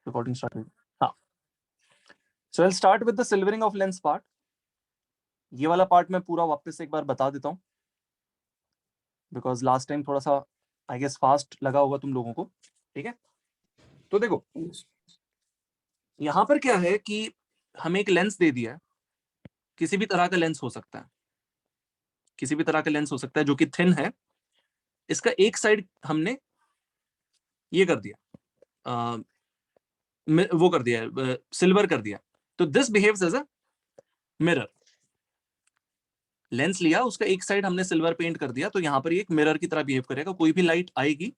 Recording start हुई। हाँ, so I start with the silvering of lens part. ये वाला पार्ट मैं पूरा वापस से एक बार बता देता हूँ, बिकॉज लास्ट टाइम थोड़ा सा आई गेस फास्ट लगा होगा तुम लोगों को। ठीक है, तो देखो यहां पर क्या है कि हमें एक लेंस दे दिया है, किसी भी तरह का लेंस हो सकता है, किसी भी तरह का लेंस हो सकता है जो कि थिन है। इसका एक साइड हमने ये कर दिया, वो कर दिया, सिल्वर कर दिया, तो this behaves as a mirror. Lens लिया, उसका एक साइड हमने सिल्वर पेंट कर दिया, तो यहां पर ये एक मिरर की तरह बिहेव करेगा। कोई भी लाइट आएगी,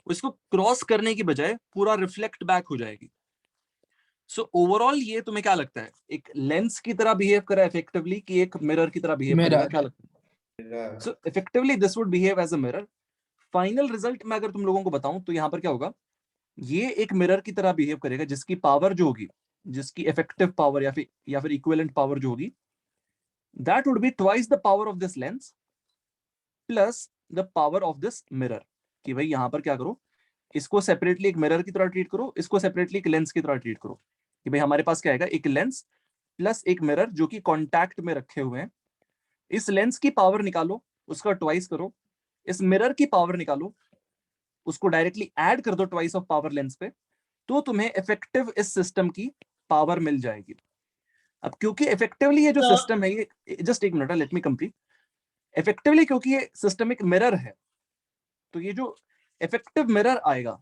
उसको क्रॉस करने की बजाय पूरा रिफ्लेक्ट बैक हो जाएगी। सो ओवरऑल ये तुम्हें क्या लगता है, एक लेंस की तरह बिहेव करा इफेक्टिवली कि एक मिरर की तरह बिहेव करेगा, क्या लगता है? So effectively this would behave as a mirror. Final result में अगर तुम लोगों को बताऊं तो यहां पर क्या होगा, ये एक मिरर की तरह बिहेव करेगा, जिसकी पावर जो होगी, जिसकी इफेक्टिव पावर या फिर इक्विवेलेंट पावर जो होगी, that would be twice the power of this lens plus the power of this mirror. कि भाई यहां पर क्या करो, इसको सेपरेटली एक मिरर की तरह ट्रीट करो, इसको सेपरेटली एक लेंस की तरह ट्रीट करो। कि भाई हमारे पास क्या आएगा, एक लेंस प्लस एक मिरर जो कि कॉन्टैक्ट में रखे हुए हैं। इस लेंस की पावर निकालो, उसका ट्वाइस करो, इस मिरर की पावर निकालो, उसको डायरेक्टली ऐड कर दो ट्वाइस ऑफ पावर लेंस पे, तो तुम्हें इफेक्टिव इस सिस्टम की पावर मिल जाएगी। अब क्योंकि इफेक्टिवली ये जो सिस्टम है, ये जस्ट एक minute, let me complete. Effectively क्योंकि ये सिस्टम एक मिरर है, तो ये जो इफेक्टिव मिरर आएगा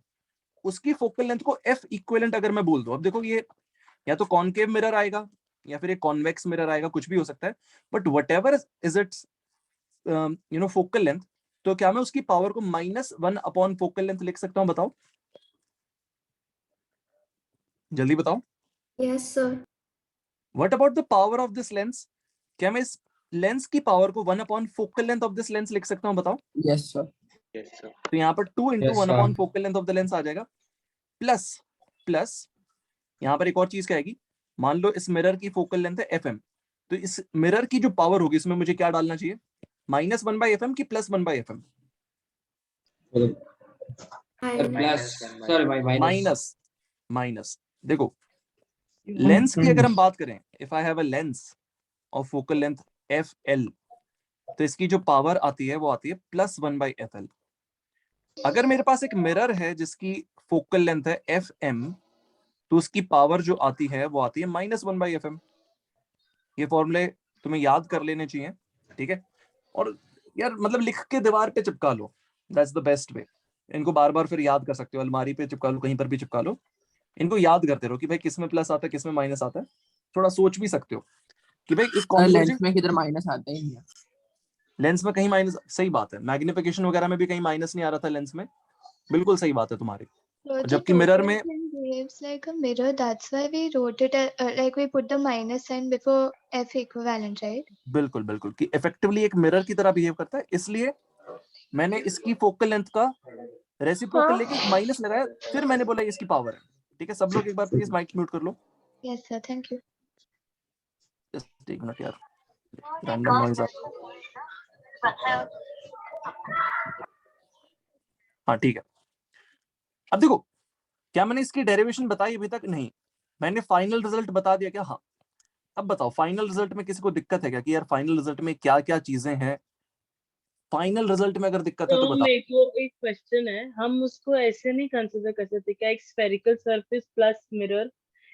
उसकी फोकल लेंथ को एफ इक्विवेलेंट अगर मैं बोल दूं, अब देखो ये या तो कॉनकेव मिरर आएगा या फिर एक कॉन्वेक्स मिरर आएगा, कुछ भी हो सकता है, but what ever is it's focal length, तो क्या मैं उसकी पावर को -1 अपॉन फोकल लेंथ लिख सकता हूं? बताओ, जल्दी बताओ। Yes sir. What about the power of this lens? क्या मैं इस लेंस की पावर को 1 upon focal length of this lens लिख सकता हूं? बताओ। Yes sir. तो यहाँ पर 2 into Yes, 1 sir. Upon focal length of the lens आ जाएगा, प्लस प्लस यहाँ पर एक और चीज क्या आएगी, मान लो इस मिरर की फोकल लेंथ है FM, तो इस मिरर की जो पावर होगी इसमें मुझे क्या डालना चाहिए, -1/FM की +1/FM? प्लस सर भाई माइनस माइनस। देखो लेंस की अगर हम बात करें, if I have a lens of focal length FL, तो इसकी जो पावर आती है वो आती है +1/FL। अगर मेरे पास एक मिरर है जिसकी फोकल लेंथ है FM, तो उसकी पावर जो आती है वो आती है -1/FM। ये फॉर्मूले तुम्हें याद कर लेने चाहिए, ठीक है? और यार मतलब लिख के दीवार पे चिपका लो, दैट्स द बेस्ट वे। इनको बार बार फिर याद कर सकते हो, अलमारी पे चिपका लो, कहीं पर भी चिपका लो, इनको याद करते रहो कि भाई किस में प्लस आता है, किस में माइनस आता है। थोड़ा सोच भी सकते हो कि भाई एक लेंस में किधर माइनस आता ही नहीं। लेंस में कहीं माइनस, सही बात है, मैग्निफिकेशन वगैरह में भी कहीं माइनस नहीं आ रहा था लेंस में, बिल्कुल सही बात है तुम्हारी। So जबकि मिरर में behaves like a mirror. That's why we wrote it like we put the minus sign before F equivalent, right? बिल्कुल बिल्कुल कि इफेक्टिवली एक मिरर की तरह बिहेव करता है, इसलिए मैंने इसकी फोकल लेंथ का रेसिप्रोकल लेके एक माइनस लगाया, फिर मैंने बोला ये इसकी पावर है। ठीक है, सब लोग एक बार प्लीज माइक म्यूट कर लो। Yes sir, thank you. Just एक मिनट यार, रैंडम नॉइज आ। हाँ ठीक है, अब देखो क्या मैंने इसकी डेरिवेशन बताई अभी तक? नहीं। मैंने फाइनल रिजल्ट बता दिया क्या? हाँ। अब बताओ फाइनल रिजल्ट में किसी को दिक्कत है क्या कि यार फाइनल रिजल्ट में क्या क्या चीजें हैं? फाइनल रिजल्ट में अगर दिक्कत है तो बताओ। मेरे को एक क्वेश्चन है, हम उसको ऐसे नहीं कंसीडर कर सकते क्या, एक spherical surface plus mirror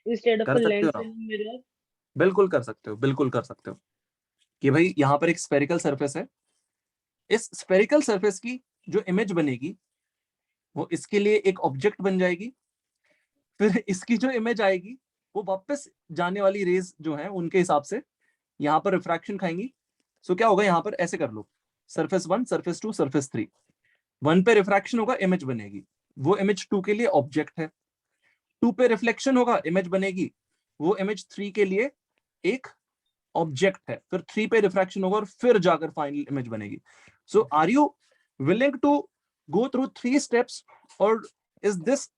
instead of कर अ सकते हो लेंस ना, एंड मिरर? बिल्कुल कर सकते हो, बिल्कुल कर सकते हो कि भाई यहाँ पर एक स्फेरिकल सरफेस है, इस स्फेरिकल सरफेस की जो इमेज बनेगी वो इसके लिए एक ऑब्जेक्ट बन जाएगी, फिर इसकी जो इमेज आएगी वो वापस जाने वाली रेज जो है उनके हिसाब से यहाँ पर रिफ्रैक्शन खाएंगी। सो क्या होगा, यहाँ पर ऐसे कर लो, सरफेस 1, सरफेस 2, सरफेस 3। 1 पे रिफ्रैक्शन होगा, इमेज बनेगी, वो इमेज 2 के लिए ऑब्जेक्ट है। 2 पे रिफ्लेक्शन होगा, इमेज बनेगी, वो इमेज 3 के लिए एक ऑब्जेक्ट है। फिर 3 पे रिफ्रैक्शन होगा और फिर जाकर फाइनल इमेज बनेगी। So are you willing to go through 3 steps, और is this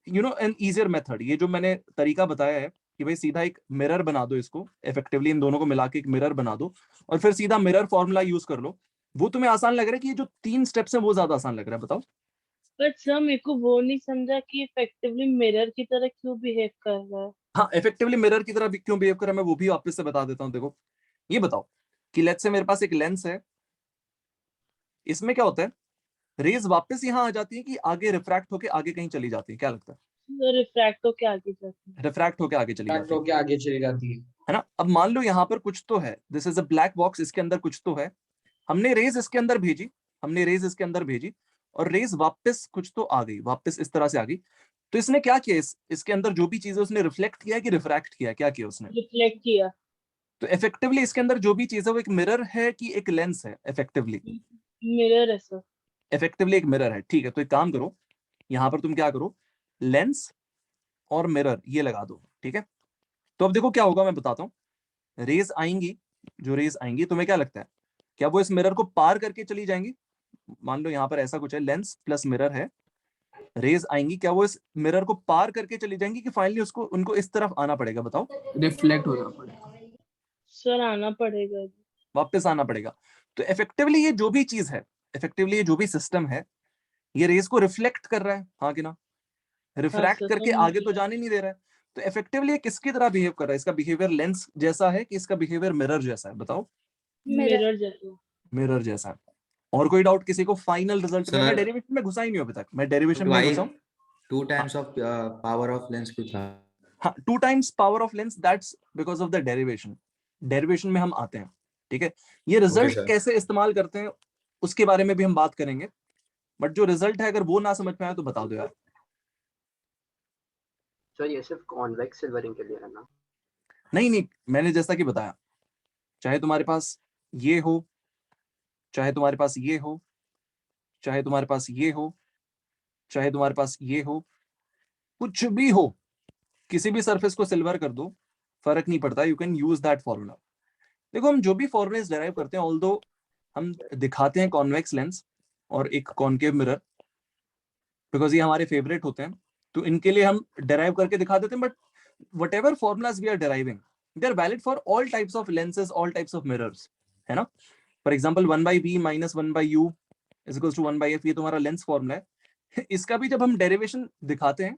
an easier method? ये जो मैंने तरीका बताया है कि भाई सीधा एक मिरर बना दो, इसको इफेक्टिवली इन दोनों को मिला के एक मिरर बना दो और फिर सीधा मिरर फॉर्मूला यूज कर लो, वो तुम्हें आसान लग रहा है कि ये जो 3 स्टेप्स हैं वो ज्यादा आसान लग रहा है? बताओ। बट सर मेरे को वो नहीं समझा कि इफेक्टिवली मिरर की तरह क्यों बिहेव कर रहा है। हाँ, इफेक्टिवली मिरर की तरह क्यों बिहेव कर रहा है, मैं वो भी वापस से बता देता हूँ। देखो, ये बताओ कि लेट्स से मेरे पास एक लेंस है, इसमें क्या होता है, रेज वापस यहाँ आ जाती है कि आगे रिफ्रैक्ट होके आगे कहीं चली जाती है, क्या लगता है? रिफ्रैक्ट होके आगे जाती है। रिफ्रैक्ट होके आगे चली जाती होके आगे चली जाती है ना? अब मान लो यहाँ पर कुछ तो है, this is a black box, इसके अंदर कुछ तो है, हमने रेज इसके अंदर भेजी, हमने रेज इसके अंदर भेजी, और रेज वापस कुछ तो आ गई, वापस इस तरह से आ गई। तो इसने क्या किया, इसके अंदर जो भी चीज है उसने रिफ्लेक्ट किया है कि रिफ्रैक्ट किया है, क्या किया उसने? रिफ्लेक्ट किया। तो इफेक्टिवली इसके अंदर जो भी चीज है वो एक मिरर है कि एक लेंस है? इफेक्टिवली मिरर है सर। इफेक्टिवली एक मिरर है, ठीक है। तो एक काम करो, यहाँ पर तुम क्या करो, लेंस और मिरर ये लगा दो, ठीक है। तो अब देखो क्या होगा, मैं बताता हूँ। रेज आएंगी, जो रेज आएंगी, तुम्हें क्या लगता है, क्या वो इस मिरर को पार करके चली जाएंगी? मान लो यहाँ पर ऐसा कुछ है, लेंस प्लस मिरर है, रेज आएंगी, क्या वो इस मिरर को पार करके चली जाएंगी कि फाइनली उसको उनको इस तरफ आना पड़ेगा? बताओ। रिफ्लेक्ट होना पड़ेगा। सर आना पड़ेगा। वापस आना पड़ेगा। तो इफेक्टिवली ये जो भी चीज है, इफेक्टिवली ये जो भी सिस्टम है, ये रेज को रिफ्लेक्ट कर रहा है, हाँ कि ना? हाँ रिफ्रैक्ट सर करके समझ आगे तो गया। जाने नहीं दे रहा है। तो इफेक्टिवली ये किसकी तरह बिहेव कर रहा है? इसका बिहेवियर लेंस जैसा है कि इसका बिहेवियर मिरर जैसा है? बताओ। मिरर जैसा। मिरर जैसा है। और कोई डाउट किसी को फाइनल रिजल्ट में? मैं सर डेरिवेशन में घुसा ही नहीं हूं अभी तक, मैं डेरिवेशन में घुसा हूं। 2 times of power of lens भी था। हाँ, 2 times power of lens, that's because of the derivation. Derivation में हम आते हैं, ठीक है। ये रिजल्ट सर। कैसे इस्तेमाल करते हैं उसके बारे में भी हम बात करेंगे, बट जो रिजल्ट है अगर वो ना समझ में आए तो बता दो यार। सर ये सिर्फ कॉन्वेक्स सिल्वरिंग के लिए है ना? नहीं नहीं, मैंने जैसा कि बताया, चाहे तुम्हारे पास ये हो, चाहे तुम्हारे पास ये हो, चाहे तुम्हारे पास ये हो, चाहे तुम्हारे पास ये हो, कुछ भी हो, किसी भी सरफेस को सिल्वर कर दो, फर्क नहीं पड़ता, you can use that formula. देखो, हम जो भी फॉर्मूलेस डेराइव करते हैं, ऑल्दो हम दिखाते हैं कॉन्वेक्स लेंस और एक कॉनकेव मिरर, बिकॉज ये हमारे फेवरेट होते हैं, तो इनके लिए हम डेराइव करके दिखा देते हैं। But whatever formulas we are deriving, they are valid for all types of lenses, all types of mirrors, है ना? For example 1/b minus 1/u is equals to 1/f, ये तुम्हारा लेंस फॉर्मूला है। इसका भी जब हम डेरिवेशन दिखाते हैं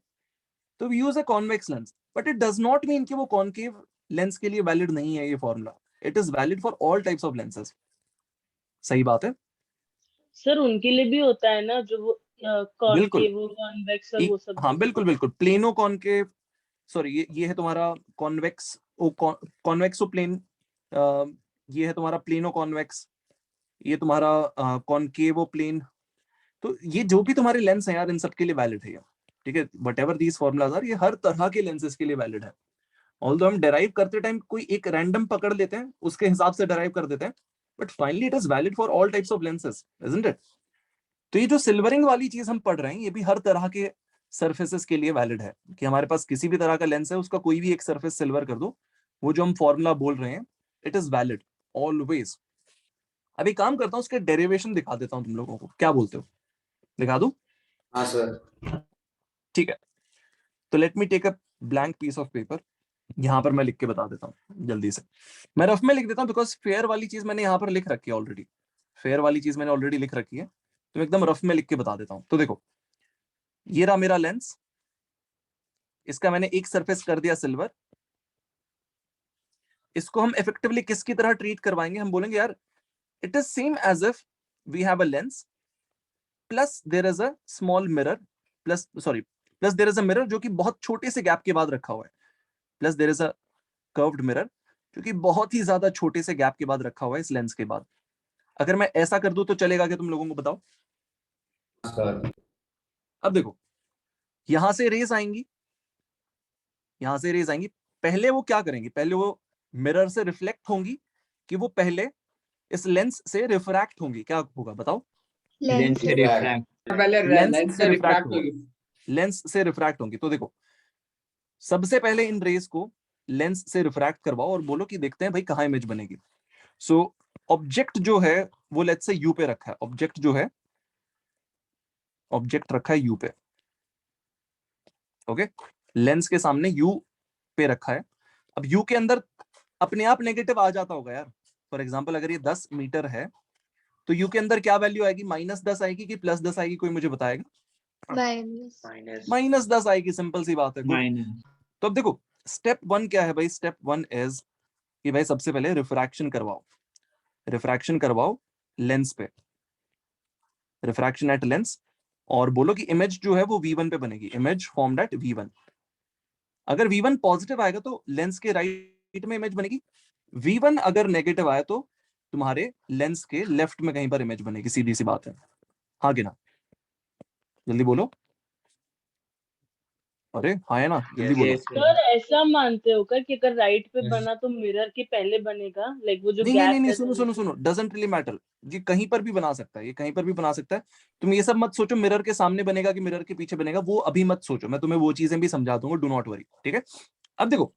तो we use a convex lens, but it does not mean कि वो कॉनकेव लेंस के लिए वैलिड नहीं है ये formula. It is valid for all types of lenses. सही बात है। सर उनके लिए भी होता है ना जो वो बिल्कुल। कॉनकेव कॉन्वेक्स और वो सब। हाँ बिल्कुल बिल्कुल, प्लेनो कॉनकेव, सॉरी ये है तुम्हारा कॉन्वेक्स, कॉन्वेक्सो प्लेन, ये है तुम्हारा प्लेनो कॉन्वेक्स, ये तुम्हारा कॉनकेवो प्लेन। तो ये जो भी तुम्हारे लेंस हैं यार, इन सबके लिए वैलिड है, ठीक है। Whatever these formulas are, ये हर तरह के लेंसेज के लिए वैलिड है। ऑल्दो हम डेराइव करते टाइम कोई एक रैंडम पकड़ लेते हैं, उसके हिसाब से डेराइव कर देते हैं, but finally it is valid for all types of lenses, isn't it? तो ये जो सिल्वरिंग वाली चीज हम पढ़ रहे हैं, ये भी हर तरह के सरफेसेस के लिए वैलिड है, कि हमारे पास किसी भी तरह का लेंस है, उसका कोई भी एक सरफेस सिल्वर कर दो, वो जो हम फॉर्मूला बोल रहे हैं, इट इज वैलिड ऑलवेज। अभी काम करता हूँ, उसके डेरिवेशन दिखा देता हूँ तुम लोगों को, क्या बोलते हो? दिखा दूं? हाँ सर। ठीक है। तो let me take a blank piece of paper, यहाँ पर मैं लिख के बता देता हूँ जल्दी से। मैं रफ में लिख देता हूँ, बिकॉज फेयर वाली चीज मैंने यहाँ पर लिख रखी है ऑलरेडी, फेयर वाली चीज मैंने ऑलरेडी लिख रखी है, तो एकदम रफ में लिख के बता देता हूँ। तो देखो, ये रहा मेरा लेंस, इसका मैंने एक सरफेस कर दिया सिल्वर। इसको हम इफेक्टिवली किसकी तरह ट्रीट करवाएंगे? हम बोलेंगे यार it is same as if we have a lens plus there is a small mirror, plus there is a mirror जो कि बहुत छोटे से गैप के बाद रखा हुआ है, plus there is a curved mirror जो कि बहुत ही ज्यादा छोटे से गैप के बाद रखा हुआ है इस लेंस के बाद। अगर मैं ऐसा कर दूं तो चलेगा क्या तुम लोगों को? बताओ। सर अब देखो, यहां से रेज आएंगी, यहां से रेज आएंगी, पहले वो क्या करेंगी? पहले वो मिरर से रिफ्लेक्ट होंगी कि वो पहले इस लेंस से रिफ्रैक्ट होंगी? क्या होगा बताओ? लेंस से पहले लेंस से रिफ्रैक्ट होगी, लेंस से रिफ्रैक्ट होंगी। तो देखो, सबसे पहले इन रेज को लेंस से रिफ्रैक्ट करवाओ और बोलो कि देखते हैं भाई कहां इमेज बनेगी। सो ऑब्जेक्ट जो है वो लेट्स से यू पे रखा है, ऑब्जेक्ट जो है, ऑब्जेक्ट रखा है यू पे, ओके। लेंस के सामने यू पे रखा है। अब यू के अंदर अपने आप नेगेटिव आ जाता होगा यार। फॉर एग्जांपल अगर ये 10 मीटर है तो यू के अंदर क्या वैल्यू आएगी? -10 आएगी कि +10 आएगी? कोई मुझे बताएगा? minus. माइनस 10 आएगी, सिंपल सी बात है। Good. माइनस तो अब देखो स्टेप 1 क्या है भाई, स्टेप 1 इज कि भाई सबसे पहले रिफ्रैक्शन करवाओ लेंस पे, रिफ्रैक्शन एट लेंस, और बोलो कि इमेज जो है वो V1 पे बनेगी, इमेज फॉर्म्ड एट V1। अगर V1 पॉजिटिव आएगा तो लेंस के राइट में इमेज बनेगी, V1 अगर नेगेटिव आया तो तुम्हारे लेंस के लेफ्ट में कहीं पर इमेज बनेगी, सीधी सी बात है। हाँ कि ना, जल्दी बोलो। अरे हाँ है ना, जल्दी बोलो। सर ऐसा मानते हो क्या कि अगर राइट पे बना तो मिरर के पहले बनेगा, लाइक वो जो नहीं गैप नहीं नहीं, है सुनो, डजंट रियली मैटर, ये कहीं पर भी बना सकता है, ये कहीं पर भी बना सकता है। तुम ये सब मत सोचो मिरर के सामने बनेगा कि मिरर के पीछे बनेगा, वो अभी मत सोचो, मैं तुम्हें वो चीजें भी समझा दूंगा, डू नॉट वरी, ठीक है। अब देखो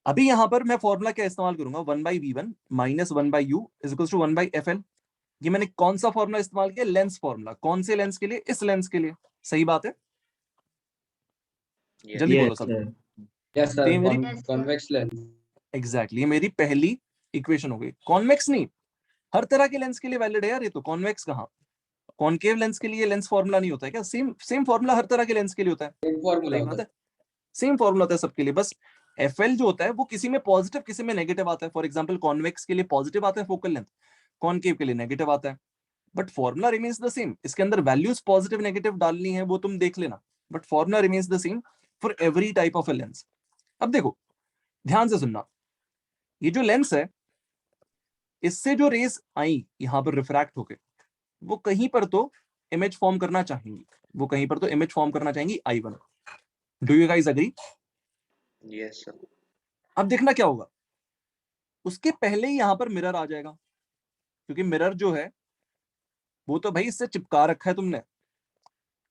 अभी यहां पर मैं फॉर्मूला क्या इस्तेमाल करूंगा, 1/V1 minus 1/U is equal to 1/FL। ये मैंने कौन सा फॉर्मूला इस्तेमाल किया, लेंस फॉर्मूला। कौन से लेंस के लिए, इस लेंस के लिए, सही बात है। जल्दी बोलो सब। यस तो ये सर, मेरी कॉन्वेक्स लेंस। एग्जैक्टली, ये मेरी पहली इक्वेशन हो गई। कॉन्वेक्स नहीं, हर तरह के लेंस के लिए वैलिड है यार ये तो। कॉन्वेक्स कहाँ, कॉनकेव लेंस के लिए लेंस फॉर्मूला नहीं होता है क्या, सेम फॉर्मूला हर तरह के लेंस के लिए होता है, फॉर्मूला सही होता बात है, सेम फॉर्मूला होता है सबके लिए। बस एफएल जो होता है वो किसी में पॉजिटिव किसी में नेगेटिव आता है। फॉर एग्जांपल कॉन्वेक्स के लिए पॉजिटिव आता है फोकल लेंथ, कॉनकेव के लिए नेगेटिव आता है, but formula remains the same. इसके अंदर वैल्यूज पॉजिटिव नेगेटिव डालनी है वो तुम देख लेना, but formula remains the same for every type of a lens. अब देखो ध्यान से सुनना, ये जो लेंस है इससे जो रेस आई यहां पर रिफ्रैक्ट होके, वो कहीं पर तो इमेज फॉर्म करना चाहेंगी, वो कहीं पर तो इमेज फॉर्म करना चाहेंगी I1। Do you guys agree? Yes, sir. अब देखना क्या होगा, उसके पहले ही यहां पर मिरर आ जाएगा, क्योंकि मिरर जो है वो तो भाई इससे चिपका रखा है तुमने,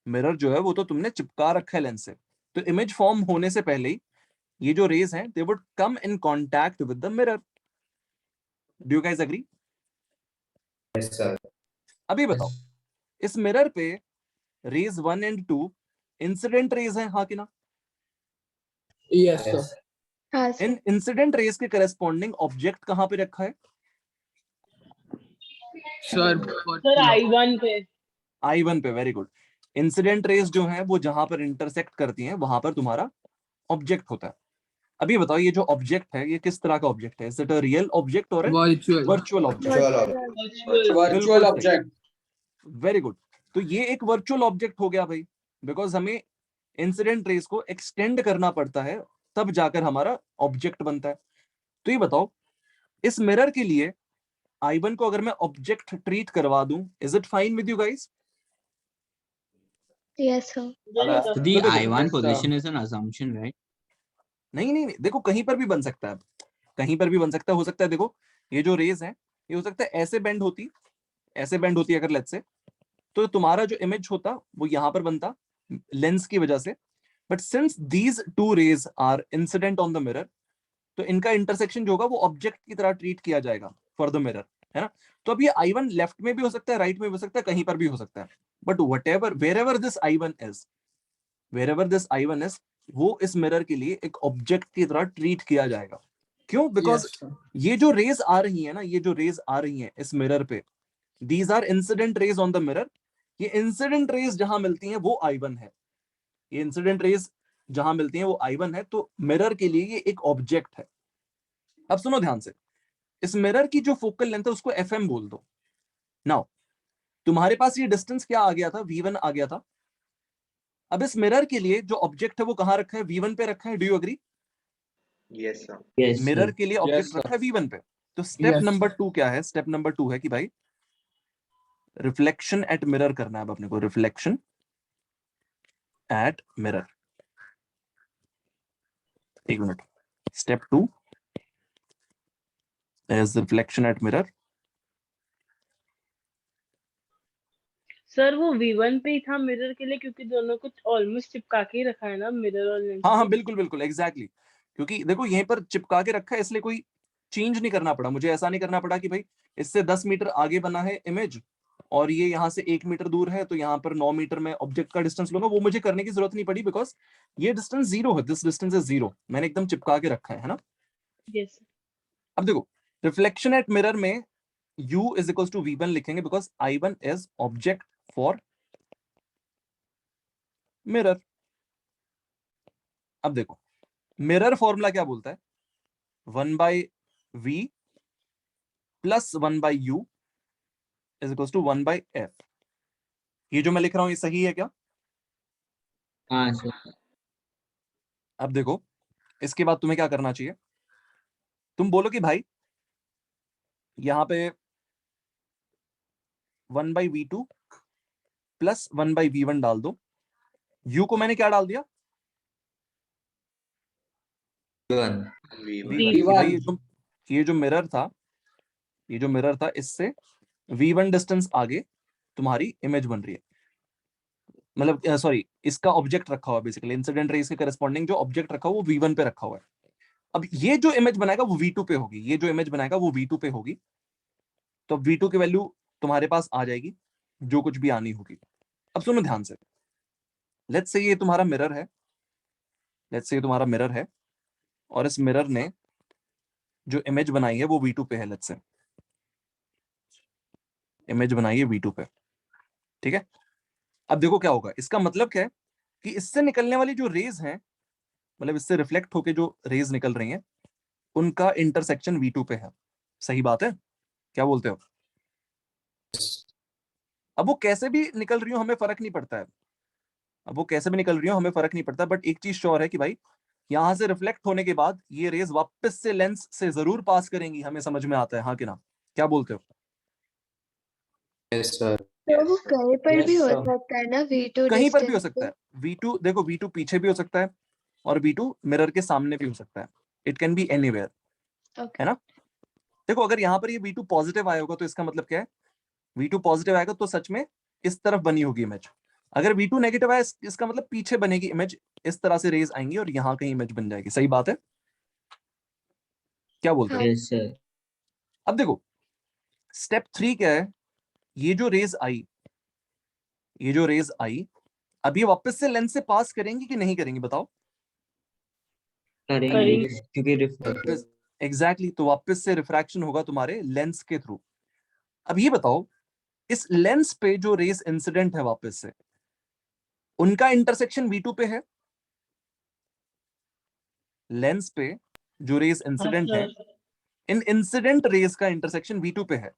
मिरर जो है वो तो तुमने चिपका रखा है लेंस से। तो इमेज फॉर्म होने से पहले ही ये जो रेज हैं they would come in contact with the mirror. Do you guys agree? Yes, sir. अभी बताओ इस मिरर पे रेज 1 एंड 2 इंसिडेंट रेज हैं, हाँ कि ना? Yes Yes. सर। हाँ sir. इन इंसिडेंट रेज के करस्पॉन्डिंग ऑब्जेक्ट कहां पे रखा है? सर सर I1 पे। I1 पे, वेरी गुड। इंसिडेंट रेज जो है वो जहां पर इंटरसेक्ट करती हैं वहां पर तुम्हारा ऑब्जेक्ट होता है। अभी बताओ ये जो ऑब्जेक्ट है ये किस तरह का ऑब्जेक्ट है, is it a real object और virtual virtual object? Virtual object. Very good. तो ये एक वर्चुअल ऑब्जेक्ट हो गया भाई, बिकॉज हमें इंसिडेंट रेज को एक्सटेंड करना पड़ता है तब जाकर हमारा ऑब्जेक्ट बनता है। तो ये बताओ इस मिरर के लिए I1 को अगर मैं ऑब्जेक्ट ट्रीट करवा दूं, is it fine with you guys? Yes sir. So the तो देखो, I1 position is an assumption, right? नहीं, देखो कहीं पर भी बन सकता है, कहीं पर भी बन सकता है। हो सकता है देखो ये जो रेज है ये हो सकता है ऐसे बेंड होती अगर लेट्स से, तो तुम्हारा जो इमेज होता वो यहां पर बनता लेंस की वजह से। But since these two rays are incident on the mirror, तो इनका इंटरसेक्शन जो होगा वो ऑब्जेक्ट की तरह ट्रीट किया जाएगा फॉर द मिरर, है ना। तो अब ये I1 लेफ्ट में भी हो सकता है, राइट में भी हो सकता है, कहीं पर भी हो सकता है, but whatever wherever this I1 is वो इस मिरर के लिए एक ऑब्जेक्ट की तरह ट्रीट किया जाएगा। क्यों? बिकॉज ये जो रेज आ रही है ना, ये जो रेज आ रही है इस मिरर पे, these are incident rays on the mirror. ये इंसिडेंट रेज जहां मिलती हैं वो I1 है, ये इंसिडेंट रेज जहां मिलती हैं वो I1 है, तो मिरर के लिए ये एक ऑब्जेक्ट है। अब सुनो ध्यान से, इस मिरर की जो फोकल लेंथ है उसको FM बोल दो। नाउ तुम्हारे पास ये डिस्टेंस क्या आ गया था, V1 आ गया था। अब इस मिरर के लिए जो ऑब्जेक्ट है वो कहां रखा है, V1 पे रखा है। Do you agree? Yes, sir. Yes, mirror sir. के लिए Yes, ऑब्जेक्ट sir. रखा है V1 पे। तो स्टेप Yes. नंबर 2 क्या है? स्टेप नंबर 2 है कि भाई रिफ्लेक्शन एट मिरर करना है। अब अपने को रिफ्लेक्शन एट मिरर, एक minute, step 2 is reflection at mirror. Sir वो V1 पे ही था मिरर के लिए, क्योंकि दोनों को ऑलमोस्ट चिपका के ही रखा है ना मिरर और लेंस। हाँ बिल्कुल एग्जैक्टली, क्योंकि देखो यहीं पर चिपका के रखा है इसलिए कोई चेंज नहीं करना पड़ा मुझे। ऐसा नहीं करना पड़ा कि भाई इससे 10 मीटर आगे बना है इमेज और ये यहाँ से 1 मीटर दूर है तो यहाँ पर 9 मीटर में ऑब्जेक्ट का डिस्टेंस लूंगा, वो मुझे करने की जरूरत नहीं पड़ी, बिकॉज ये डिस्टेंस 0 है, दिस डिस्टेंस इज 0, मैंने एकदम चिपका के रखा है ना। यस। अब देखो रिफ्लेक्शन एट मिरर में U is equal to V1 लिखेंगे, because I1 is object for mirror. अब देखो मिरर फॉर्मूला क्या बोलता है, 1/v plus 1/u is equal to 1/f। ये जो मैं लिख रहा हूं ये सही है क्या? हाँ सर। अब देखो इसके बाद तुम्हें क्या करना चाहिए, तुम बोलो कि भाई यहां पे 1/v2 प्लस 1/v1 डाल दो। u को मैंने क्या डाल दिया, V1 v1। कि भाई ये जो मिरर था, ये जो मिरर था इससे v1 डिस्टेंस आगे तुम्हारी इमेज बन रही है, मतलब सॉरी इसका ऑब्जेक्ट रखा हुआ है बेसिकली, इंसिडेंट रेज के करस्पॉन्डिंग जो ऑब्जेक्ट रखा हुआ वो v1 पे रखा हुआ है। अब ये जो इमेज बनाएगा वो v2 पे होगी, ये जो इमेज बनाएगा वो v2 पे होगी, तो v2 की वैल्यू तुम्हारे पास आ जाएगी जो कुछ भी आनी होगी। अब सुनो ध्यान से, लेट्स से ये तुम्हारा मिरर है, लेट्स से ये तुम्हारा मिरर है और इस मिरर ने जो इमेज बनाई है वो v2 पे है, लेट्स से इमेज बनाई है v2 पे, ठीक है। अब देखो क्या होगा, इसका मतलब क्या है कि इससे निकलने वाली जो रेज हैं, मतलब इससे रिफ्लेक्ट होके जो रेज निकल रही हैं उनका इंटरसेक्शन v2 पे है। सही बात है, क्या बोलते हो? अब वो कैसे भी निकल रही हो हमें फर्क नहीं पड़ता है, अब वो कैसे भी निकल रही हो हमें फर्क नहीं पड़ता, बट एक चीज श्योर है कि भाई यहां से रिफ्लेक्ट होने के बाद ये रेज वापस से लेंस से जरूर पास करेंगी, हमें समझ में आता है हाँ कि ना, क्या बोलते हो? Yes, sir. तो वो कहीं पर Yes, भी हो sir. सकता है ना, V2 कहीं पर भी हो डिस्टेंस सकता है। v2 देखो v2 पीछे भी हो सकता है और v2 मिरर के सामने भी हो सकता है, it can be anywhere, okay है ना। देखो अगर यहाँ पर ये v2 पॉजिटिव आया होगा तो इसका मतलब क्या है, v2 पॉजिटिव आएगा तो सच में इस तरफ बनी होगी इमेज, अगर v2 नेगेटिव आया इसका मतलब पीछे बनेगी इमेज, इस तरह से रेज आएंगी और यहाँ कहीं इमेज बन जाएगी। सही बात है, क्या बोलते हो? Yes sir. अब देखो स्टेप 3 क्या है, ये जो रेज आई, ये जो रेज आई अब ये वापस से लेंस से पास करेंगी कि नहीं करेंगी बताओ? करेंगे क्योंकि रिफ्लेक्ट। एग्जैक्टली, तो वापस से रिफ्रैक्शन होगा तुम्हारे लेंस के थ्रू। अब ये बताओ इस लेंस पे जो रेज इंसिडेंट है वापस से, उनका इंटरसेक्शन v2 पे है, लेंस पे जो रेज इंसिडेंट है इन इंसिडेंट रेज का इंटरसेक्शन v2 पे है,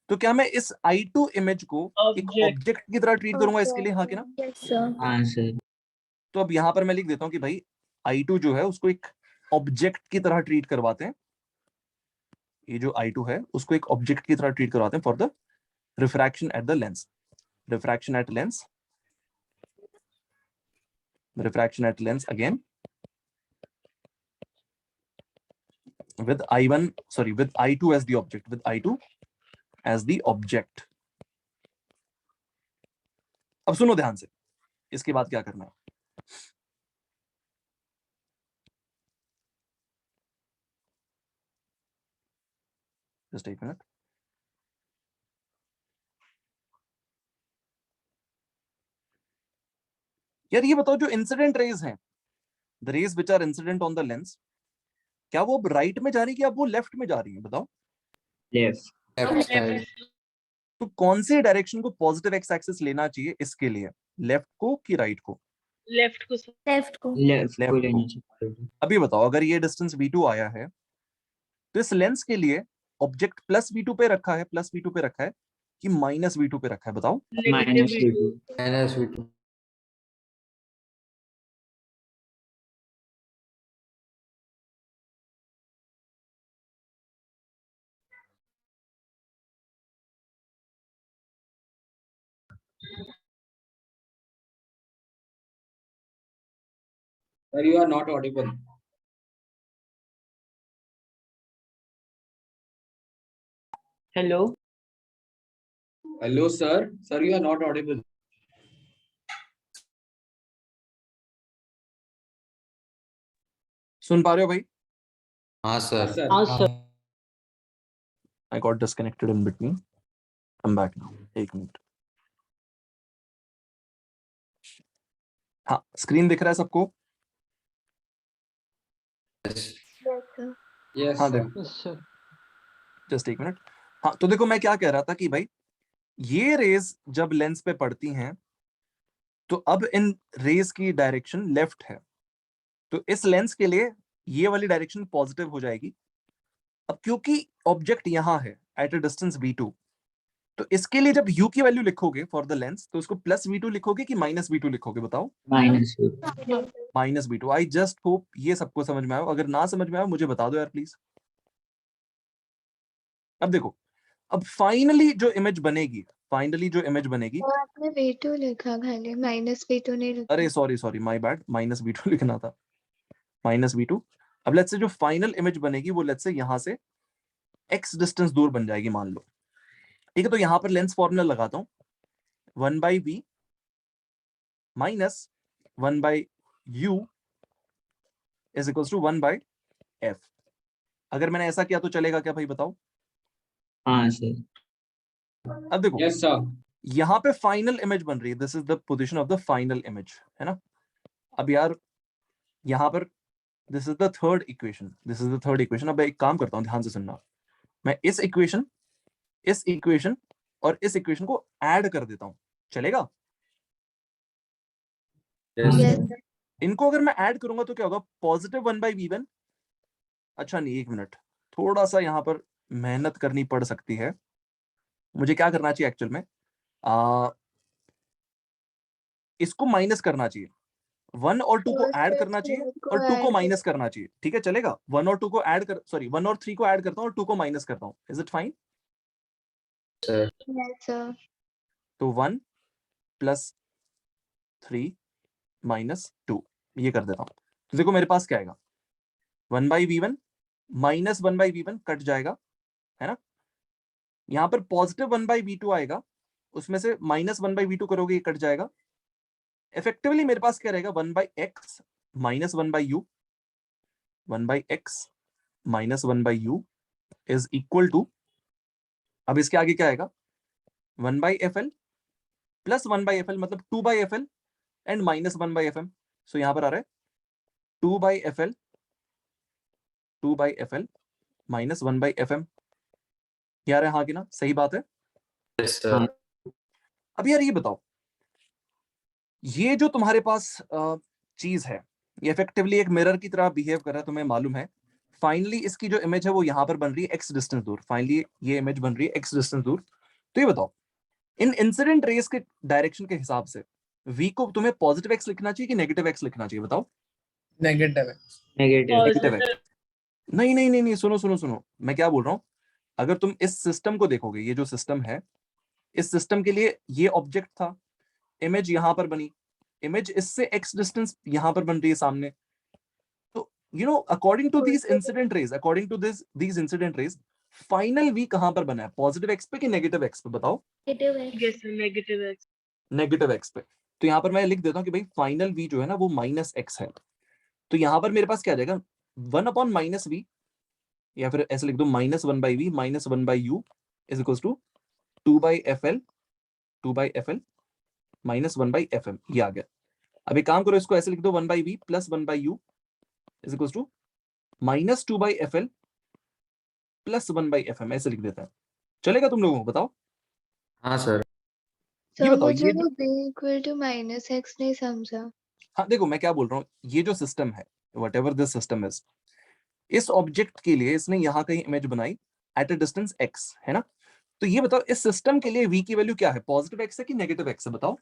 तो क्या मैं इस I2 इमेज को एक ऑब्जेक्ट की तरह ट्रीट करूंगा इसके लिए, हाँ कि ना? Yes sir. हाँ सर। तो अब यहां पर मैं लिख देता हूं कि भाई I2 जो है उसको एक ऑब्जेक्ट की तरह ट्रीट करवाते हैं, ये जो I2 है उसको एक ऑब्जेक्ट की तरह ट्रीट करवाते हैं for the refraction at the lens, refraction at lens, refraction at lens again with I1 sorry with I2 as the object, with I2 as the object। अब सुनो ध्यान से, इसके बाद क्या करना है, जस्ट एक मिनट। यार ये बताओ जो इंसिडेंट रेज हैं, the rays which are incident on the lens, क्या वो अब राइट में जा रही है कि अब वो लेफ्ट में जा रही है बताओ? लेफ्ट। Left side. तो कौन से डायरेक्शन को पॉजिटिव एक्स एक्सिस लेना चाहिए इसके लिए, लेफ्ट को कि राइट को? लेफ्ट को लेफ्ट को। लेफ्ट को Left लेना को। चाहिए। अभी बताओ अगर ये डिस्टेंस v2 आया है तो इस लेंस के लिए ऑब्जेक्ट प्लस v2 पे रखा है, प्लस v2 पे रखा है कि माइनस v2 पे रखा है बताओ? Minus V2। Minus V2. Sir, you are not audible. Hello Hello, sir. Sir, you are not audible. सुन पा रहे हो भाई? हाँ सर। Sir. हाँ sir I got disconnected in between. I'm back now. एक मिनट। हाँ स्क्रीन दिख रहा है सबको? Yes. Yes sir. Yes, हाँ sir. देखो जस्ट एक मिनट। हाँ तो देखो मैं क्या कह रहा था कि भाई ये रेज जब लेंस पे पड़ती हैं तो अब इन रेज की डायरेक्शन लेफ्ट है, तो इस लेंस के लिए ये वाली डायरेक्शन पॉजिटिव हो जाएगी। अब क्योंकि ऑब्जेक्ट यहां है एट अ डिस्टेंस v2, तो इसके लिए जब u की वैल्यू लिखोगे फॉर द लेंस, तो उसको प्लस v2 लिखोगे कि माइनस v2 लिखोगे, बताओ? minus V2. Minus v2। I just hope ये सबको समझ में आया। अगर ना समझ में आया मुझे बता दो यार प्लीज। अब देखो, अब फाइनली जो इमेज बनेगी, और आपने V2 लिखा खाली, माइनस V2 नहीं लिखा। अरे sorry my bad, minus v2 लिखना था, माइनस v2। अब लेट्स से जो फाइनल इमेज बनेगी वो लेट्स से यहां से x डिस्टेंस दूर बन जाएगी, मान लो, ठीक है? तो यहां पर लेंस फॉर्मूला लगाता हूं, 1/v minus 1/u is equals to 1/f। अगर मैंने ऐसा किया तो चलेगा क्या भाई, बताओ? हाँ सर. अब देखो, Yes, sir. यहाँ पे फाइनल इमेज बन रही है, this is the position of the final image, है ना? अब यार यहाँ पर this is the third equation, अब एक काम करता हूँ, ध्यान से सुनना। मैं इस इक्वेशन और इस इक्वेशन को ऐड कर देता हूँ, चलेगा? Yes. Yes, sir. sir. इनको अगर मैं ऐड करूंगा तो क्या होगा? Positive 1/v1। अच्छा नहीं, एक मिनट, थोड़ा सा यहाँ पर मेहनत करनी पड़ सकती है। मुझे क्या करना चाहिए एक्चुअल में? इसको माइनस करना चाहिए, 1 और 2 को ऐड करना चाहिए और 2 को माइनस करना चाहिए, ठीक है? चलेगा? 1 और 2 को ऐड कर, सॉरी 1 और 3 को ऐड करता हूँ और 2 को माइनस करता हूँ। Is it fine? Sir. Yes, sir. तो 1 + 3 - 2 ये कर देता हूँ। तो देखो मेरे पास क्या आएगा, 1/v1 माइनस 1/v1 कट जाएगा, है ना? यहाँ पर पॉजिटिव 1/v2 आएगा, उसमें से माइनस 1/v2 करोगे, ये कट जाएगा। इफेक्टिवली मेरे पास क्या रहेगा? 1/x minus 1/u, 1/x minus 1/u is equal to, अब इसके आगे क्या आएगा? 1/fl प्लस 1/fl मतलब 2/fl एंड माइनस 1/fm। सो यहां पर आ रहा है 2/fl माइनस 1/fm। क्या आ रहा है? हाँ कि ना? सही बात है। Yes, sir. अब यार ये बताओ, ये जो तुम्हारे पास चीज है, ये इफेक्टिवली एक मिरर की तरह बिहेव कर रहा है, तुम्हें मालूम है। फाइनली इसकी जो इमेज है वो यहां पर बन रही है x डिस्टेंस दूर, फाइनली ये इमेज बन रही है x डिस्टेंस दूर। तो ये बताओ, इन इंसिडेंट रेस के डायरेक्शन के हिसाब से v को तुम्हें पॉजिटिव x लिखना चाहिए कि नेगेटिव x लिखना चाहिए, बताओ? Negative. Negative x। नहीं, सुनो, मैं क्या बोल रहा हूं। अगर तुम इस सिस्टम को देखोगे, ये जो सिस्टम है, इस सिस्टम के लिए ये ऑब्जेक्ट था, इमेज यहां पर बनी, इमेज इससे x डिस्टेंस यहां पर बन रही है सामने। तो you know, according to these incident rays, final v कहां पर बना है? पॉजिटिव x पे कि नेगेटिव x पे, बताओ? Yes, sir. Negative x. Negative x पे। तो यहां पर मैं लिख देता हूं कि भाई फाइनल v जो है ना वो -x है। तो यहां पर मेरे पास क्या आ जाएगा? 1/-v, या फिर ऐसे लिख दो -1/v minus 1/u is equal to 2/fl minus 1/fm, ये आ गया। अब एक काम करो, इसको ऐसे लिख दो 1/v plus 1/u is equal to minus 2/fl plus 1/fm, ऐसे लिख देता है। चलेगा तुम लोगों को? बताओ? हाँ sir. ये सर बताओ, मुझे ये वो b equal to minus x नहीं समझा। हाँ देखो मैं क्या बोल रहा हूँ, ये जो सिस्टम है, what ever this system is, इस ऑब्जेक्ट के लिए इसने यहाँ कहीं इमेज बनाई एट अ डिस्टेंस x, है ना? तो ये बताओ, इस सिस्टम के लिए v की वैल्यू क्या है? पॉजिटिव x है कि नेगेटिव x है, बताओ?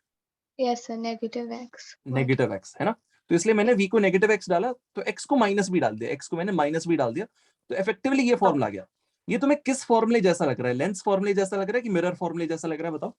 Yes sir, negative x. Negative x, है ना? तो इसलिए मैंने v को नेगेटिव x डाला, तो x को माइनस भी डाल दिया, x को मैंने माइनस भी डाल दिया। तो इफेक्टिवली ये फॉर्मूला आ गया। ये तुम्हें किस फॉर्मूले जैसा लग रहा है? लेंस फॉर्मूले जैसा लग रहा है कि मिरर फॉर्मूले जैसा लग रहा है, बताओ?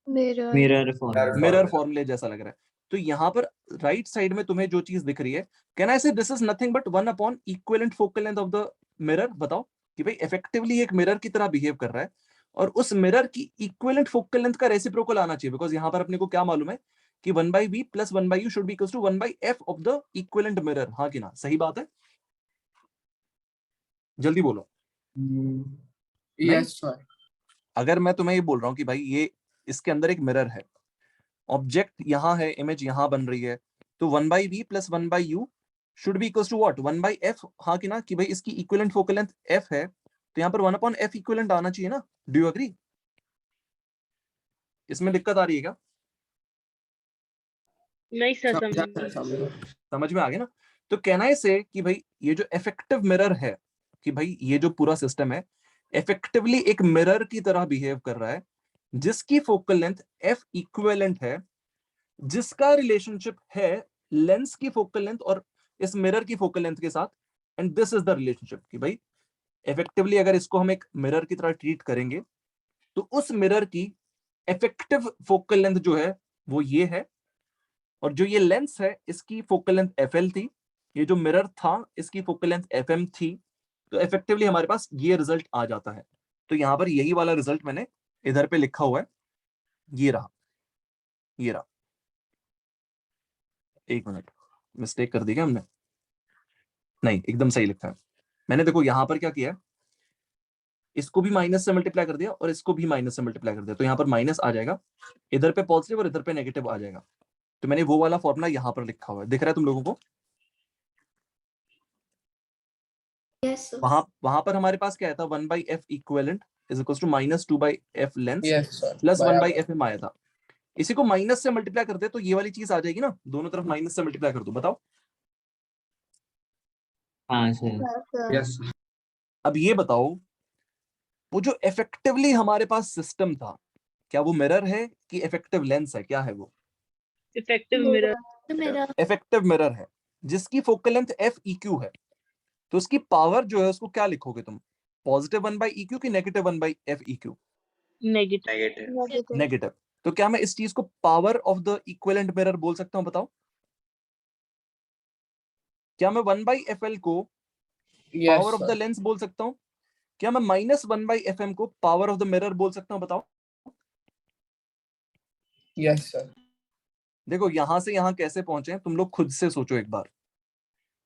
मिरर। Mirror form. मिरर फॉर्मूले जैसा लग रहा है। तो यहाँ पर राइट साइड में तुम्हें जो चीज दिख रही है, can I say this is nothing but equivalent focal length of the mirror? बताओ कि भाई इफेक्टिवली एक मिरर की तरह बिहेव कर रहा है, और उस मिरर की इक्विवेलेंट फोकल लेंथ का रेसिप्रोकल आना चाहिए, बिकॉज यहाँ पर अपने को क्या मालूम है कि 1/v plus 1/u should be equal to 1/f of the equivalent mirror. हाँ कि ना? सही बात है? जल्दी बोलो। Yes, sir. अगर मैं तुम्हें ये बोल रहा हूँ कि भाई ये इसके अंदर एक मिरर है, ऑब्जेक्ट यहाँ है, इमेज यहाँ बन रही है, तो 1/v plus 1/u should be equal to what? 1/f। हाँ कि ना? कि भाई इसकी इक्विवेलेंट फोकल लेंथ f है, तो यहाँ पर 1/f इक्विवेलेंट आना चाहिए ना? Do you agree? इसमें दिक्कत आ रही है क्या? नहीं सर समझा समझ समझा समझ में आ गया ना? तो कहना है से कि भाई ये जो इफेक्टिव मिरर है, कि भाई ये जो पूरा सिस्टम है इफेक्टिवली एक मिरर की तरह बिहेव कर रहा है, जिसकी फोकल लेंथ एफ इक्विवेलेंट है, जिसका रिलेशनशिप है लेंस की फोकल लेंथ और इस मिरर की फोकल लेंथ के साथ, and this is the relationship कि भाई इफेक्टिवली अगर इसको हम एक मिरर की तरह ट्रीट करेंगे तो उस मिरर की इफेक्टिव फोकल लेंथ जो है वो ये है, और जो ये लेंस है इसकी फोकल लेंथ एफएल थी, ये जो मिरर था इसकी फोकल लेंथ एफएम थी। तो इफेक्टिवली हमारे पास ये रिजल्ट आ जाता है। तो यहां पर यही वाला रिजल्ट मैंने इधर पे लिखा हुआ है, ये रहा, ये रहा। एक मिनट, मिस्टेक कर दी क्या हमने? नहीं, एकदम सही लिखा है मैंने। देखो यहां पर क्या किया है, इसको भी माइनस से मल्टीप्लाई कर दिया और इसको भी माइनस से मल्टीप्लाई कर दिया, तो यहाँ पर माइनस आ जाएगा, इधर पे पॉजिटिव और इधर पे नेगेटिव आ जाएगा। तो मैंने वो वाला फॉर्मूला यहाँ पर लिखा हुआ है, दिख रहा है तुम लोगों को? Yes, sir. वहां पर हमारे पास क्या आया था, 1/f equivalent is equal to -2/f lens yes sir plus बराबर 1/f आया था। इसी को माइनस से मल्टीप्लाई कर दे तो ये वाली चीज आ जाएगी ना, दोनों तरफ माइनस से मल्टीप्लाई कर दो, बताओ। हाँ सर। Yes, sir. यस अब ये बताओ, वो जो इफेक्टिवली हमारे पास सिस्टम था, क्या वो मिरर है कि इफेक्टिव लेंस है? क्या है वो? Effective mirror. Mirror. Effective mirror है, जिसकी फोकल लेंथ एफ इक्यू है। तो उसकी पावर जो है उसको क्या लिखोगे तुम, पॉजिटिव 1/EQ की negative 1/FEQ? Negative. Negative. Negative. Negative. तो क्या मैं इस चीज को power of the equivalent mirror बोल सकता हूं? बताओ। क्या मैं 1/FL को yes power of the sir lens बोल सकता हूं? क्या मैं -1/FM को पावर ऑफ द मिरर बोल सकता हूं? बताओ। यस सर देखो यहां से यहां कैसे पहुंचे तुम लोग खुद से सोचो एक बार।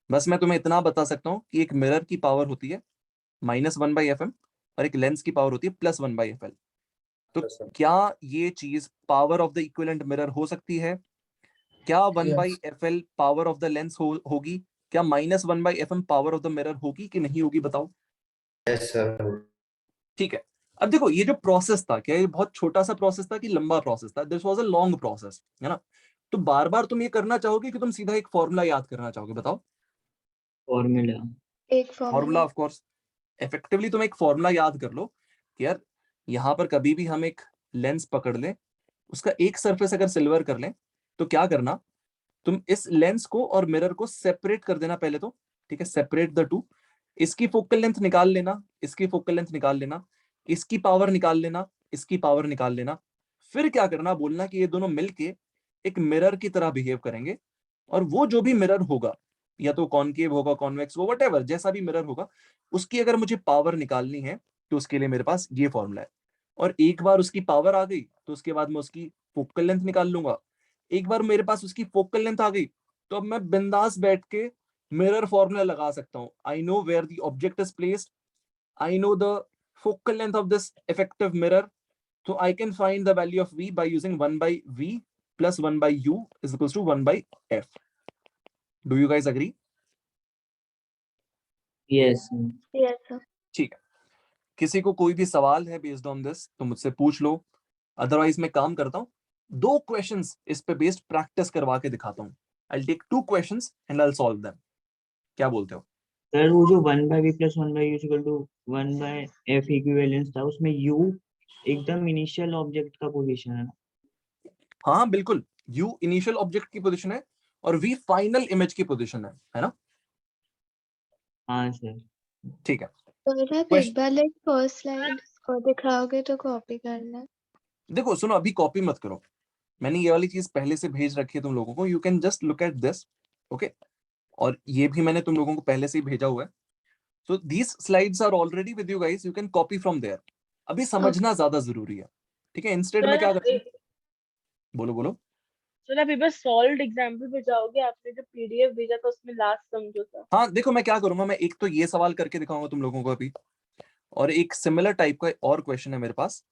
बस मैं तुम्हें इतना बता सकता हूं कि एक मिरर की पावर होती है -1/FM और एक लेंस की पावर होती है +1/FL। तो Yes, sir. क्या ये चीज power of the equivalent mirror हो सकती है? क्या 1/FL power of the lens होगी? क्या -1/FM power of the mirror होगी कि नहीं होगी? बताओ। Yes, sir. ठीक है। अब देखो ये जो प्रोसेस था, क्या ये बहुत छोटा सा प्रोसेस था कि लंबा प्रोसेस था? This was a long process, है ना? तो बार बार तुम ये करना चाहोगे कि तुम सीधा एक फॉर्मूला याद करना चाहोगे? बताओ। फॉर्मूला। एक formula formula. Of course, effectively तुम एक फॉर्मूला याद कर लो कि यार यहाँ पर कभी भी हम एक लेंस पकड़ लें, उसका एक सरफेस अगर सिल्वर कर लें, तो क्या करना, तुम इस लेंस को और मिरर को सेपरेट कर देना पहले तो, ठीक है? Separate the two. इसकी फोकल लेंथ निकाल लेना, इसकी फोकल लेंथ निकाल लेना, इसकी पावर निकाल लेना, इसकी पावर निकाल लेना। फिर क्या करना, बोलना कि ये दोनों मिलके एक मिरर की तरह बिहेव करेंगे, और वो जो भी मिरर होगा, या तो कॉनकेव होगा, कॉन्वेक्स होगा, व्हाटएवर, जैसा भी मिरर होगा, उसकी अगर मुझे पावर निकालनी है तो उसके लिए मेरे पास ये फॉर्मूला है। और एक बार उसकी पावर आ गई तो उसके बाद मैं उसकी फोकल लेंथ निकाल लूंगा। एक बार मेरे पास उसकी फोकल लेंथ आ गई तो अब मैं बिंदास बैठ के मिरर फॉर्मूला लगा सकता हूं। I know where the object is placed, I know the focal length of this effective mirror, so I can find the value of V by using 1/V plus 1/U is equals to 1/F. Do you guys agree? Yes. Yes, sir. ठीक है। किसी को कोई भी सवाल है based on this तो मुझसे पूछ लो, अदरवाइज मैं काम करता हूँ, 2 क्वेश्चंस इस पे बेस्ड प्रैक्टिस करवा के दिखाता हूँ। I'll take 2 questions and I'll solve them. क्या बोलते हो? सर वो जो 1/v + 1/u equal to 1/f equivalence था, उसमें u एकदम इनिशियल ऑब्जेक्ट का पोजीशन है ना? हाँ बिल्कुल, U इनिशियल ऑब्जेक्ट की पोजीशन है और V फाइनल इमेज की पोजीशन है ना? हाँ सर। ठीक है। और आप Question- एक बार लाइक फर्स्ट स्लाइड और दिखाओगे तो कॉपी करना. देखो सुनो, अभी कॉपी मत करो, मैंने ये वाली चीज पहले से भेज रखी है तुम लोगों को, you can just look at this, okay? और ये भी मैंने तुम लोगों को पहले से ही भेजा हुआ है। So these slides are already with you guys, you can copy from there. अभी समझना ज्यादा जरूरी है, ठीक है? इंस्टेड में क्या करते हैं, बोलो बोलो। सर आप एक बार सॉल्व्ड एग्जांपल पे जाओगे, आपने जो पीडीएफ भेजा था उसमें लास्ट समझो था। हाँ देखो मैं क्या करूंगा, मैं एक तो ये सवाल करके दिखाऊंगा तुम लोगों को अभी, और एक सिमिलर टाइप का और क्वेश्चन है मेरे पास,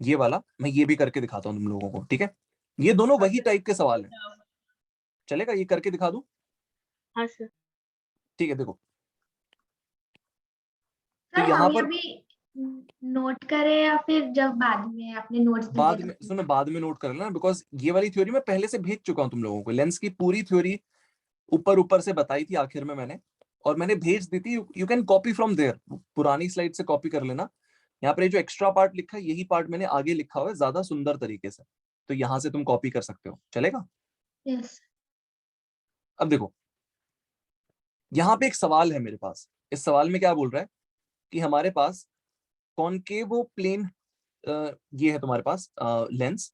ये वाला मैं ये भी करके दिखाता हूँ तुम लोगों को, ठीक है? ये दोनों वही टाइप के सवाल हैं, चलेगा? ये करके दिखा दूं? हाँ सर। ठीक है। देखो तो यहाँ पर नोट करें या फिर जब बाद में अपने नोट्स में बाद दे में दो? सुनो, बाद में नोट कर लेना, बिकॉज ये वाली थ्योरी मैं पहले से भेज चुका हूँ तुम लोगों को। लेंस की पूरी थ्योरी ऊपर ऊपर से बताई थी आखिर में मैंने, और मैंने भेज दी थी। You can copy from there, पुरानी स्लाइड से कॉपी कर लेना। यहाँ पर ये जो एक्स्ट्रा पार्ट लिखा है, यही पार्ट मैंने आगे लिखा हुआ है ज्यादा सुंदर तरीके से, तो यहाँ से तुम कॉपी कर सकते हो, चलेगा? यस। अब देखो, यहाँ पे एक सवाल है मेरे पास। इस सवाल में क्या बोल रहा है कि हमारे पास कॉनकेवो प्लेन, ये है तुम्हारे पास लेंस,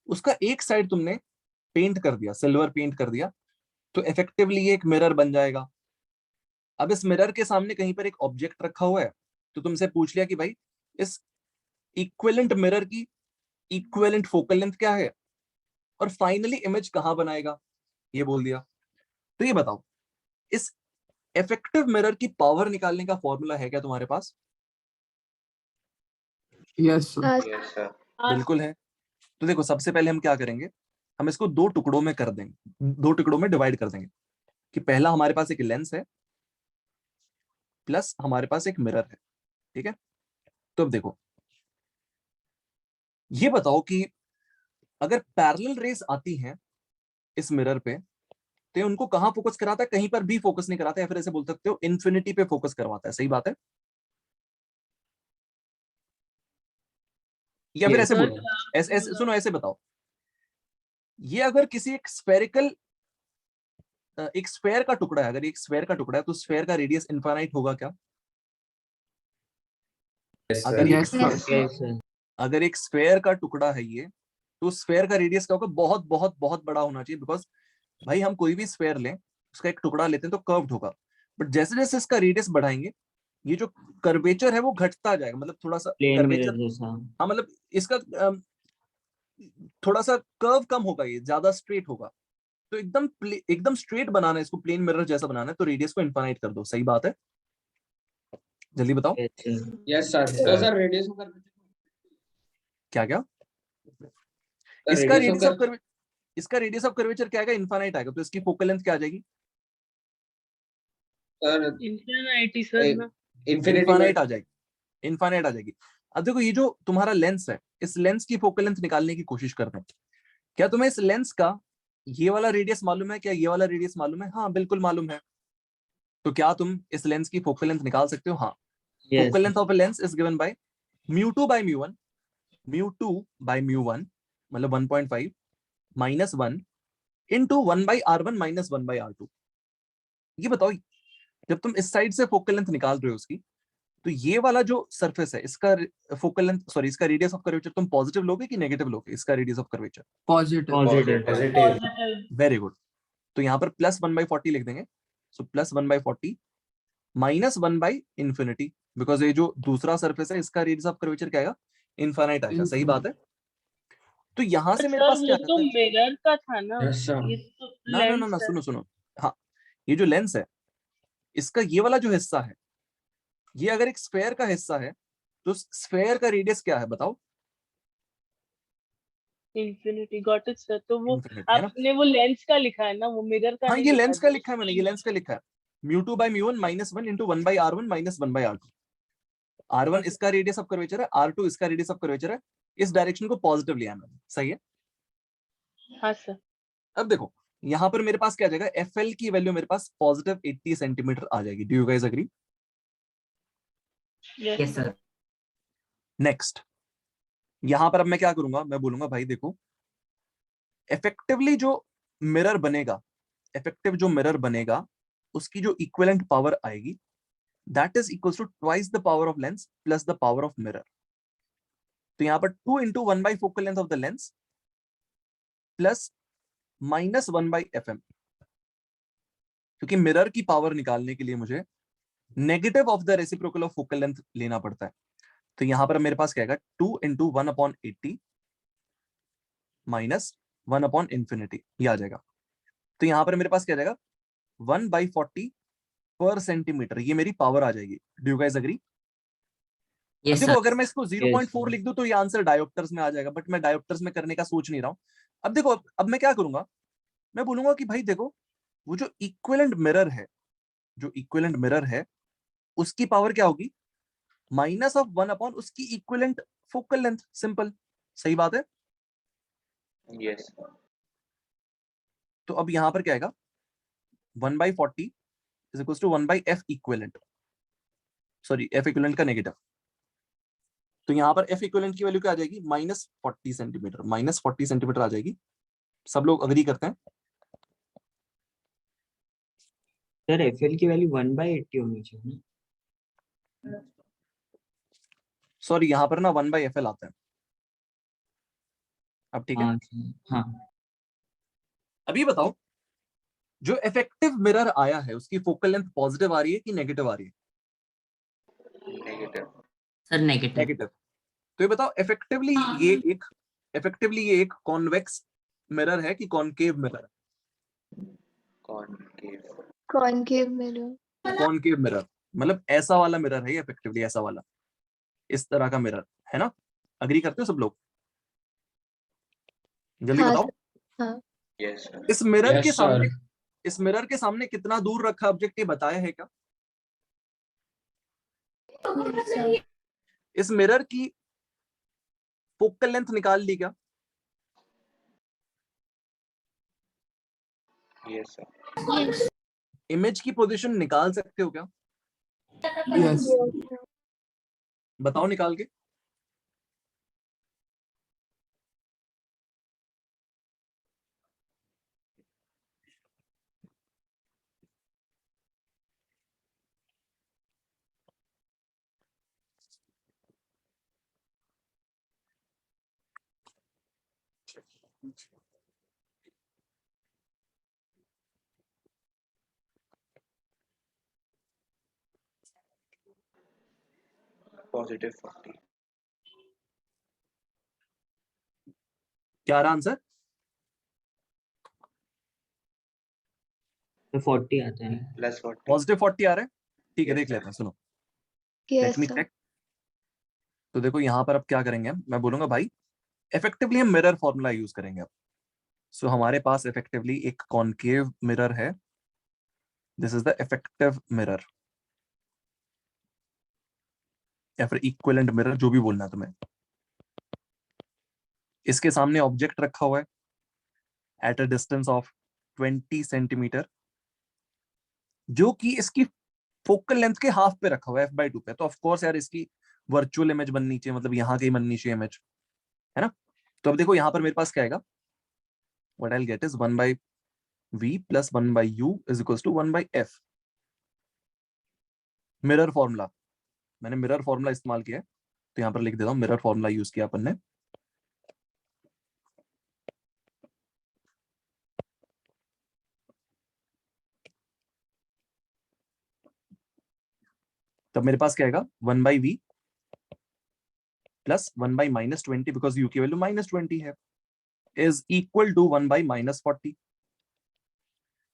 उसका एक साइड तुमने पेंट कर दिया, सिल्वर पेंट कर दिया, तो इफेक्टिवली ये एक मिरर बन जाएगा। अब इस मिरर के सामने कहीं पर एक ऑब्जेक्ट रखा हुआ है, तो तुमसे पूछ लिया कि भाई इस इक्विवेलेंट मिरर की इक्विवेलेंट फोकल लेंथ क्या है, और फाइनली इमेज कहां बनाएगा, ये बोल दिया। तो ये बताओ, इस इफेक्टिव मिरर की पावर निकालने का फॉर्मूला है क्या तुम्हारे पास? Yes, sir. Yes, sir. बिल्कुल है। तो देखो, सबसे पहले हम क्या करेंगे, हम इसको दो टुकड़ों में कर देंगे, दो टुकड़ों में डिवाइड कर देंगे, कि पहला हमारे पास एक लेंस है प्लस हमारे पास एक मिरर है, ठीक है? तो अब देखो, ये बताओ कि अगर पैरेलल रेस आती हैं इस मिरर पे, तो ये उनको कहां फोकस कराता है? कहीं पर भी फोकस नहीं कराता, या फिर ऐसे बोल सकते हो इन्फिनिटी पे फोकस करवाता है। सही बात है? या फिर ऐसे बोलो, ऐसे सुनो, ऐसे बताओ, ये अगर किसी एक स्फेरिकल, एक स्फेयर का टुकड़ा है, अगर एक स्फेयर का टुकड़ा है, तो स्फेयर का रेडियस इनफाइनाइट होगा क्या? Yes, अगर sir. एक Yes, sir. Yes, sir. अगर एक स्फेयर का टुकड़ा है ये, तो स्फेयर का रेडियस क्या होगा? बहुत बहुत बहुत बड़ा होना चाहिए, बिकॉज भाई हम कोई भी स्फेयर लें, उसका एक टुकड़ा लेते हैं तो कर्व्ड होगा, बट जैसे जैसे इसका रेडियस बढ़ाएंगे, ये जो कर्वेचर है वो घटता जाएगा, मतलब थोड़ा सा प्लेन कर्वेचर, मिरर जैसा। हाँ मतलब इसका थोड़ा सा कर्व कम होगा, ये ज्यादा स्ट्रेट होगा। तो एकदम स्ट्रेट बनाना है इसको, प्लेन मिरर जैसा बनाना है, तो रेडियस को इनफाइनाइट कर दो। सही बात है? जल्दी बताओ। Yes, sir. Yes, sir. Yes, तो sir. सर रेडियस ऑफ क्या क्या? The इसका radius of radius of curvature, इसका रेडियस ऑफ कर्वेचर क्या आएगा? इनफाइनाइट आएगा, तो इसकी फोकल लेंथ क्या आ जाएगी? सर इंफिनिटी सर ना। इंफिनिटी इनफाइनाइट आ जाएगी, इनफाइनाइट आ जाएगी। अब देखो, ये जो तुम्हारा लेंस है, इस लेंस की फोकल लेंथ निकालने की कोशिश करते हैं। क्या तुम्हें इस लेंस का ये वाला रेडियस मालूम है? क्या ये वाला रेडियस मालूम है? हाँ बिल्कुल मालूम है। तो क्या तुम इस लेंस की फोकल लेंथ निकाल सकते हो? हाँ। Yes. Focal length of a lens is given by μ2 by μ1, μ2 by μ1 मतलब 1.5 minus 1 into 1 by r1 minus 1 by r2। ये बताओ, जब तुम इस साइड से फोकल लेंथ निकाल रहे हो उसकी, तो ये वाला जो सरफेस है, इसका फोकल लेंथ, सॉरी, इसका रेडियस ऑफ कर्वेचर तुम पॉजिटिव लोगे कि नेगेटिव लोगे? इसका radius of curvature positive. Positive. Positive. Very good. तो यहाँ पर प्लस 1/40 लिख देंगे। So plus 1/40 minus 1/infinity, because ये जो दूसरा सरफेस है इसका रेडियस ऑफ कर्वेचर क्या आएगा? इनफाइनाइट आएगा। सही बात है? तो यहां से मेरे सर पास क्या वो तो आता है? मिरर का था ना, Yes, sir. ये तो ना ना ना लेंस ना, है। सुनो सुनो, हाँ, ये जो लेंस है, इसका ये वाला जो हिस्सा है, ये अगर एक स्फेयर का हिस्सा है, तो स्फेयर का रेडियस क्या है बताओ? Infinity, got it sir. तो वो इनफिनिटी है ना? आपने वो लेंस का लिखा है ना, वो मिरर का हाँ, नहीं ये लिखा। लेंस का लिखा है मैंने, ये लेंस का लिखा है μ2 by μ1 minus 1 into 1 by r1 minus 1 by r2। r1 इसका रेडियस ऑफ कर्वेचर है, r2 इसका रेडियस ऑफ कर्वेचर है। इस डायरेक्शन को पॉजिटिव लिया मैंने। सही है? हाँ सर। अब देखो, यहां पर मेरे पास क्या आ जाएगा? FL की वैल्यू मेरे पास पॉजिटिव 80 सेंटीमीटर आ जाएगी। Do you guys agree? Yes sir. Next, यहां पर अब मैं क्या करूंगा? मैं बोलूंगा भाई देखो, इफेक्टिवली जो मिरर बनेगा, इफेक्टिव जो मिरर बनेगा, उसकी जो इक्विवेलेंट पावर आएगी, that is equals to twice the power of lens plus the power of mirror. तो यहां पर 2 into 1 by focal length of the lens plus minus 1 by FM, क्योंकि मिरर की पावर निकालने के लिए मुझे negative of the reciprocal of focal length लेना पड़ता है। तो यहां पर मेरे पास क्या आएगा? 2 इंटू 1/80 माइनस 1/infinity, ये आ जाएगा। तो यहां पर मेरे पास क्या जाएगा? 1/40 पर सेंटीमीटर, ये मेरी पावर आ जाएगी। Do you guys agree? Yes, देखो, sir. अगर मैं इसको 0.4 लिख दूं तो ये आंसर डायोप्टर्स में आ जाएगा, बट मैं डायोप्टर्स में करने का सोच नहीं रहा हूं। अब देखो, अब मैं क्या करूंगा? मैं बोलूंगा कि भाई देखो, वो जो इक्विवेलेंट मिरर है, जो इक्विवेलेंट मिरर है, उसकी पावर क्या होगी? माइनस ऑफ 1 अपॉन उसकी इक्विवेलेंट फोकल लेंथ, सिंपल, सही बात है। Yes, sir. तो अब यहां पर क्या आएगा, 1/40 is equal to 1/f equivalent, sorry f equivalent का नेगेटिव। तो यहाँ पर f इक्विवेलेंट की वैल्यू क्या आ जाएगी, -40 सेंटीमीटर, -40 सेंटीमीटर आ जाएगी। सब लोग अग्री करते हैं? सर एफएल की वैल्यू 1/80 होनी चाहिए ना? सॉरी, यहाँ पर ना 1/fl आता है। अब ठीक है, हाँ सर, हाँ अभी बताओ, जो इफेक्टिव मिरर आया है उसकी फोकल लेंथ पॉजिटिव आ रही है कि नेगेटिव आ रही है? Negative. Sir negative. नेगेटिव। तो ये बताओ, इफेक्टिवली ये एक कॉन्वेक्स मिरर है कि कॉनकेव मिरर है? Concave. Concave mirror. Concave mirror, मतलब ऐसा वाला मिरर है ये, इफेक्टिवली ऐसा वाला, इस तरह का मिरर है ना। अग्री करते हो सब लोग? जल्दी हाँ बताओ। सर, हाँ। Yes, sir. इस मिरर Yes, के sir. सामने, इस मिरर के सामने कितना दूर रखा ऑब्जेक्ट, ये बताया है क्या? Yes, sir. इस मिरर की फोकल लेंथ निकाल ली क्या? Yes, sir. Yes. इमेज की पोजीशन निकाल सकते हो क्या? Yes. बताओ निकाल के। Positive 40. क्या रहा आंसर? तो 40 आता है। Plus 40. पॉजिटिव 40 आ रहा है, ठीक है। Yes, देख sir. लेते हैं, सुनो, Yes, let me sir. Check. तो देखो यहाँ पर अब क्या करेंगे हम, मैं बोलूंगा भाई इफेक्टिवली हम मिरर फॉर्मूला यूज करेंगे अब। सो हमारे पास इफेक्टिवली एक कॉनकेव मिरर है, this is the effective mirror या फिर इक्विवेलेंट मिरर, जो भी बोलना है तुम्हें। इसके सामने ऑब्जेक्ट रखा हुआ है at a distance of 20 centimetre, जो कि इसकी फोकल लेंथ के हाफ पे रखा हुआ है, f/2 पे। तो ऑफ कोर्स यार इसकी वर्चुअल इमेज बननी चाहिए, मतलब यहाँ की बननी चाहिए इमेज, है ना। तो अब देखो यहाँ पर मेरे पास क्या आएगा, what I will get is 1/v plus 1/u is equals to 1/f। Mirror formula, मैंने मिरर फॉर्मूला इस्तेमाल किया है, तो यहाँ पर लिख देता हूँ मिरर फॉर्मूला यूज किया अपन ने। तब मेरे पास क्या आएगा, 1/v प्लस 1/-20 बिकॉज u की वैल्यू -20 है, इज इक्वल टू 1/-40।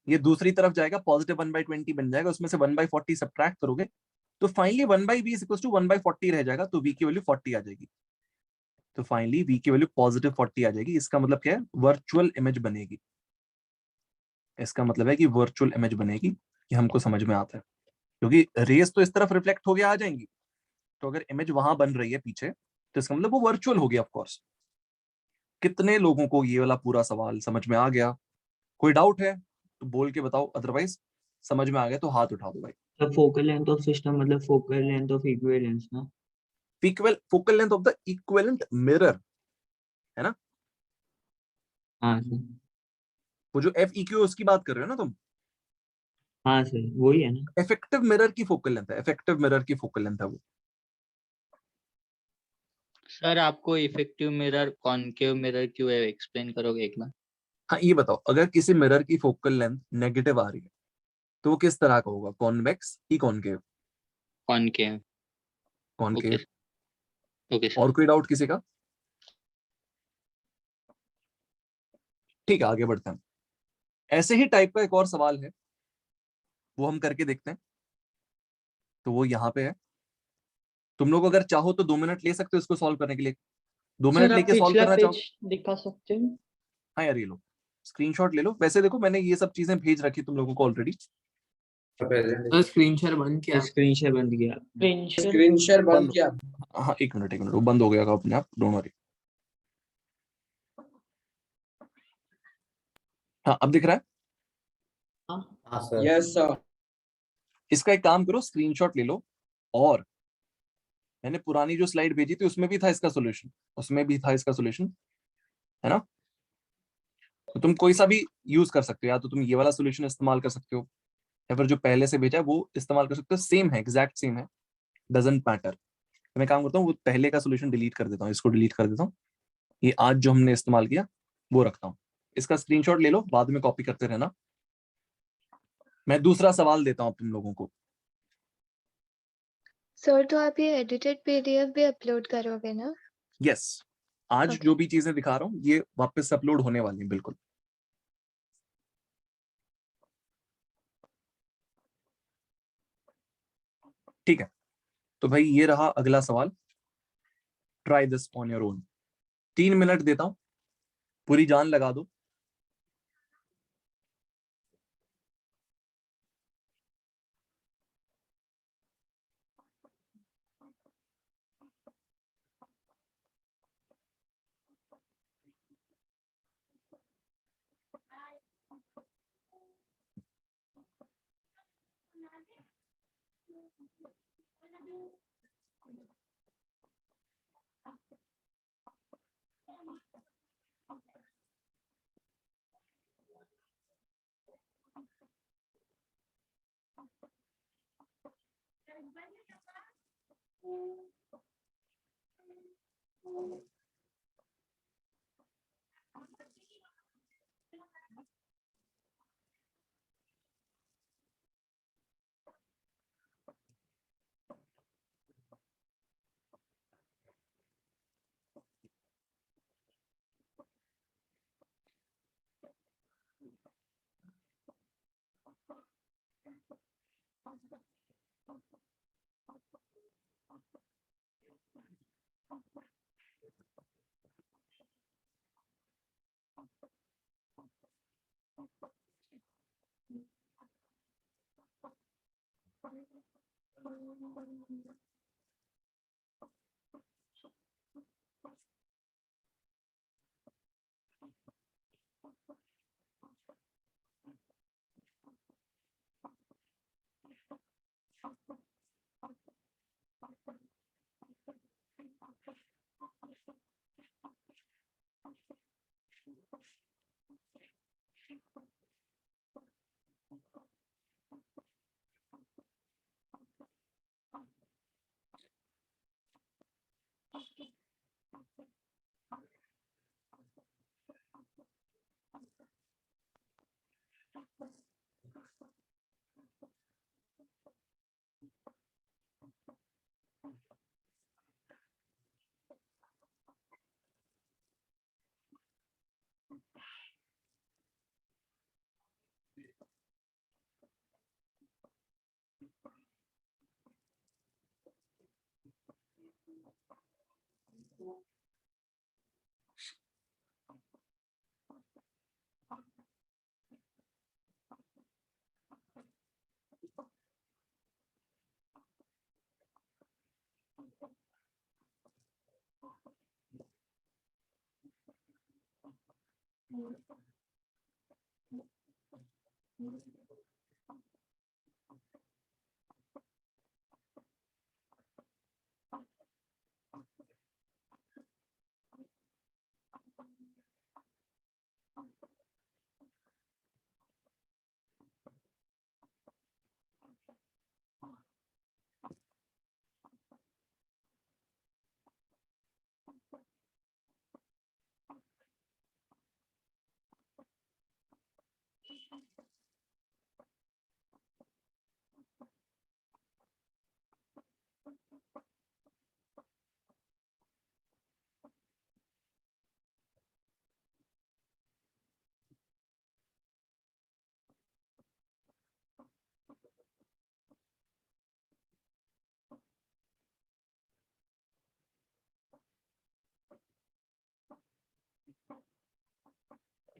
ये दूसरी तरफ जाएगा, पॉजिटिव 1/20 बन जाएगा, उसमें से 1/40 सब्ट्रैक्ट करोगे तो finally 1/v is equal to 1/40 रह जाएगा, तो v की वैल्यू 40 आ जाएगी। तो फाइनली v की वैल्यू पॉजिटिव 40 आ जाएगी। इसका मतलब क्या है, वर्चुअल इमेज बनेगी। इसका मतलब है कि वर्चुअल इमेज बनेगी, ये हमको समझ में आता है, क्योंकि रेस तो इस तरफ रिफ्लेक्ट हो गया आ जाएंगी, तो अगर इमेज वहां बन रही है पीछे, तो इसका मतलब वो वर्चुअल होगी ऑफ कोर्स। कितने लोगों को ये वाला पूरा सवाल समझ में आ गया? कोई डाउट है तो बोल के बताओ, अदरवाइज समझ में आ गया तो हाथ उठा दो भाई। तो फोकल लेंथ ऑफ सिस्टम मतलब फोकल लेंथ ऑफ इक्विवेलेंस ना? Focal length of the equivalent mirror, है ना। हाँ सर, वो जो FEQ उसकी बात कर रहे हो ना तुम, हाँ सर वही है ना। इफेक्टिव मिरर की फोकल लेंथ है, इफेक्टिव मिरर की फोकल लेंथ है वो। सर आपको इफेक्टिव मिरर कॉनकेव मिरर क्यों है, एक्सप्लेन करोगे एक बार? हाँ ये बताओ, अगर किसी मिरर की फोकल लेंथ नेगेटिव आ रही है तो वो किस तरह का होगा, कॉन्वेक्स ही concave? Concave. Concave. Okay sir. और कोई डाउट किसी का? ठीक है, आगे बढ़ते हैं। ऐसे ही टाइप का एक और सवाल है, वो हम करके देखते हैं। तो वो यहाँ पे है, तुम लोग अगर चाहो तो 2 मिनट ले सकते हो इसको सॉल्व करने के लिए। 2 मिनट लेके सॉल्व करना चाहो? दिखा सकते हैं? हाँ यार, ये लो स्क्रीनशॉट ले लो। वैसे देखो मैंने ये सब चीजें भेज रखी तुम लोगों को ऑलरेडी, सर स्क्रीन शेयर बंद किया स्क्रीन शेयर बंद किया। स्क्रीन शेयर बंद किया। हाँ, एक मिनट, वो बंद हो गया होगा अपने आप, डोंट वरी। हाँ, अब दिख रहा है। Yes sir. इसका एक काम करो, स्क्रीनशॉट ले लो, और मैंने पुरानी जो स्लाइड भेजी थी उसमें भी था इसका सॉल्यूशन, है ना? तो तुम कोई सा भी यूज कर सकते हो, या तो तुम ये वाला सॉल्यूशन इस्तेमाल कर सकते हो, या फिर जो पहले से भेजा है वो इस्तेमाल कर सकते हो। सेम है, एग्जैक्ट सेम है, डजंट मैटर। तो मैं काम करता हूँ, वो पहले का सॉल्यूशन डिलीट कर देता हूँ, इसको डिलीट कर देता हूँ, ये आज जो हमने इस्तेमाल किया वो रखता हूँ। इसका स्क्रीनशॉट ले लो, बाद में कॉपी करते रहना। मैं दूसरा सवाल देता हूँ तुम लोगों को। सर तो आप ये एडिटेड पीडीएफ भी अपलोड करोगे ना? यस, आज Okay. जो भी चीजें दिखा रहा हूँ ये वापस अपलोड होने वाली है, बिल्कुल। ठीक है, तो भाई ये रहा अगला सवाल। Try this on your own. 3 minute देता हूं, पूरी जान लगा दो।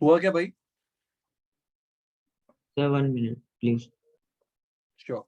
हुआ क्या भाई? Sir 1 minute please. Sure.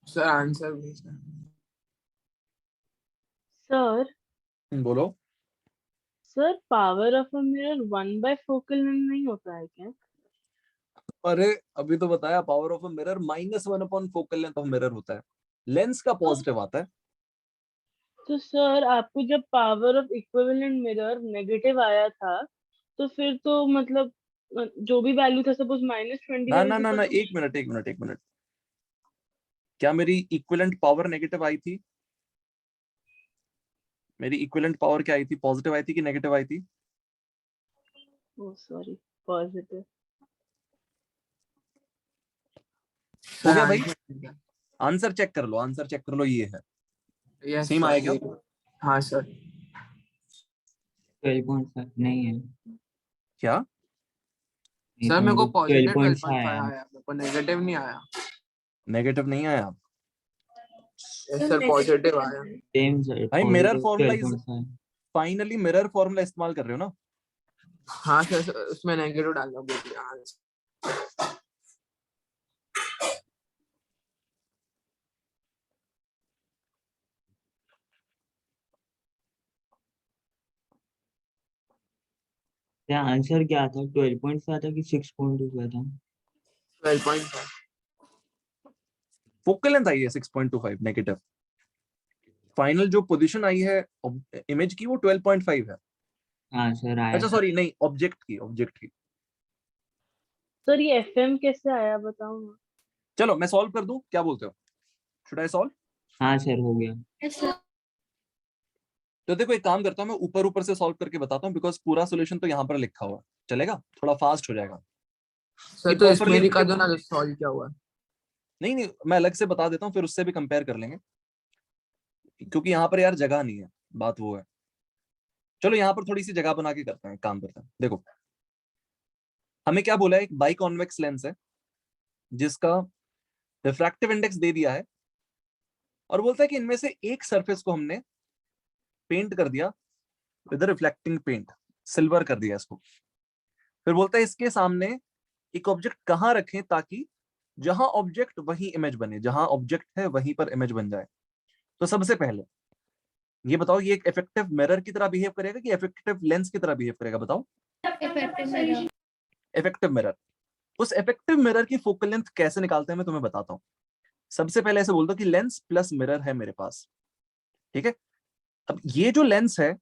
Sir answer please. Sir बोलो। Sir power of a mirror 1/फोकल लेंथ नहीं होता है क्या? अरे अभी तो बताया, power of a mirror -1 upon focal length of mirror होता है, लेंस का पॉजिटिव आता है। तो सर आपको जब power of equivalent mirror negative आया था तो फिर तो मतलब जो भी वैल्यू था सपोज -20 ना वैल्यू ना थी ना ना, तो एक मिनट एक मिनट एक मिनट, क्या मेरी इक्विवेलेंट पावर नेगेटिव आई थी? मेरी इक्विवेलेंट पावर क्या आई थी? पॉजिटिव आई थी कि नेगेटिव आई थी? ओ सॉरी पॉजिटिव। हो गया भाई, आंसर चेक कर लो, आंसर चेक कर लो, ये है यस सेम आएगा। हाँ सर। 12.5 नहीं है। क्या? नहीं सर तो मेरे को मेरे पॉजिटिव 12.5 12.5 आया। आया, मेरे को नेगेटिव नहीं आया। नेगेटिव नहीं आया? यस सर पॉजिटिव आया। सेम सर, भाई mirror positive formula is 12.5। Finally mirror formula इस्तेमाल कर रहे हो ना? हाँ सर उसमें नेगेटिव डालना बोलिए। हाँ क्या आंसर क्या था? 12.5 था कि 6.25 था? 12.5। फोकल लेंथ आई है 6.25 नेगेटिव, फाइनल जो पोजीशन आई है इमेज की वो 12.5 है। हाँ सर आया अच्छा था। सॉरी, नहीं, ऑब्जेक्ट की। सर ये एफएम कैसे आया बताओ ना। चलो मैं सॉल्व कर दूं, क्या बोलते हो? Should I solve? हाँ सर हो गया। तो देखो एक काम करता हूं, मैं ऊपर ऊपर से सॉल्व करके बताता हूं, बिकॉज पूरा सोल्यूशन तो यहाँ पर लिखा हुआ है, चलेगा? थोड़ा फास्ट हो जाएगा। सर ये तो properly इसमें लिख दिखा के- दो ना सॉल्व क्या हुआ। नहीं नहीं, मैं अलग से बता देता हूँ, फिर उससे भी कंपेयर कर लेंगे, क्योंकि यहाँ पर यार जगह नहीं है, बात वो है। चलो यहाँ पर थोड़ी सी जगह बना के करते हैं, काम करते हैं। देखो हमें क्या बोला है, एक बाई कॉन्वेक्स लेंस है जिसका रिफ्रैक्टिव इंडेक्स दे दिया है, और बोलता है कि इनमें से एक सरफेस को हमने पेंट कर दिया विद रिफ्लेक्टिंग पेंट, सिल्वर कर दिया इसको। फिर बोलता है इसके सामने एक ऑब्जेक्ट कहाँ रखें ताकि जहां ऑब्जेक्ट वहीं इमेज बने, जहां ऑब्जेक्ट है वहीं पर इमेज बन जाए। तो सबसे पहले ये बताओ, ये एक इफेक्टिव मिरर की तरह बिहेव करेगा कि इफेक्टिव लेंस की तरह बिहेव करेगा? बताओ। Effective mirror. उस इफेक्टिव मिरर की फोकल लेंथ कैसे निकालते हैं मैं तुम्हें बताता हूं। सबसे पहले ऐसे बोल दो कि लेंस प्लस मिरर है मेरे पास, ठीक है? अब ये जो लेंस है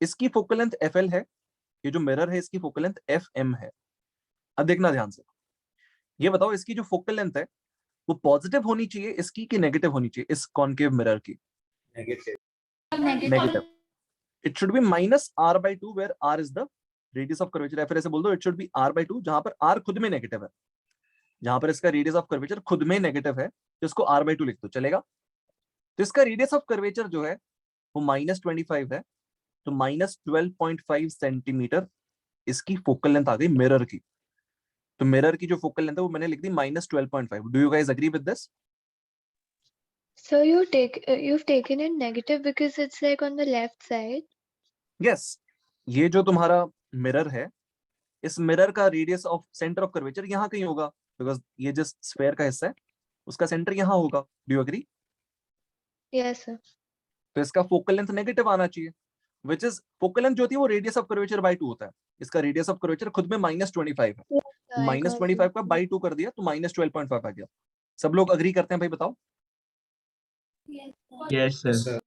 इसकी फोकल लेंथ एफ है, ये जो मिरर है इसकी फोकल लेंथ एफ है। अब देखना ध्यान से, ये बताओ इसकी जो फोकल लेंथ है वो पॉजिटिव होनी चाहिए इसकी कि नेगेटिव होनी चाहिए इस कॉनकेव मिरर की? Negative. It should be minus r by 2 where r is the radius of curvature, या फिर ऐसे बोल दो it should be r by 2 जहां पर r खुद में नेगेटिव है, जहां पर इसका रेडियस ऑफ कर्वेचर खुद में नेगेटिव है तो इसको r by 2 लिख दो, चलेगा। तो इसका रेडियस ऑफ कर्वेचर जो है वो -25 है, तो -12.5 सेंटीमीटर इसकी फोकल लेंथ आ गई मिरर की। तो मिरर की जो फोकल लेंथ है वो मैंने लिख दी -12.5। Do you guys agree with this? So you've taken it negative because it's like on the left side. Yes, ये जो तुम्हारा मिरर है, इस मिरर का radius of centre of curvature यहाँ कहीं होगा, बिकॉज ये जिस स्फेयर का हिस्सा है उसका सेंटर यहाँ होगा। Do you agree? Yes, sir. तो इसका फोकल लेंथ नेगेटिव आना चाहिए, विच इज फोकल लेंथ जो होती है वो रेडियस ऑफ कर्वेचर बाय 2 होता है। इसका रेडियस ऑफ कर्वेचर खुद में -25 है, I got -25 it. का बाय 2 कर दिया तो -12.5 आ गया। सब लोग अग्री करते हैं भाई, बताओ। Yes, sir.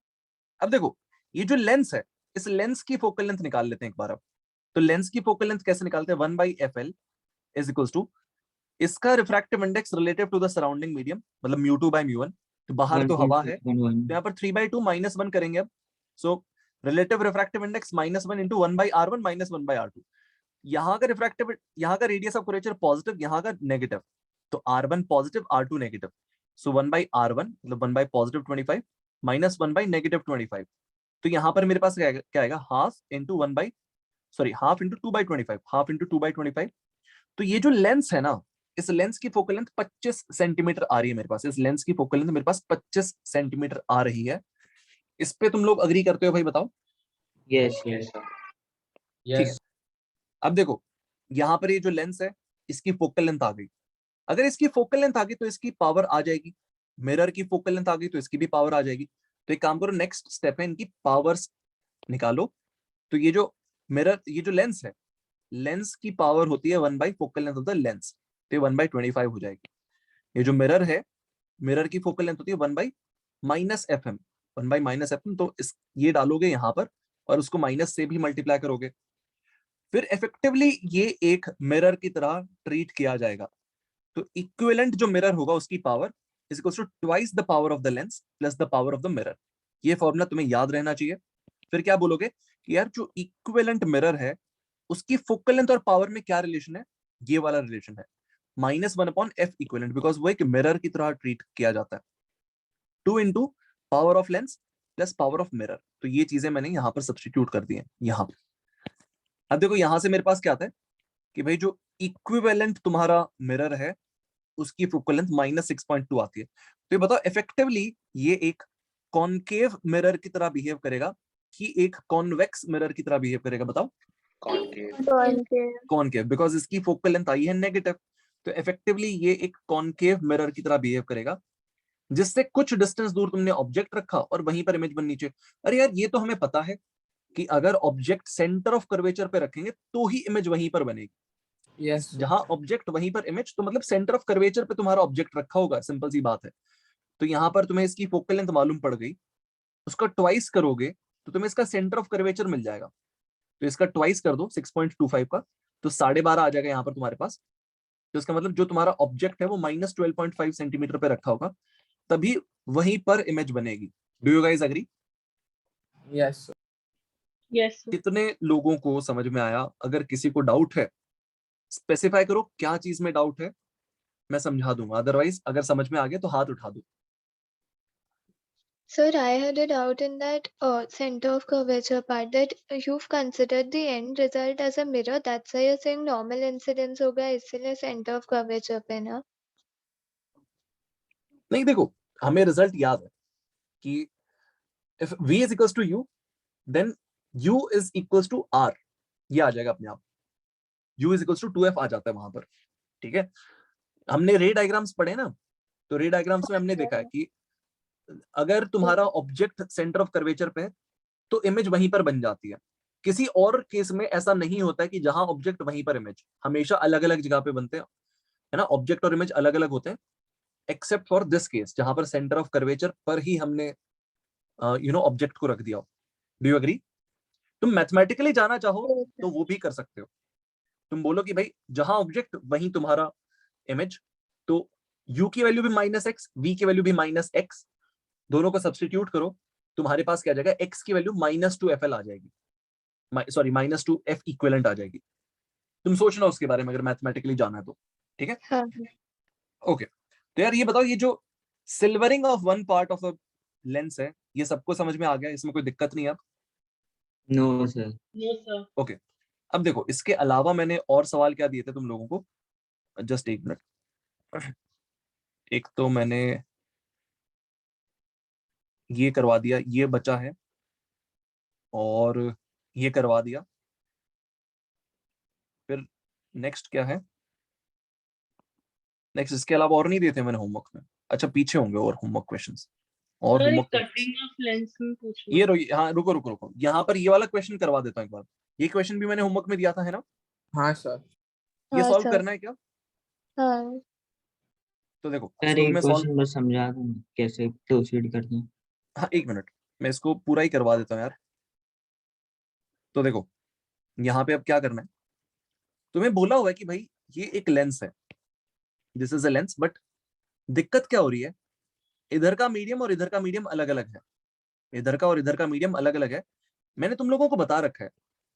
अब देखो ये जो लेंस है, इस लेंस की फोकल लेंथ निकाल लेते हैं एक बार अब। तो लेंस की फोकल लेंथ कैसे निकालते हैं? 1/fl इज इक्वल्स टू इसका refractive index relative to the surrounding medium, मतलब μ2/μ1। तो बाहर तो हवा है, तो 1.611. यहाँ पर 3/2 -1 करेंगे अब। So relative refractive index -1 into 1/r1 -1/r2। यहाँ का रिफ्रैक्टिव, यहाँ का रेडियस ऑफ कर्वेचर पॉजिटिव, यहाँ का नेगेटिव, तो r1 पॉजिटिव r2 नेगेटिव। सो 1/r1 मतलब 1/+25 -1 -25। तो यहाँ पर मेरे पास क्या आएगा? Half into 2/25, half into 2/25। तो ये जो लेंस है ना, इस लेंस की फोकल लेंथ 25 सेंटीमीटर आ रही है मेरे पास। इस लेंस की फोकल लेंथ मेरे पास 25 सेंटीमीटर आ रही है। इस पे तुम लोग अग्री करते हो भाई, बताओ। Yes, yes. ठीक है, अब देखो यहाँ पर ये जो लेंस है इसकी फोकल लेंथ आ गई। अगर इसकी फोकल लेंथ आ गई तो इसकी पावर आ जाएगी, मिरर की फोकल लेंथ आ गई तो इसकी भी पावर आ जाएगी। तो एक काम करो, नेक्स्ट स्टेप है इनकी पावर्स निकालो। तो ये जो मिरर, ये जो लेंस है, लेंस की पावर होती है 1 by focal length of the lens, तो 1/25 हो जाएगी। ये जो मिरर है, मिरर की फोकल लेंथ होती है 1 बाई -fm, 1 बाई -fm। तो इस ये डालोगे यहाँ पर और उसको माइनस से भी मल्टीप्लाई करोगे, फिर इफेक्टिवली ये एक मिरर की तरह ट्रीट किया जाएगा। तो इक्विवेलेंट जो मिरर होगा उसकी power is equals to twice the power of the lens plus the power of the mirror. ये फॉर्मूला तुम्हें याद रहना चाहिए। फिर क्या बोलोगे कि यार जो इक्विवेलेंट मिरर है उसकी फोकल लेंथ और पावर में क्या रिलेशन है? ये वाला रिलेशन है, -1/f इक्विवेलेंट, बिकॉज वो एक मिरर की तरह ट्रीट किया जाता है। 2 into power of lens plus power of mirror. तो ये चीजें मैंने यहाँ पर सब्स्टिट्यूट कर दी हैं यहाँ पर। अब देखो यहाँ से मेरे पास क्या आता है कि भाई जो इक्विवेलेंट तुम्हारा मिरर है उसकी फोकल लेंथ -6.2 आती है। तो ये बताओ इफेक्टिवली ये एक कॉनकेव मिरर की तरह बिहेव करेगा कि एक कॉन्वेक्स मिरर की तरह बिहेव करेगा? बताओ। कॉनकेव। कॉनकेव, बिकॉज इसकी फोकल लेंथ आई है नेगेटिव, तो इफेक्टिवली ये एक कॉनकेव मिरर की तरह बिहेव करेगा, जिससे कुछ डिस्टेंस दूर तुमने ऑब्जेक्ट रखा और वहीं पर इमेज बननी चाहिए। अरे यार ये तो हमें पता है कि अगर ऑब्जेक्ट सेंटर ऑफ कर्वेचर पे रखेंगे तो ही इमेज वहीं पर बनेगी। यस जहां ऑब्जेक्ट वहीं पर इमेज, तो मतलब सेंटर ऑफ कर्वेचर पे तुम्हारा ऑब्जेक्ट रखा होगा, सिंपल सी बात है। तो यहाँ पर तुम्हें इसकी फोकल लेंथ मालूम पड़ गई, उसका ट्वाइस करोगे तो तुम्हें इसका सेंटर ऑफ कर्वेचर मिल जाएगा। तो इसका ट्वाइस कर दो 6.25 का, तो 12.5 आ जाएगा यहाँ पर तुम्हारे पास। तो इसका मतलब जो तुम्हारा ऑब्जेक्ट है वो -12.5 सेंटीमीटर पे रखा होगा, तभी वहीं पर इमेज बनेगी। Do you guys agree? Yes yes कितने लोगों को समझ में आया? अगर किसी को डाउट है स्पेसिफाई करो क्या चीज में डाउट है, मैं समझा दूंगा। अदरवाइज अगर समझ में आ गया तो हाथ उठा दो। Sir, I had a doubt in that center of curvature part, that you've considered the end result as a mirror. That's why you're saying normal incidence होगा, इसलिए center of curvature पे ना? नहीं देखो, हमें रिजल्ट याद है कि if v is equals to u, then u is equals to r, ये आ जाएगा अपने आप। u is equals to 2f आ जाता है वहां पर, ठीक है। हमने रे डायग्राम्स पढ़े ना, तो रे डायग्राम्स में हमने देखा है कि अगर तुम्हारा ऑब्जेक्ट सेंटर ऑफ कर्वेचर पे है तो इमेज वहीं पर बन जाती है। किसी और केस में ऐसा नहीं होता है कि जहां ऑब्जेक्ट वहीं पर इमेज, हमेशा अलग अलग जगह पे बनते हैं, है ना। ऑब्जेक्ट और इमेज अलग अलग होते हैं, एक्सेप्ट फॉर दिस केस जहां पर सेंटर ऑफ कर्वेचर पर ही हमने ऑब्जेक्ट को रख दिया। Do you agree? तुम मैथमेटिकली जाना चाहो तो वो भी कर सकते हो। तुम बोलो कि भाई जहां ऑब्जेक्ट वहीं तुम्हारा इमेज, तो u की वैल्यू भी -x, v की वैल्यू भी -x, दोनों को सब्स्टिट्यूट करो तुम्हारे पास क्या आ जाएगा, x की वैल्यू -2 FL आ जाएगी, सॉरी -2 F इक्विवेलेंट आ जाएगी। तुम सोचना उसके बारे में अगर मैथमेटिकली जाना है तो, ठीक है। हाँ ओके, तो यार ये बताओ, ये जो silvering of one part of a lens है, ये सबको समझ में आ गया, इसमें कोई दिक्कत नहीं है अब? No sir. No sir. Okay, अब देखो इसके अलावा मैंने और सवाल क्या दिए थे तुम लोगों को, जस्ट एक मिनट। एक तो मैंने ये करवा दिया, ये बचा है, और ये करवा दिया। फिर नेक्स्ट क्या है, नेक्स्ट इसके अलावा और नहीं दिए थे मैंने होमवर्क में? अच्छा पीछे होंगे और होमवर्क क्वेश्चंस और sir homework. Cutting of lens में पूछना। ये हाँ रुको रुको रुको, यहाँ पर ये वाला क्वेश्चन करवा देता हूँ एक बार। ये क्वेश्चन भी मैंने होमवर्क में दिया था, है ना? हाँ सर। ये हाँ सॉल्व सर। करना है क्या? हाँ तो देखो सर इसको भी एक मैं सॉल्व, क्वेश्चन बस समझा दूं कैसे प्रोसीड करते हैं। हाँ एक मिनट, मैं इसको पूरा ही करवा देता हूँ यार। तो देखो यहाँ पे अब क्या करना है, तुम्हें बोला हुआ है कि भाई ये एक लेंस है, this is a lens, but दिक्कत क्या हो रही है, इधर का मीडियम और इधर का मीडियम अलग अलग है, इधर का और इधर का मीडियम अलग अलग है। मैंने तुम लोगों को बता रखा है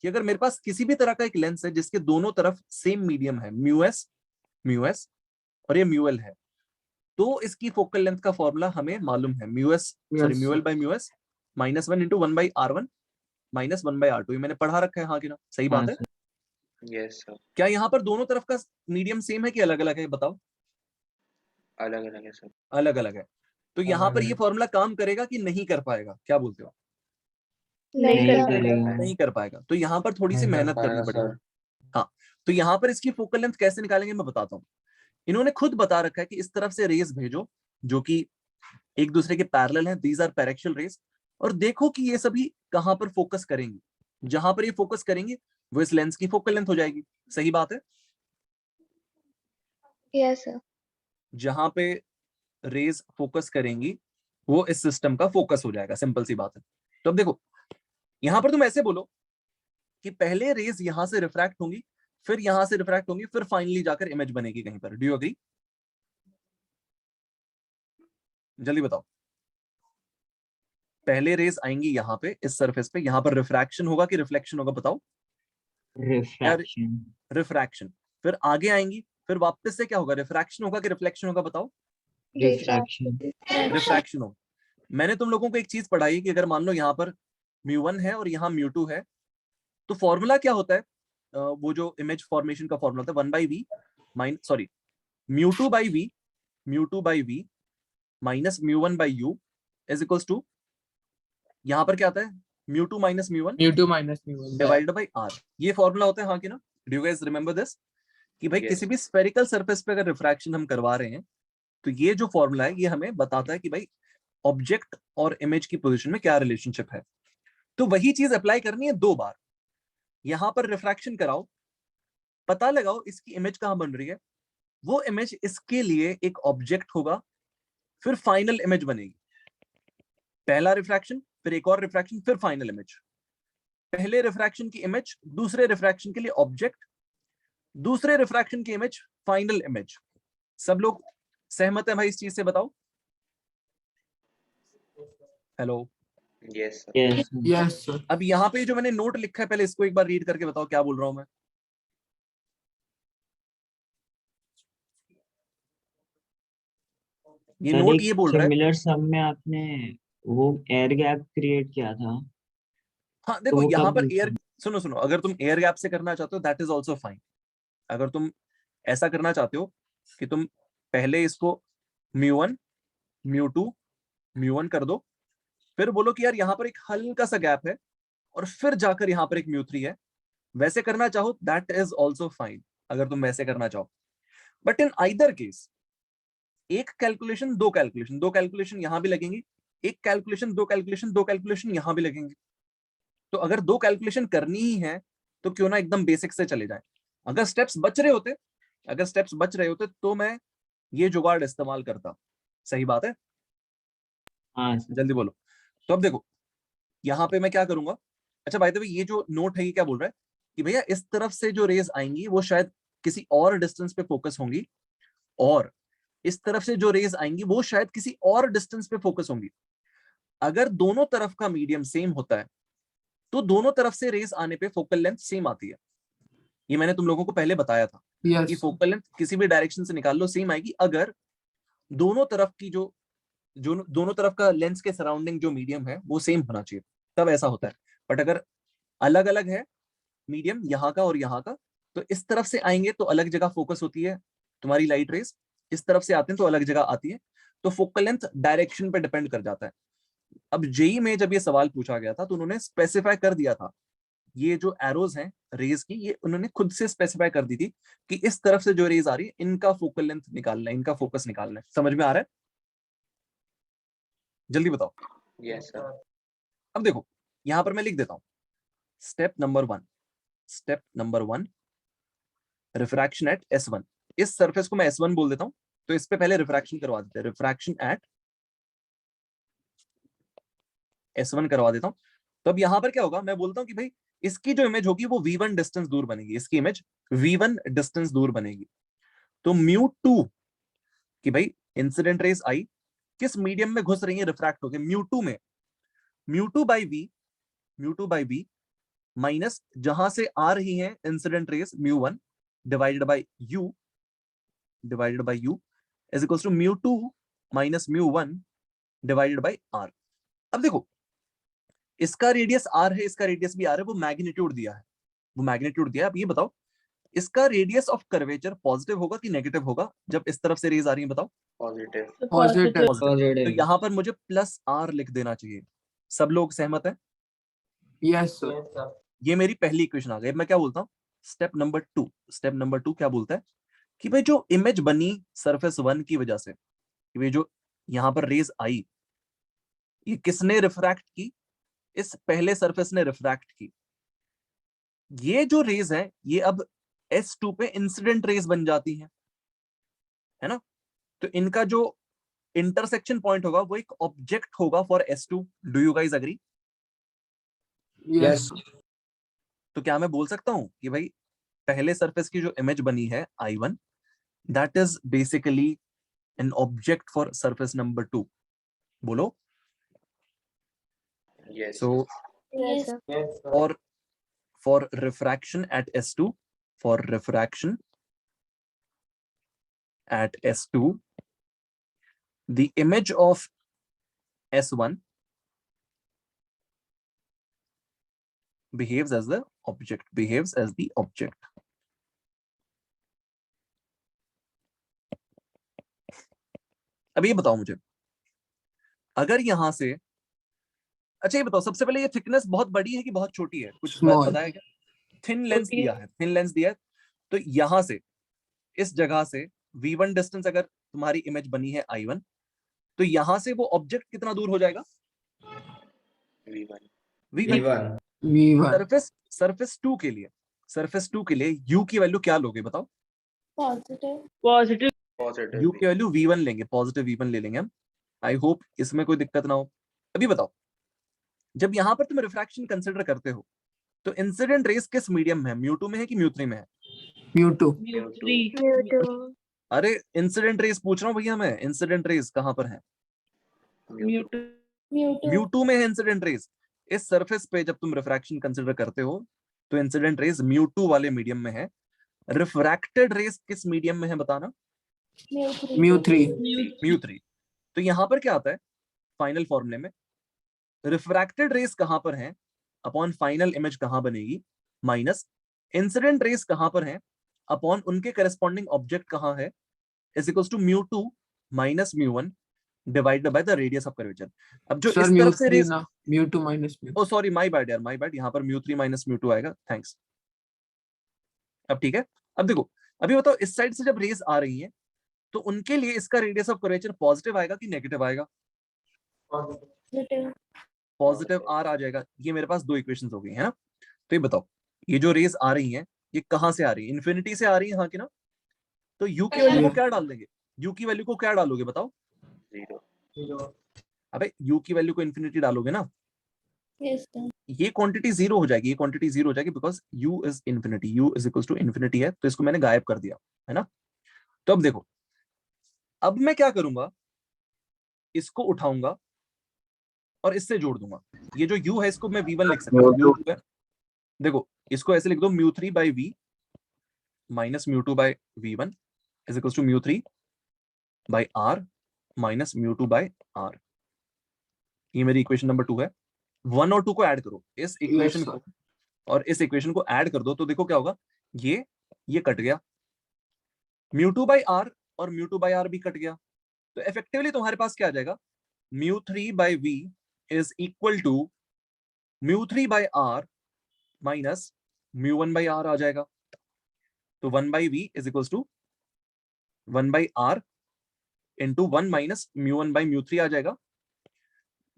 कि अगर मेरे पास किसी भी तरह का एक लेंस है जिसके दोनों तरफ सेम मीडियम है, म्यू एस और ये म्यू एल है, तो इसकी फोकल लेंथ का फॉर्मूला हमें मालूम है, mu L by mu S -1 × 1/r1 -1/r2। ये मैंने पढ़ा रखा है, हाँ कि ना? सही बात है। Yes sir. क्या यहाँ पर दोनों तरफ का मीडियम सेम है कि अलग अलग है, बताओ? अलग अलग है सर। अलग अलग है। तो यहाँ पर ये फॉर्मूला काम करेगा कि नहीं कर पाएगा, क्या बोलते हो? नहीं नहीं कर करेगा। नहीं कर पाएगा। तो यहाँ पर थोड़ी सी नहीं कर मेहनत करनी पाएगा पड़ेगी। सर। हाँ, तो यहाँ पर इसकी फोकल लेंथ कैसे निकालेंगे मैं बताता हूँ। इन्होंने खुद बता रखा है कि इस तरफ से रेज भेजो जो कि एक दूसरे के पैरेलल हैं, दीज आर पैरेक्शियल रेज, और देखो कि ये सभी कहां पर फोकस करेंगी। जहां पर ये फोकस करेंगे वो इस लेंस की फोकल लेंथ हो जाएगी। सही बात है? Yes sir. जहां पे रेज फोकस करेंगी वो इस सिस्टम का फोकस हो जाएगा, सिंपल सी बात है। तो अब देखो यहां पर तुम ऐसे बोलो कि पहले रेज यहां से रिफ्रैक्ट होंगी, फिर यहां से रिफ्रैक्ट होंगी, फिर फाइनली जाकर इमेज बनेगी कहीं पर। Do you agree? जल्दी बताओ। पहले रेज आएंगी यहाँ पे इस सरफेस पे, यहाँ पर रिफ्रैक्शन होगा कि रिफ्लेक्शन होगा, बताओ? रिफ्रैक्शन। रिफ्रैक्शन। फिर आगे आएंगी, फिर वापस से क्या होगा, रिफ्रैक्शन होगा कि रिफ्लेक्शन होगा, बताओ? रिफ्रैक्शन। रिफ्रैक्शन होगा। मैंने तुम लोगों को एक चीज पढ़ाई कि अगर मान लो यहाँ पर μ1 है और यहाँ μ2 है, तो फॉर्मूला क्या होता है? वो जो इमेज फॉर्मेशन का फॉर्मूला होता है 1/v μ2/v minus μ1/u is equals to, यहाँ पर क्या आता है, μ2 minus μ1 μ2 minus μ1 divided by r। ये फॉर्मूला होता है, हाँ कि ना? Do you guys remember this? कि भाई Yes. किसी भी स्फेरिकल सरफेस पे अगर रिफ्रैक्शन हम करवा रहे हैं तो ये जो फॉर्मूला है ये हमें बताता है कि भाई ऑब्जेक्ट और इमेज की पोजीशन में क्या रिलेशनशिप है। तो वही चीज अप्लाई करनी है 2 बार। यहां पर रिफ्रैक्शन कराओ, पता लगाओ इसकी इमेज कहां बन रही है, वो इमेज इसके लिए एक ऑब्जेक्ट होगा, फिर फाइनल इमेज बनेगी। पहला रिफ्रैक्शन, फिर एक और रिफ्रैक्शन, फिर फाइनल इमेज। पहले रिफ्रैक्शन की इमेज दूसरे रिफ्रैक्शन के लिए ऑब्जेक्ट, दूसरे रिफ्रैक्शन की इमेज फाइनल इमेज। सब लोग सहमत है भाई इस चीज से? बताओ। Hello? Yes sir. Yes. yes sir अब यहाँ पे जो मैंने नोट लिखा है पहले इसको एक बार रीड करके बताओ क्या बोल रहा हूं मैं। ये सर नोट एक ये बोल रहा है, सिमिलर सम में आपने वो एयर गैप क्रिएट किया था, हाँ तो देखो वो यहाँ कब पर यूज एयर, सुनो सुनो, अगर तुम एयर गैप से करना चाहते हो दैट इज ऑल्सो फाइन। अगर तुम ऐसा करना चाहते हो कि तुम पहले इसको μ1 μ2 μ1 कर दो, फिर बोलो कि यार यहाँ पर एक हल्का सा गैप है और फिर जाकर यहाँ पर एक μ3 है, वैसे करना चाहो दैट इज ऑल्सो फाइन, अगर तुम वैसे करना चाहो। बट इन आइदर केस एक कैलकुलेशन दो कैलकुलेशन यहां भी लगेंगी, एक कैलकुलेशन दो कैलकुलेशन यहां भी लगेंगे। तो अगर 2 कैलकुलेशन करनी ही है तो क्यों ना एकदम बेसिक से चले जाए। अगर स्टेप्स बच रहे होते तो मैं ये जुगाड़ इस्तेमाल करता। सही बात है? हाँ सर। जल्दी बोलो। तो अब देखो यहाँ पे मैं क्या करूंगा। अच्छा बाय द वे ये जो नोट है ये क्या बोल रहा है कि भैया इस तरफ से जो रेज आएंगी वो शायद किसी और डिस्टेंस पे फोकस होंगी, और इस तरफ से जो रेज आएंगी वो शायद किसी और डिस्टेंस पे फोकस होंगी। अगर दोनों तरफ का मीडियम सेम होता है तो दोनों तरफ से रेज आने पे फोकल लेंथ सेम आती है। ये मैंने तुम लोगों को पहले बताया था कि यस फोकल लेंथ किसी भी डायरेक्शन से निकाल लो सेम आएगी, अगर दोनों तरफ की जो दोनों तरफ का लेंस के सराउंडिंग जो मीडियम है वो सेम होना चाहिए, तब ऐसा होता है। बट अगर अलग अलग है मीडियम यहाँ का और यहाँ का, तो इस तरफ से आएंगे तो अलग जगह फोकस होती है तुम्हारी लाइट रेज, इस तरफ से आते हैं तो अलग जगह आती है। तो फोकल लेंथ डायरेक्शन पे डिपेंड कर जाता है। अब जेई में जब ये सवाल पूछा गया था तो उन्होंने स्पेसिफाई कर दिया था, ये जो एरोज हैं रेज की, ये उन्होंने खुद से स्पेसिफाई कर दी थी कि इस तरफ से जो रेज आ रही है इनका फोकल लेंथ निकालना है, इनका फोकस निकालना है। समझ में आ रहा है? जल्दी बताओ। Yes sir. अब देखो यहां पर मैं लिख देता हूं step number 1 refraction at S1। इस सरफेस को मैं S1 बोल देता हूं, तो इस पे पहले रिफ्रैक्शन करवा देते हैं। रिफ्रैक्शन एट S1 करवा देता हूं। तो अब यहां पर क्या होगा, मैं बोलता हूं कि भाई इसकी जो इमेज होगी वो V1 डिस्टेंस दूर बनेगी, इसकी इमेज V1 डिस्टेंस दूर बनेगी। तो μ2 कि भाई इंसिडेंट रेज आई किस मीडियम में घुस रही है रिफ्रैक्ट होके, μ2 में, μ2 बाई v माइनस जहां से आ रही है incident rays μ1 divided by u is equals to μ2 minus μ1 divided by r। अब देखो इसका रेडियस r है, इसका रेडियस भी r है, वो मैग्नीट्यूड दिया है, अब ये बताओ इसका रेडियस ऑफ कर्वेचर पॉजिटिव होगा कि नेगेटिव होगा जब इस तरफ से रेज आ रही है? बताओ। पॉजिटिव। पॉजिटिव तो यहाँ पर मुझे प्लस r लिख देना चाहिए। सब लोग सहमत हैं? यस सर ये मेरी पहली इक्वेशन आ गई। मैं क्या बोलता हूँ, स्टेप नंबर टू क्या बोलता है कि भाई जो इमेज बनी सरफेस 1 की वजह से, कि भाई जो यहाँ पर रेज आई ये किसने रिफ्रैक्ट की? इस पहले सरफेस ने रिफ्रैक्ट की। ये जो रेज है ये अब S2 पे इंसिडेंट रेज बन जाती है ना? तो इनका जो इंटरसेक्शन पॉइंट होगा वो एक ऑब्जेक्ट होगा for S2। Do you guys agree? Yes तो क्या मैं बोल सकता हूं कि भाई पहले सरफेस की जो इमेज बनी है I1 that is basically an object for surface number 2? बोलो। Yes. So Yes, sir. for refraction at S2, the image of S1 behaves as the object. अब ये बताओ मुझे, अगर यहां से, अच्छा ये बताओ सबसे पहले ये थिकनेस बहुत बड़ी है कि बहुत छोटी है? कुछ Small. बताया क्या? थिन लेंस छोटी है। दिया है। तो यहां से इस जगह से V1 डिस्टेंस अगर तुम्हारी इमेज बनी है I1, तो यहां से वो ऑब्जेक्ट कितना दूर हो जाएगा? V1। V1 सरफेस 2 के लिए U की वैल्यू क्या लोगे बताओ? पॉजिटिव U की वैल्यू V1 लेंगे, पॉजिटिव V1 ले लेंगे हम। आई होप इसमें कोई दिक्कत ना हो। अभी बताओ जब यहां पर तुम रिफ्रैक्शन कंसिडर करते हो तो इंसिडेंट रेज किस मीडियम में है? μ2 में है कि μ3 में है? μ2 μ2. अरे इंसिडेंट रेज पूछ रहा हूँ भैया मैं, इंसिडेंट रेज कहां पर है? μ2 में है इंसिडेंट रेज। इस सरफेस पे जब तुम रिफ्रैक्शन कंसिडर करते हो तो इंसिडेंट रेज μ2 वाले मीडियम में है। रिफ्रैक्टेड रेज किस मीडियम में है बताना? μ3 तो यहां पर क्या आता है फाइनल फॉर्मूले में? रिफ्रैक्टेड रेज कहां पर है अपॉन फाइनल इमेज कहां बनेगी, माइनस इंसिडेंट रेज कहां पर है अपॉन उनके करस्पॉन्डिंग ऑब्जेक्ट कहां है, is equals to μ2 minus μ1 divided by the radius of curvature. अब जो सर इस तरफ से μ3 रेज, ना μ2 minus oh sorry my bad यार, माय बैड, यहाँ पर μ3 माइनस μ2 आएगा। थैंक्स। अब ठीक है। अब देखो अभी बताओ इस साइड से जब रेज आ रही है तो उनके लिए इसका रेडियस ऑफ कर्वेचर पॉजिटिव आएगा कि नेगेटिव आएगा? पॉजिटिव R आ जाएगा। ये मेरे पास दो इक्वेशंस हो गई है ना। तो ये बताओ ये जो रेज आ रही हैं ये कहां से आ रही है? इन्फिनिटी से आ रही है यहाँ की ना। तो U की वैल्यू को क्या डाल देंगे? U की वैल्यू को क्या डालोगे बताओ? 0। अबे U की वैल्यू को इन्फिनिटी डालोगे ना। Yes, sir. ये क्वांटिटी जीरो हो जाएगी, because U is infinity, U is equals to infinity है, तो इसको मैंने गायब कर दिया है ना। तो अब देखो अब मैं क्या करूंगा, इसको उठाऊंगा और इससे जोड़ दूंगा। ये जो u है इसको मैं v1 लिख सकता हूँ, u2 है, देखो इसको ऐसे लिख दो μ3 by v minus μ2 by v1 is equal to μ3 by r minus μ2 by r। ये मेरी इक्वेशन नंबर 2 है। 1 और 2 को ऐड करो, इस इक्वेशन को और इस इक्वेशन को ऐड कर दो तो देखो क्या होगा, ये कट गया, μ2 by r और μ2 by r भी कट गया, तो इफेक्टिवली तुम्हारे पास क्या आ जाएगा, μ3 by v is equal to μ3 by r minus μ1 by r आ जाएगा। तो 1 by v is equal to 1 by r into 1 minus μ1 by μ3 आ जाएगा।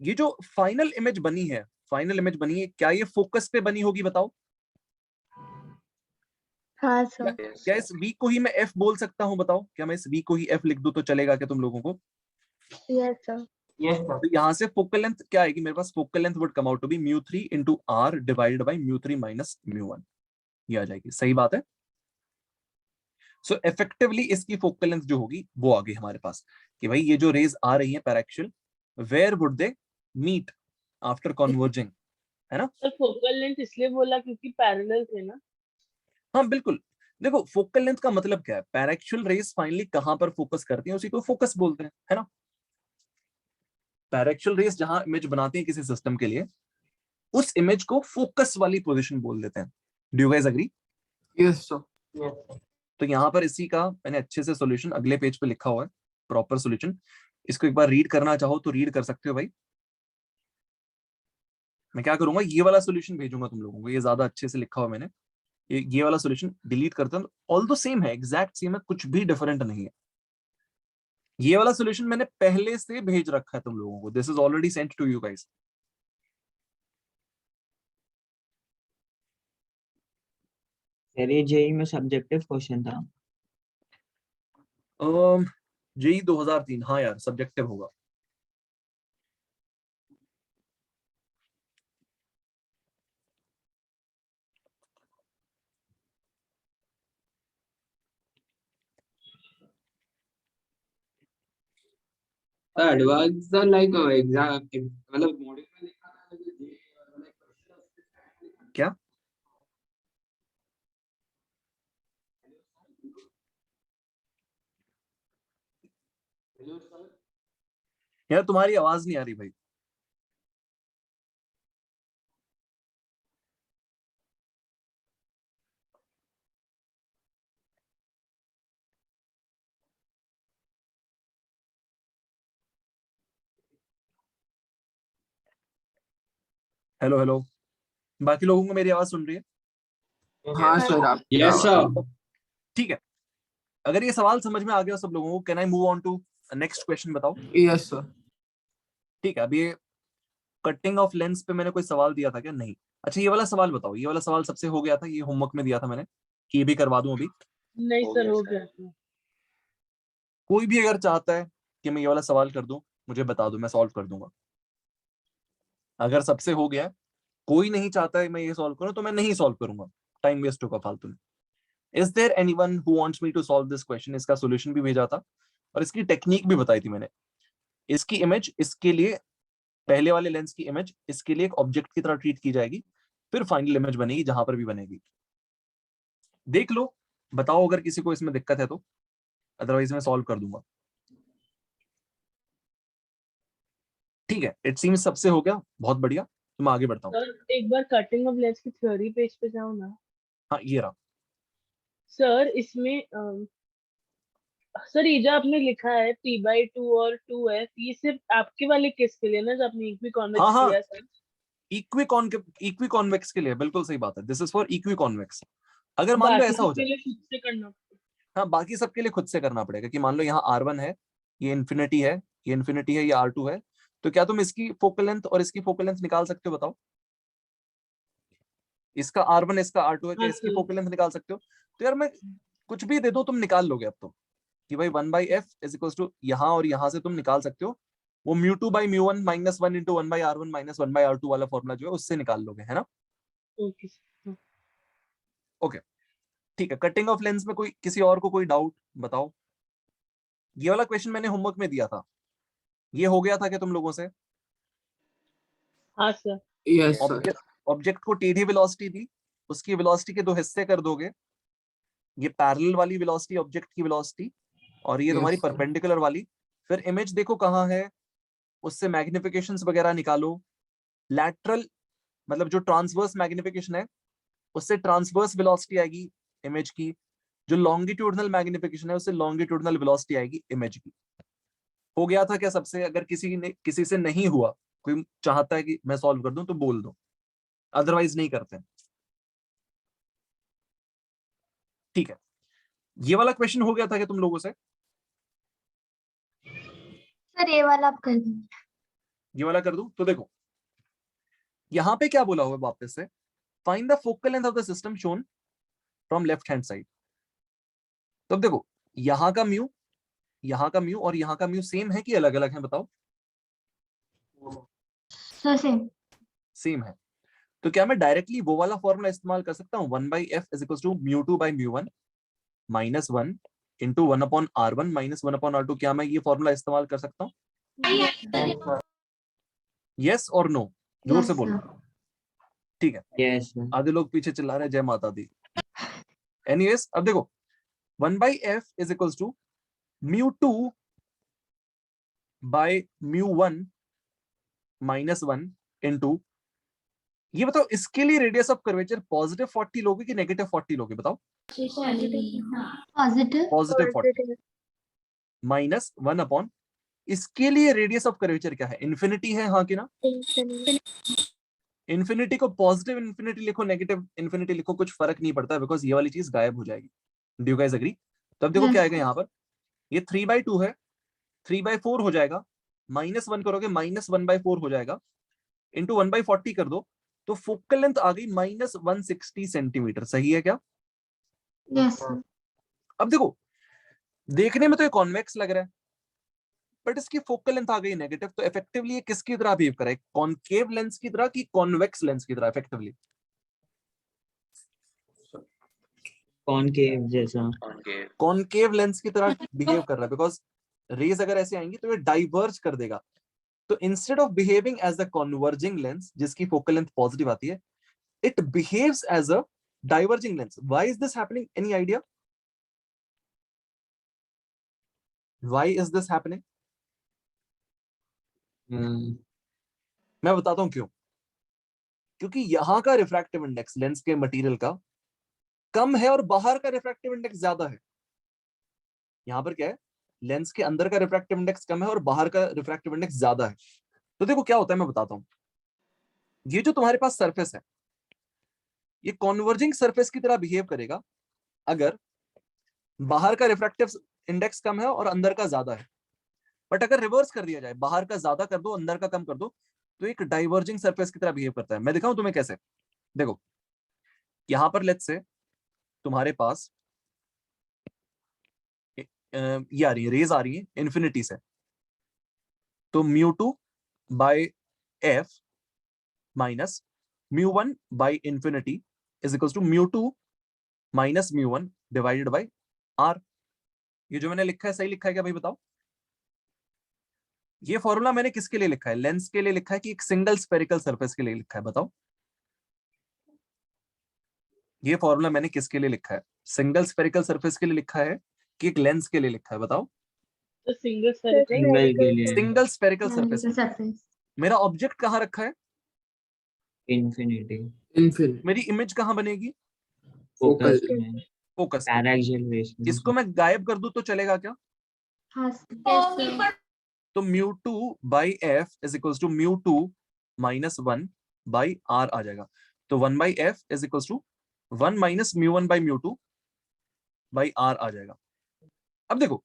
ये जो फाइनल इमेज बनी है, क्या ये फोकस पे बनी होगी बताओ? हाँ सर। क्या इस v को ही मैं f बोल सकता हूं बताओ? क्या मैं इस v को ही f लिख दूं तो चलेगा क्या तुम लोगों को? Yes sir. तो यहाँ से फोकल लेंथ क्या आएगी मेरे पास, focal length would come out to be μ3 into r divided by μ3 minus μ1, ये आ जाएगी। सही बात है। सो इफेक्टिवली इसकी फोकल लेंथ जो होगी वो आ गई हमारे पास कि भाई ये जो रेज आ रही है paraxial, where would they meet after converging, है ना? सर फोकल लेंथ इसलिए बोला क्योंकि पैरेलल थे ना। हाँ बिल्कुल, देखो फोकल लेंथ का मतलब क्या है, पैराक्सियल रेज फाइनली कहां पर फोकस करती हैं उसी को फोकस बोलते हैं, है ना? पैराक्सियल रेज जहां इमेज बनाती हैं किसी सिस्टम के लिए, उस इमेज को फोकस वाली पोजीशन बोल देते हैं। Do you guys agree? Yes sir. तो यहाँ पर इसी का मैंने अच्छे से सॉल्यूशन अगले पेज पे लिखा हुआ है, प्रॉपर सॉल्यूशन। इसको एक बार रीड करना चाहो तो रीड कर सकते हो भाई। मैं क्या करूंगा, ये वाला सॉल्यूशन भेजूंगा तुम लोगों को, ये ज्यादा अच्छे से लिखा हुआ मैंने। ये वाला सॉल्यूशन डिलीट करता हूं, ऑल दो सेम है, एग्जैक्ट सेम है, कुछ भी डिफरेंट नहीं है। ये वाला सॉल्यूशन मैंने पहले से भेज रखा है तुम लोगों को, this is already sent to you guys. Sir ये जेई में सब्जेक्टिव क्वेश्चन था। जेई 2003, हाँ यार सब्जेक्टिव होगा। एडवांस लाइक एग्जाम मतलब मॉड्यूल में लिखा था क्या? यार तुम्हारी आवाज नहीं आ रही भाई। हेलो हेलो, बाकी लोगों को मेरी आवाज सुन रही है? हाँ सर आप। Yes sir. ठीक है, अगर ये सवाल समझ में आ गया सब लोगों को, can I move on to next question? बताओ। Yes sir. ठीक है, अभी कटिंग ऑफ लेंस पे मैंने कोई सवाल दिया था क्या? नहीं। अच्छा ये वाला सवाल बताओ, ये वाला सवाल सबसे हो गया था, ये होमवर्क में दिया था मैंने, कि ये भी करवा दूं अभी? नहीं हो सर गया हो सर। गया था। कोई भी अगर चाहता है कि मैं ये वाला सवाल कर दूं, मुझे बता दो, मैं सॉल्व कर दूंगा। अगर सबसे हो गया है, कोई नहीं चाहता है मैं ये सॉल्व करूं, तो मैं नहीं सॉल्व करूंगा, टाइम वेस्ट होगा फालतू में। Is there anyone who wants me to solve this question? इसका सॉल्यूशन भी भेजा था और इसकी टेक्निक भी बताई थी मैंने। इसकी इमेज इसके लिए, पहले वाले लेंस की इमेज इसके लिए एक ऑब्जेक्ट की तरह ट्रीट की जाएगी, फिर फाइनल इमेज बनेगी जहां पर भी बनेगी। देख लो, बताओ अगर किसी को इसमें दिक्कत है तो, अदरवाइज मैं सॉल्व कर दूंगा। ठीक है, इट सीम्स सबसे हो गया, बहुत बढ़िया, तो मैं आगे बढ़ता हूँ। सर एक बार कटिंग ऑफ लेंस की थ्योरी पेज पे जाओ ना। हाँ ये रहा। सर इसमें सर ये जो आपने लिखा है p/2 और 2f, ये सिर्फ आपके वाले केस के लिए ना, जो आपने इक्वी कॉन्वेक्स हाँ, हाँ। किया सर? इक्वी कॉन्वेक्स के लिए बिल्कुल सही बात है, this is for equi convex. अगर मान लो ऐसा हो जाए, खुद से करना। हाँ बाकी सबके लिए खुद से करना पड़ेगा, कि मान लो यहाँ R1 है, ये इन्फिनिटी है, ये इन्फिनिटी है, ये R2 है, तो क्या तुम इसकी फोकल लेंथ और इसकी फोकल लेंथ निकाल सकते हो? बताओ। इसका R1 इसका R2 है, क्या इसकी फोकल लेंथ निकाल सकते हो? तो यार मैं कुछ भी दे दो, तुम निकाल लोगे अब तो, कि भाई 1/f इज इक्वल टू यहाँ और यहाँ से तुम निकाल सकते हो, वो μ2 by μ1 minus 1 into 1/r1 minus 1/r2 वाला फॉर्मूला जो है उससे निकाल लोगे, है ना? Okay sir. ओके ठीक है। कटिंग ऑफ लेंस में कोई किसी और को कोई डाउट बताओ? ये वाला क्वेश्चन मैंने होमवर्क में दिया था, ये हो गया था क्या तुम लोगों से? हाँ सर। Yes, sir. ऑब्जेक्ट को टेढ़ी वेलोसिटी दी, उसकी वेलोसिटी के दो हिस्से कर दोगे, ये पैरेलल वाली वेलोसिटी ऑब्जेक्ट की वेलोसिटी और ये तुम्हारी Yes, sir. परपेंडिकुलर वाली। फिर इमेज देखो कहाँ है, उससे मैग्निफिकेशंस वगैरह निकालो। लैटरल मतलब जो ट्रांसवर्स मैग्निफिकेशन है उससे ट्रांसवर्स वेलोसिटी आएगी इमेज की, जो लॉन्गिट्यूडनल मैग्निफिकेशन है उससे लॉन्गिट्यूडनल वेलोसिटी आएगी इमेज की। हो गया था क्या सबसे? अगर किसी से नहीं हुआ, कोई चाहता है कि मैं सॉल्व कर दूं तो बोल दो, अदरवाइज नहीं करते। ठीक है, ये वाला क्वेश्चन हो गया था क्या तुम लोगों से? सर ये वाला आप कर दीजिए। ये वाला कर दूं तो देखो यहां पे क्या बोला हुआ है वापस से, find the focal length of the system shown from left hand side. तो अब देखो यहां का म्यू, यहां का म्यू और यहां का म्यू सेम है कि अलग अलग है? बताओ। Sir same. सेम है। तो क्या मैं डायरेक्टली वो वाला फॉर्मूला इस्तेमाल कर सकता हूँ, 1/f is equal to μ2/μ1 minus 1 into 1/r1 minus 1/r2? क्या मैं ये फॉर्मूला इस्तेमाल कर सकता हूँ? यस और नो? जोर से बोलो। ठीक है, Yes, sir. आधे लोग पीछे चिल्ला रहे हैं जय माता दी। एनीवेज अब देखो 1/f is equal to μ2/μ1 minus 1 into, ये बताओ इसके लिए रेडियस ऑफ कर्वेचर पॉजिटिव 40 लोगे कि नेगेटिव 40 लोगे? बताओ। पॉजिटिव। पॉजिटिव 40 माइनस 1 इसके लिए रेडियस ऑफ कर्वेचर क्या है? इन्फिनिटी है, हाँ कि ना? इन्फिनिटी को पॉजिटिव इन्फिनिटी लिखो, नेगेटिव इन्फिनिटी लिखो, कुछ फर्क नहीं पड़ता बिकॉज ये वाली चीज गायब हो जाएगी। Do you guys agree? तो अब देखो क्या आएगा यहाँ पर, ये 3/2 है, 3/4 हो जाएगा, -1 करोगे -1/4 हो जाएगा, इंटू 1/40 कर दो तो फोकल लेंथ आ गई -160 सेंटीमीटर। सही है क्या? Yes sir. अब देखो देखने में तो ये कॉन्वेक्स लग रहा है बट इसकी फोकल लेंथ आ गई नेगेटिव, तो इफेक्टिवली ये किसकी तरह बिहेव करे? कॉनकेव लेंस की तरह कि कॉन्वेक्स लेंस की तरह? इफेक्टिवली Concave जैसा। Concave. कॉनकेव लेंस की तरह बिहेव कर रहा है बिकॉज रेज अगर ऐसे आएंगी तो ये डाइवर्ज कर देगा। तो instead of behaving as a converging lens जिसकी फोकल लेंथ पॉजिटिव आती है, it behaves as a diverging lens. Why is this happening? Any idea why is this happening? मैं बताता हूं क्यों। क्योंकि यहां का रिफ्रैक्टिव इंडेक्स लेंस के मटेरियल का कम है और बाहर का रिफ्रैक्टिव इंडेक्स ज्यादा है। यहां पर क्या है, लेंस के अंदर का रिफ्रैक्टिव इंडेक्स कम है और बाहर का रिफ्रैक्टिव इंडेक्स ज्यादा है। तो देखो क्या होता है मैं बताता हूं। ये जो तुम्हारे पास सरफेस है ये कॉन्वर्जिंग सरफेस की तरह बिहेव करेगा अगर बाहर का रिफ्रैक्टिव इंडेक्स कम है और अंदर का ज्यादा है। बट अगर रिवर्स कर दिया जाए, बाहर का ज्यादा कर दो अंदर का कम कर दो, तो एक डाइवर्जिंग सरफेस की तरह बिहेव करता है। मैं दिखाऊं तुम्हें कैसे? देखो यहां पर लेट्स से तुम्हारे पास ये आ रही है, रेज आ रही है इन्फिनिटी से, तो μ2/f minus μ1/infinity is equal to μ2 minus μ1 divided by r। ये जो मैंने लिखा है सही लिखा है क्या भाई बताओ? ये फॉर्मूला मैंने किसके लिए लिखा है? लेंस के लिए लिखा है कि एक सिंगल स्फेरिकल सरफेस के लिए लिखा है? बताओ ये फॉर्मूला मैंने किसके लिए लिखा है? सिंगल स्फेरिकल सरफेस के लिए लिखा है कि एक लेंस के लिए लिखा है? बताओ। तो सिंगल स्फेरिकल। सिंगल के लिए। Single spherical surface. सरफेस। मेरा ऑब्जेक्ट कहाँ रखा है? Infinity. Infinite. मेरी इमेज कहाँ बनेगी? Focus Focal. में। फोकस। Paraxial rays में। इसको मैं गायब कर दूं तो चलेगा क्या? हाँ सर। तो μ2/f is equal to μ2 minus 1/r आ जाएगा। तो 1/f is equal to 1 minus μ1/μ2/r आ जाएगा। अब देखो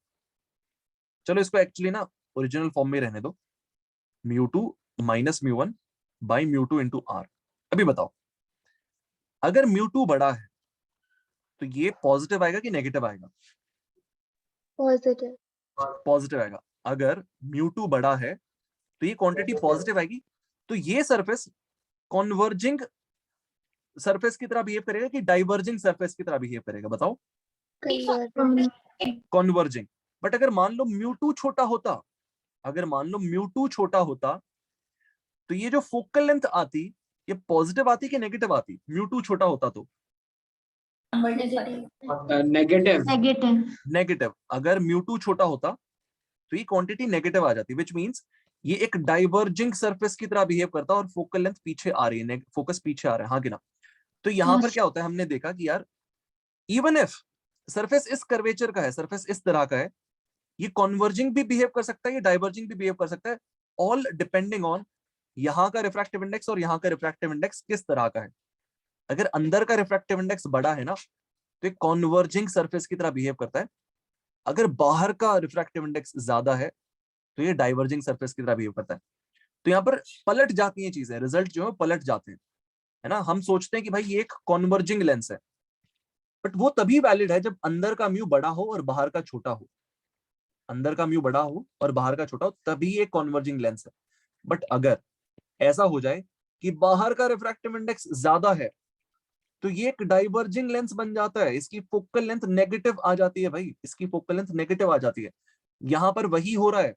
चलो इसको एक्चुअली ना ओरिजिनल फॉर्म में रहने दो, μ2 माइनस μ1/μ2 इंटू r। अभी बताओ अगर μ2 बड़ा है तो ये पॉजिटिव आएगा कि नेगेटिव आएगा? पॉजिटिव। पॉजिटिव आएगा। अगर μ2 बड़ा है तो ये क्वांटिटी पॉजिटिव आएगी। तो ये सरफेस कॉन्वर्जिंग सरफेस की तरह बिहेव करेगा कि डाइवर्जिंग सरफेस की तरह बिहेव करेगा? बताओ। कॉन्वर्जिंग। बट अगर मान लो μ2 छोटा होता, अगर मान लो μ2 छोटा होता तो ये जो फोकल लेंथ आती, ये पॉजिटिव आती कि नेगेटिव आती? म्यू2 छोटा होता तो नेगेटिव नेगेटिव नेगेटिव। अगर म्यू2 छोटा होता तो ये क्वांटिटी नेगेटिव आ जाती, विच मींस ये एक डाइवर्जिंग सरफेस की तरह बिहेव करता और फोकल लेंथ पीछे आ रही है, फोकस पीछे आ रहा है, हाँ कि ना? तो यहाँ पर क्या होता है, हमने देखा कि यार इवन इफ सरफेस इस कर्वेचर का है, सरफेस इस तरह का है, ये कॉन्वर्जिंग भी बिहेव कर सकता है, ये डाइवर्जिंग भी बिहेव कर सकता है, ऑल डिपेंडिंग ऑन यहाँ का रिफ्रैक्टिव इंडेक्स और यहाँ का रिफ्रैक्टिव इंडेक्स किस तरह का है। अगर अंदर का रिफ्रैक्टिव इंडेक्स बड़ा है ना, तो एक कॉन्वर्जिंग सरफेस की तरह बिहेव करता है। अगर बाहर का रिफ्रैक्टिव इंडेक्स ज्यादा है तो ये डाइवर्जिंग सरफेस की तरह बिहेव करता है। तो यहाँ पर पलट जाती हैं चीजें, रिजल्ट जो है पलट जाते हैं, है ना? हम सोचते हैं कि भाई ये एक कॉन्वर्जिंग लेंस है, बट वो तभी वैलिड है जब अंदर का म्यू बड़ा हो और बाहर का छोटा हो। अंदर का म्यू बड़ा हो और बाहर का छोटा हो, तभी ये कॉन्वर्जिंग लेंस है। बट अगर ऐसा हो जाए कि बाहर का रिफ्रैक्टिव इंडेक्स ज्यादा है, तो ये एक डाइवर्जिंग लेंस बन जाता है, इसकी फोकल लेंथ नेगेटिव आ जाती है भाई, इसकी फोकल लेंथ नेगेटिव आ जाती है। यहां पर वही हो रहा है,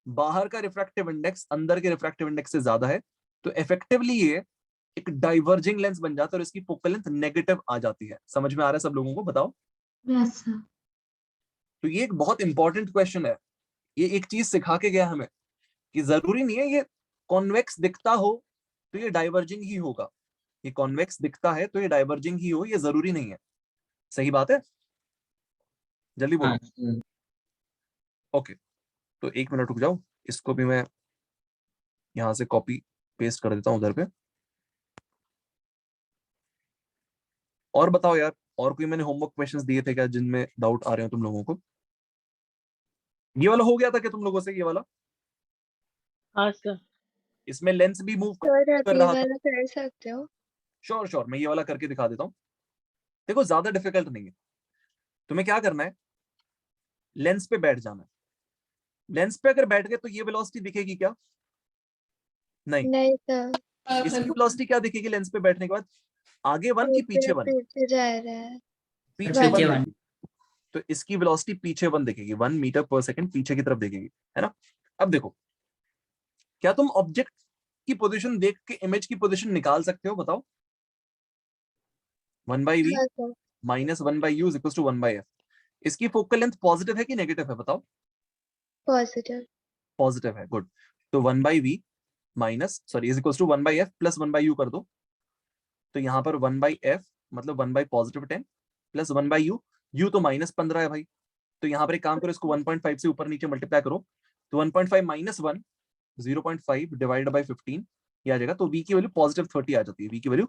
बाहर का रिफ्रैक्टिव इंडेक्स अंदर के रिफ्रैक्टिव इंडेक्स से ज्यादा है, तो इफेक्टिवली ये एक डाइवर्जिंग लेंस बन जाता है और इसकी फोकल लेंथ नेगेटिव आ जाती है। समझ में आ रहा है सब लोगों को? बताओ। Yes sir. तो ये एक बहुत इंपॉर्टेंट क्वेश्चन है। ये एक चीज सिखा के गया हमें कि जरूरी नहीं है ये कॉन्वेक्स दिखता हो तो ये डाइवर्जिंग ही होगा, ये कॉन्वेक्स दिखता है तो ये डाइवर्जिंग ही हो, ये जरूरी नहीं है। सही बात है? जल्दी बोलो। ओके, तो 1 मिनट रुक जाओ, इसको भी मैं यहां से कॉपी पेस्ट कर देता हूं उधर पे। और बताओ यार, और कोई मैंने होमवर्क क्वेश्चंस दिए थे क्या जिनमें डाउट आ रहे हो तुम लोगों को? ये वाला हो गया था क्या तुम लोगों से? ये वाला, हाँ सर। इसमें लेंस भी मूव सर आप कर ये रहा था। वाला कर सकते हो? श्योर, मैं ये वाला करके दिखा देता हूँ। देखो ज्यादा डिफिकल्ट नहीं है, तुम्हें क्या करना है, लेंस पे बैठ जाना है। लेंस पे अगर बैठ गए तो ये वेलोसिटी दिखेगी क्या? नहीं। नहीं सर, इसकी वेलोसिटी क्या दिखेगी लेंस पे बैठने के बाद? आगे 1 की पीछे 1? पीछे जा रहा है। पीछे 1 दिखेगी। तो इसकी वेलोसिटी पीछे 1 दिखेगी, 1 मीटर पर सेकंड पीछे की तरफ दिखेगी, है ना? अब देखो, क्या तुम ऑब्जेक्ट की पोजीशन देख के इमेज की पोजीशन निकाल सकते हो? बताओ। 1/v हाँ sir, minus 1/u is equal to 1/f। इसकी फोकल लेंथ पॉजिटिव है कि नेगेटिव है? बताओ। पॉजिटिव। पॉजिटिव है, गुड। तो 1/v minus sorry is equal to 1/f plus 1/u कर दो। तो यहाँ पर 1/f मतलब 1 by positive 10 plus 1/u, u तो -15 है भाई। तो यहाँ पर एक काम करो, इसको 1.5 से ऊपर नीचे मल्टीप्लाई करो, तो 1.5 माइनस 1 0.5 डिवाइडेड बाई 15 ये आ जाएगा। तो v की वैल्यू पॉजिटिव 30 आ जाती है, v की वैल्यू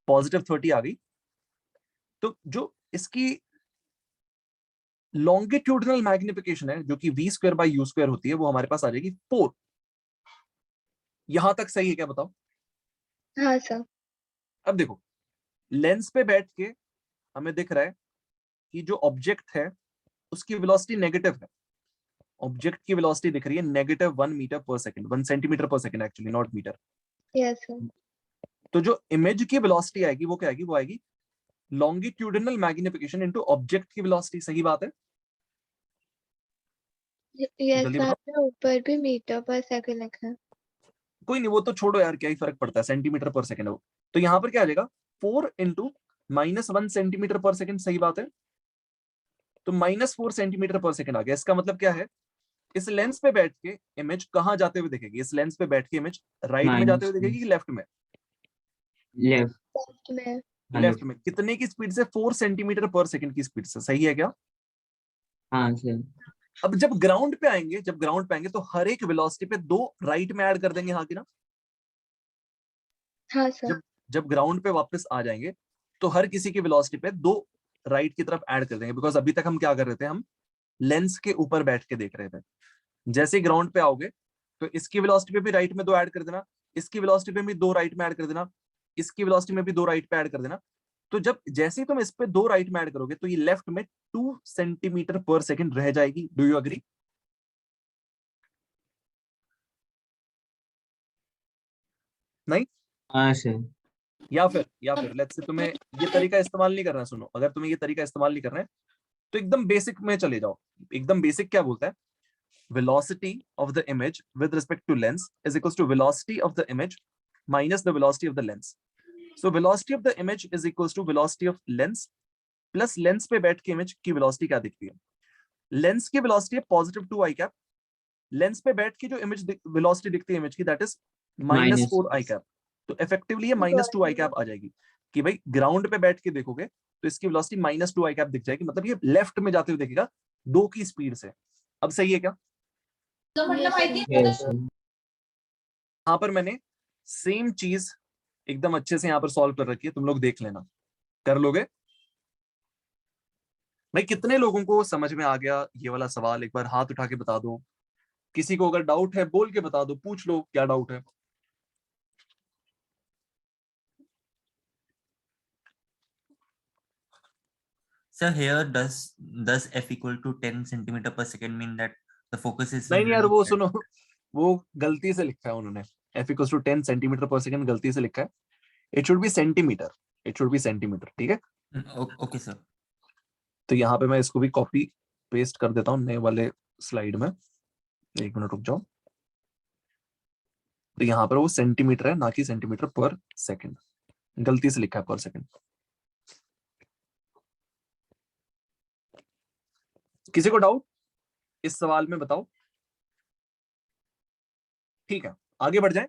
पॉजिटिव 30 आ गई। तो जो इसकी लॉन्गिट्यूडिनल मैग्निफिकेशन है जो कि v² बाई u² होती है, वो हमारे पास आ जाएगी 4। यहां तक सही है क्या? बताओ। हाँ सर। अब देखो, लेंस पे बैठ के हमें दिख रहा है कि जो ऑब्जेक्ट है उसकी वेलोसिटी नेगेटिव है। ऑब्जेक्ट की वेलोसिटी दिख रही है -1 मीटर पर सेकंड, 1 सेंटीमीटर पर second actually, not metre. Yes sir. तो जो इमेज की वेलोसिटी आएगी वो क्या आएगी? वो आएगी लॉन्गिट्यूडिनल मैग्निफिकेशन इनटू ऑब्जेक्ट की वेलोसिटी। सही बात है? यस जल्दी सर, बताओ। आपने ऊपर भी मीटर पर सेकंड लिखा है। कोई नहीं, वो तो छोड़ो यार, क्या ही फर्क पड़ता है, सेंटीमीटर पर सेकंड है वो। तो यहाँ पर क्या आ जाएगा? 4 इंटू -1 सेंटीमीटर पर सेकंड। सही बात है? तो -4 सेंटीमीटर पर सेकंड आ गया। इसका मतलब क्या है, इस लेंस पे बैठ के इमेज कहाँ जाते हुए दिखेगी? इस लेंस पे बैठ के इमेज राइट में जाते हुए दिखेगी कि लेफ्ट में? लेफ्ट लेफ्ट में। लेफ्ट में। कितने की स्पीड से? 4 सेंटीमीटर पर सेकंड की स्पीड से। सही है क्या? हाँ सर। अब जब ग्राउंड पे आएंगे, तो हर एक वेलोसिटी पे 2 राइट में ऐड कर देंगे, हाँ कि ना? हाँ सर। जब ग्राउंड पे वापस आ जाएंगे तो हर किसी की वेलोसिटी पे 2 राइट की तरफ ऐड कर देंगे, बिकॉज अभी तक हम क्या कर रहे थे, हम लेंस के ऊपर बैठ के देख रहे थे। जैसे ही ग्राउंड पे आओगे तो इसकी वेलोसिटी पे भी राइट में 2 ऐड कर देना, इसकी वेलोसिटी पे भी 2 राइट में ऐड कर देना, इसकी वेलोसिटी में भी 2 राइट पे ऐड कर देना। तो जब जैसे ही तुम इस पे 2 राइट में ऐड करोगे तो ये लेफ्ट में 2 सेंटीमीटर पर सेकंड रह जाएगी। Do you agree? नहीं? हाँ सर। या फिर लेट्स से तुम्हें ये तरीका इस्तेमाल नहीं करना है। सुनो, अगर तुम्हें ये तरीका इस्तेमाल नहीं करना है तो एकदम बेसिक में चले जाओ। एकदम बेसिक क्या बोलता है, velocity of the image with respect to lens is equals to velocity of the image minus the velocity of the lens. So velocity of the image is equals to velocity of lens plus lens पे बैठ के image की velocity क्या दिखती है? Lens की velocity है positive 2 i cap. Lens पे बैठ के जो image velocity दिखती है image की that is minus 4 i cap. तो effectively ये minus 2 i cap आ जाएगी कि भाई ground पे बैठ के देखोगे तो इसकी velocity minus 2 i cap दिख जाएगी, मतलब ये left में जाते हुए दिखेगा 2 की स्पीड से. अब सही है क्या? Yes, sir. यहाँ पर मैंने सेम चीज एकदम अच्छे से यहाँ पर सॉल्व कर रखी है, तुम लोग देख लेना. कर लोगे? भाई कितने लोगों को समझ में आ गया ये वाला सवाल? एक बार हाथ उठा के बता दो. किसी को अगर डाउट है बोल के बता दो, पूछ लो क्या डाउट है. Sir, here does f equal to 10 centimeter per second mean that the focus is नहीं यार, really वो flat? सुनो, वो गलती से लिखा है उन्होंने. f equals to 10 सेंटीमीटर पर सेकंड गलती से लिखा है. It should B centimetre. It should B centimetre. ठीक है, Okay, sir. तो यहाँ पे मैं इसको भी कॉपी पेस्ट कर देता हूँ नए वाले स्लाइड में. एक मिनट रुक जाओ. तो यहाँ पर वो सेंटीमीटर है ना कि सेंटीमीटर पर सेकंड. गलती से लिखा है पर सेकंड. किसी को डाउट इस सवाल में? बताओ. ठीक है, आगे बढ़ जाए.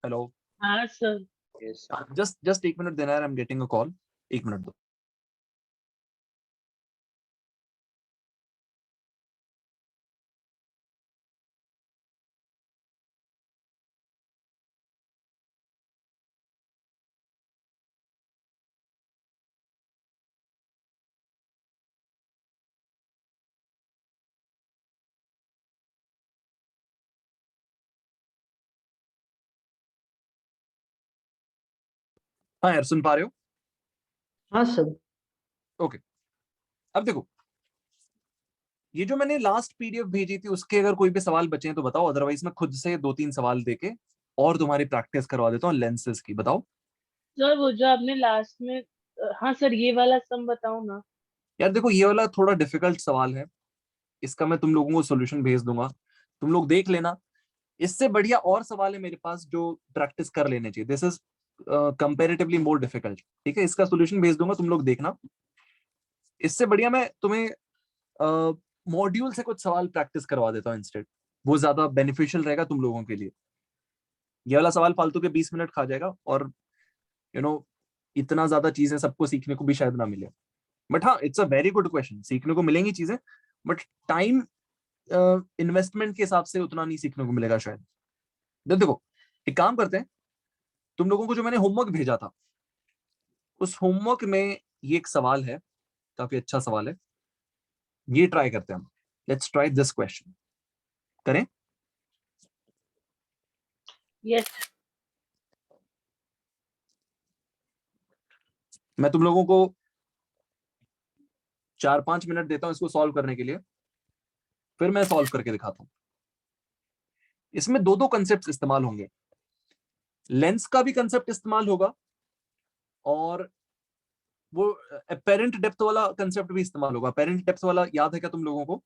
हेलो, हाँ सर. Yes, sir. जस्ट एक मिनट देना यार, I am getting a call. एक मिनट दो. हाँ यार, सुन पा रहे हो? हाँ सर. अब देखो, ये जो मैंने लास्ट पीडीएफ भेजी थी उसके अगर कोई भी सवाल बचे हैं तो बताओ, अदरवाइज मैं खुद से 2-3 सवाल देके और तुम्हारी प्रैक्टिस करवा देता हूँ लेंसेज की. बताओ सर वो जो आपने लास्ट में हाँ सर ये वाला सम बताओ ना. यार. देखो ये वाला थोड़ा डिफिकल्ट सवाल है, इसका मैं तुम लोगों को सॉल्यूशन भेज दूंगा, तुम लोग देख लेना. इससे बढ़िया और सवाल है मेरे पास जो प्रैक्टिस कर लेने चाहिए. This is comparatively more difficult. ठीक है, इसका सॉल्यूशन भेज दूंगा, तुम लोग देखना. इससे बढ़िया मैं तुम्हें मॉड्यूल से कुछ सवाल प्रैक्टिस करवा देता हूँ इंस्टेड. वो ज्यादा बेनिफिशियल रहेगा तुम लोगों के लिए. ये वाला सवाल फालतू के 20 मिनट खा जाएगा और इतना ज्यादा चीजें सबको सीखने को भी शायद ना मिले. बट हाँ, it's a very good question. सीखने को मिलेंगी चीजें, बट टाइम इन्वेस्टमेंट के हिसाब से उतना नहीं सीखने को मिलेगा शायद. देखो एक काम करते हैं, तुम लोगों को जो मैंने होमवर्क भेजा था उस होमवर्क में ये एक सवाल है, काफी अच्छा सवाल है. ये ट्राई करते हैं हम. Let's try this question. करें? यस. मैं तुम लोगों को 4-5 मिनट देता हूं इसको सॉल्व करने के लिए, फिर मैं सॉल्व करके दिखाता हूं. इसमें दो कंसेप्ट इस्तेमाल होंगे. लेंस का भी कंसेप्ट इस्तेमाल होगा और वो अपेरेंट डेप्थ वाला कंसेप्ट भी इस्तेमाल होगा. अपेरेंट डेप्थ वाला याद है क्या तुम लोगों को?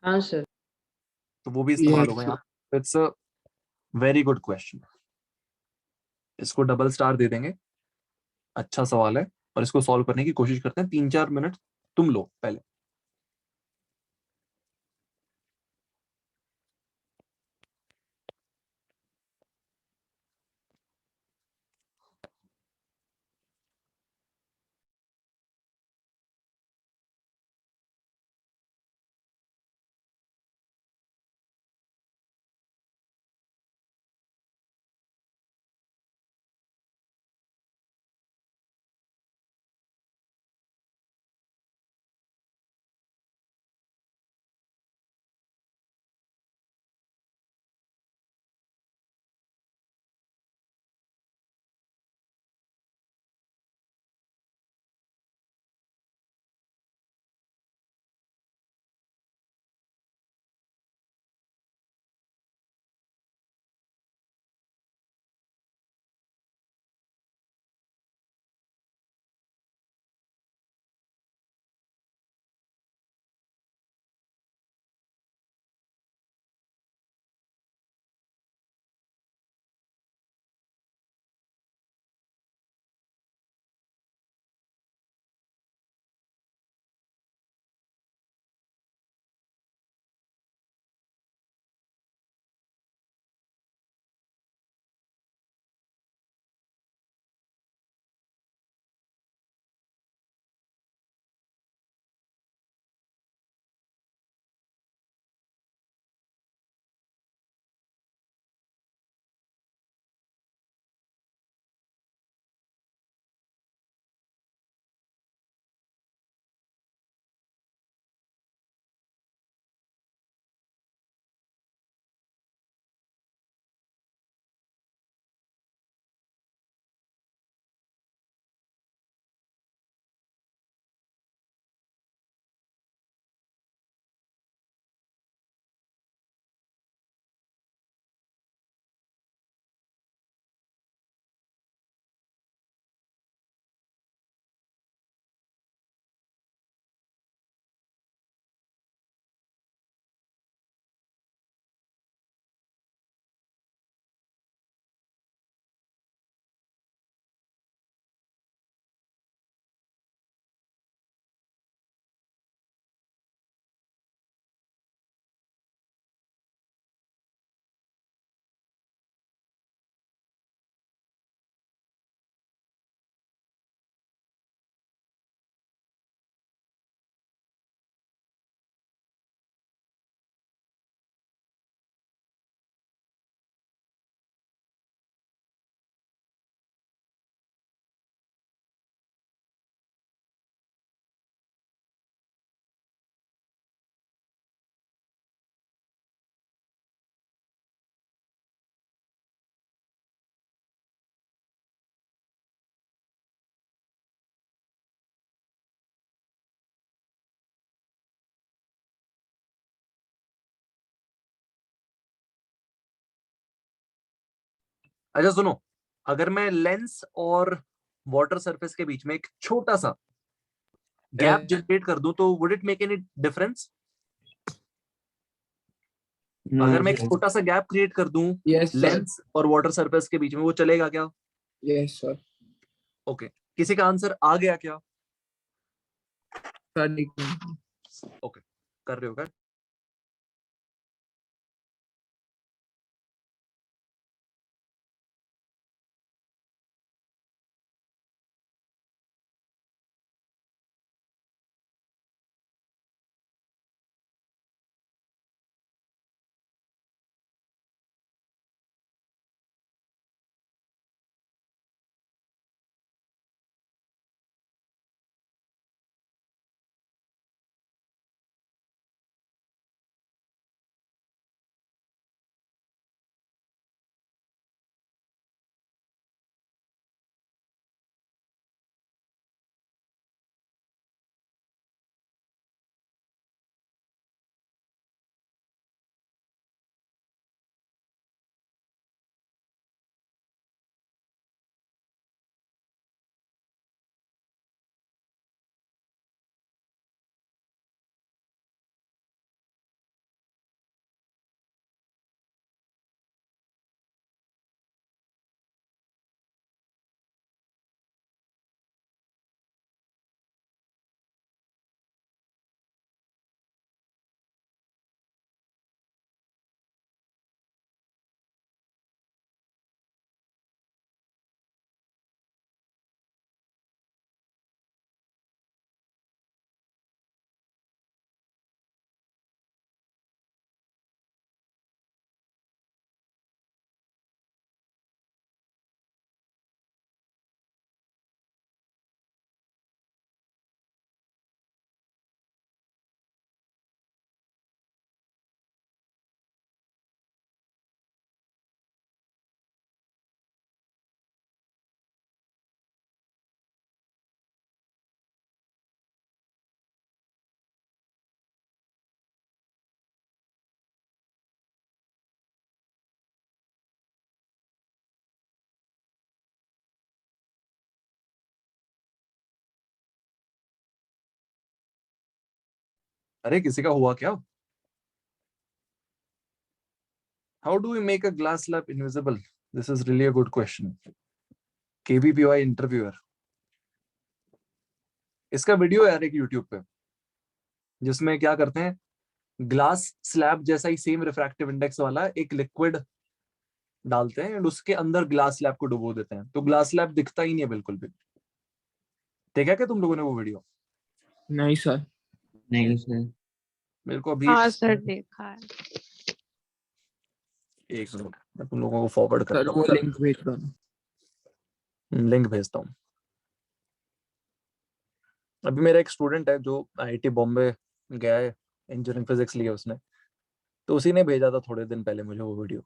हाँ सर. तो वो भी इस्तेमाल होगा यहाँ. It's a very good question. इसको डबल स्टार दे देंगे. अच्छा सवाल है और इसको सॉल्व करने की कोशिश करते हैं. 3-4 मिनट तुम लो पहले. अच्छा सुनो, अगर मैं लेंस और वाटर सरफेस के बीच में एक छोटा सा गैप जनरेट कर दूं तो would it make any difference? No, अगर मैं एक sir. छोटा सा गैप क्रिएट कर दूं Yes, sir. लेंस और वाटर सरफेस के बीच में, वो चलेगा क्या? Yes, sir. ओके, किसी का आंसर आ गया क्या? Sir, ओके, कर रहे हो क्या? अरे किसी का हुआ क्या? How do we make a glass slab invisible? This is really a good question. KVPY interviewer. इसका वीडियो है यार एक YouTube पे, जिसमें क्या करते हैं, ग्लास स्लैब जैसा ही सेम रिफ्रैक्टिव इंडेक्स वाला एक लिक्विड डालते हैं और उसके अंदर ग्लास स्लैब को डुबो देते हैं, तो ग्लास स्लैब दिखता ही नहीं है बिल्कुल भी। देखा क्या तुम लोगों ने वो वीडियो? नहीं सर। नहीं सर। मेरे को अभी हाँ सर देखा है। एक मिनट, मैं तुम लोगों को फॉरवर्ड सर करता वो हूँ, लिंक भेज दो। लिंक भेजता हूँ। अभी मेरा एक स्टूडेंट है जो IIT बॉम्बे गया है, इंजीनियरिंग फिजिक्स लिया उसने, तो उसी ने भेजा था थोड़े दिन पहले मुझे वो वीडियो।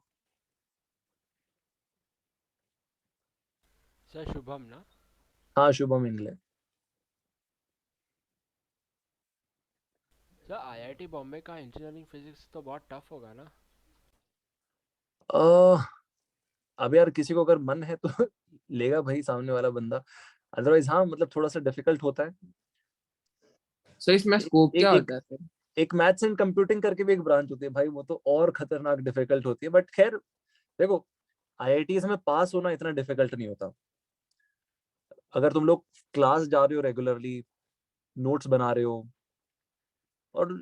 सर शुभम ना? हाँ शुभम इंगले। सर IIT बॉम्बे का इंजीनियरिंग फिजिक्स तो बहुत टफ होगा ना? अब यार किसी को अगर मन है तो लेगा भाई सामने वाला बंदा, अदरवाइज हाँ मतलब थोड़ा सा डिफिकल्ट होता है। सर इसमें स्कोप क्या एक होता है सर? एक मैथ्स एंड कंप्यूटिंग करके भी एक ब्रांच होती है भाई, वो तो और खतरनाक डिफिकल्ट होती है, बट खैर देखो IITs में पास होना इतना डिफिकल्ट नहीं होता। अगर तुम लोग क्लास जा रहे हो रेगुलरली, नोट्स बना रहे हो और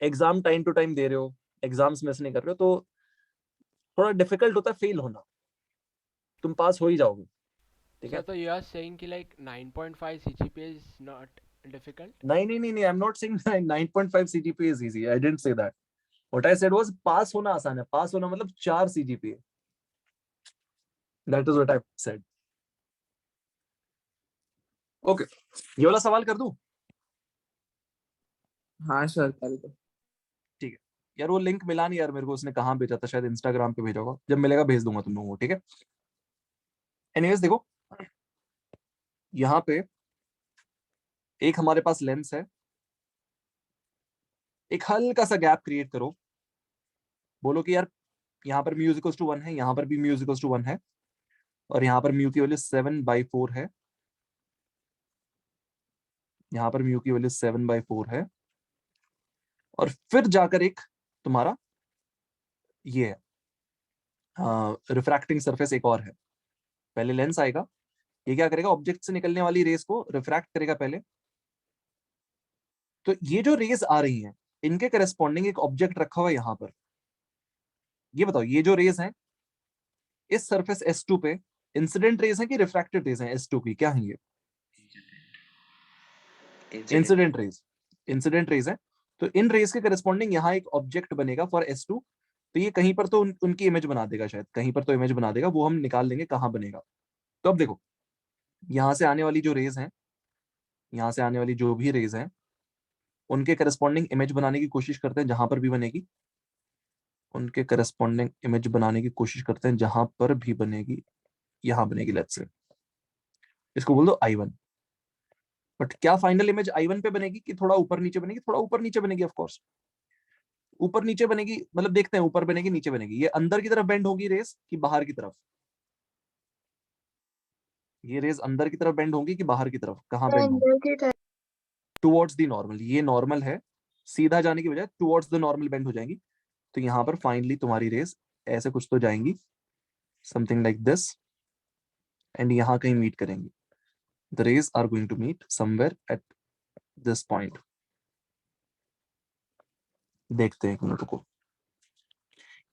एग्जाम टाइम टू टाइम दे रहे हो, एग्जाम्स मिस नहीं कर रहे हो, तो थोड़ा डिफिकल्ट होता है फेल होना, तुम पास हो ही जाओगे। ठीक है? सर तो यू आर सेइंग कि like 9.5 CGPA is not difficult? नहीं, I'm not saying 9.5 CGPA is easy. I didn't say that. What I said was पास होना आसान है, पास होना मतलब 4 CGPA. That is what I said. Okay, ये वाला सवाल कर दूं? हाँ सर कर दो। ठीक है यार, वो लिंक मिला नहीं यार मेरे को, उसने कहाँ भेजा था, शायद इंस्टाग्राम पे भेजा होगा, जब मिलेगा भेज दूंगा तुम लोगों को। ठीक है, एनीवेज देखो यहाँ पे एक हमारे पास लेंस है, एक हल्का सा गैप क्रिएट करो, बोलो कि यार यहाँ पर म्यू इक्वल्स टू 1 है, यहाँ पर भी म्यू इक्वल्स टू 1 है, और यहाँ पर म्यू की वैल्यू 7/4 है, यहाँ पर म्यू की वैल्यू 7/4 है, और फिर जाकर एक तुम्हारा ये है रिफ्रैक्टिंग सरफेस एक और है। पहले लेंस आएगा, ये क्या करेगा, ऑब्जेक्ट से निकलने वाली रेस को रिफ्रैक्ट करेगा पहले। तो ये जो रेस आ रही हैं, इनके करस्पॉन्डिंग एक ऑब्जेक्ट रखा हुआ है यहाँ पर। ये बताओ, ये जो रेस हैं इस सरफेस S2 पे इंसिडेंट रेस है कि रिफ्रैक्टेड रेस है S2 की, क्या है ये? इंसिडेंट रेस, इंसिडेंट रेस है। तो इन रेस के करस्पॉन्डिंग यहाँ एक ऑब्जेक्ट बनेगा फॉर S2। तो ये कहीं पर तो उनकी इमेज बना देगा, शायद कहीं पर तो इमेज बना देगा, वो हम निकाल लेंगे कहाँ बनेगा। तो अब देखो, यहाँ से आने वाली जो रेज हैं, यहाँ से आने वाली जो भी रेज हैं, उनके करस्पॉन्डिंग इमेज बनाने की कोशिश करते हैं जहां पर भी बनेगी, उनके करस्पॉन्डिंग इमेज बनाने की कोशिश करते हैं जहां पर भी बनेगी। यहां बनेगी, लेट्स से इसको बोल दो I1। बट क्या फाइनल इमेज I1 पे बनेगी कि थोड़ा ऊपर नीचे बनेगी? थोड़ा ऊपर नीचे बनेगी, ऑफ कोर्स ऊपर नीचे बनेगी। मतलब देखते हैं, ऊपर बनेगी नीचे बनेगी। ये अंदर की तरफ बेंड होगी रेस कि बाहर की तरफ? ये रेस अंदर की तरफ बेंड होंगी कि बाहर की तरफ? कहाँ बेंड होंगी? Towards the normal. ये नॉर्मल है, सीधा जाने की बजाय टुवर्ड्स द नॉर्मल बेंड हो जाएंगी। तो यहाँ पर फाइनली तुम्हारी रेस ऐसे कुछ तो जाएंगी, समथिंग लाइक दिस, एंड यहाँ कहीं मीट करेंगी। The rays are going to meet somewhere at this point. देखते हैं, एक मिनट को,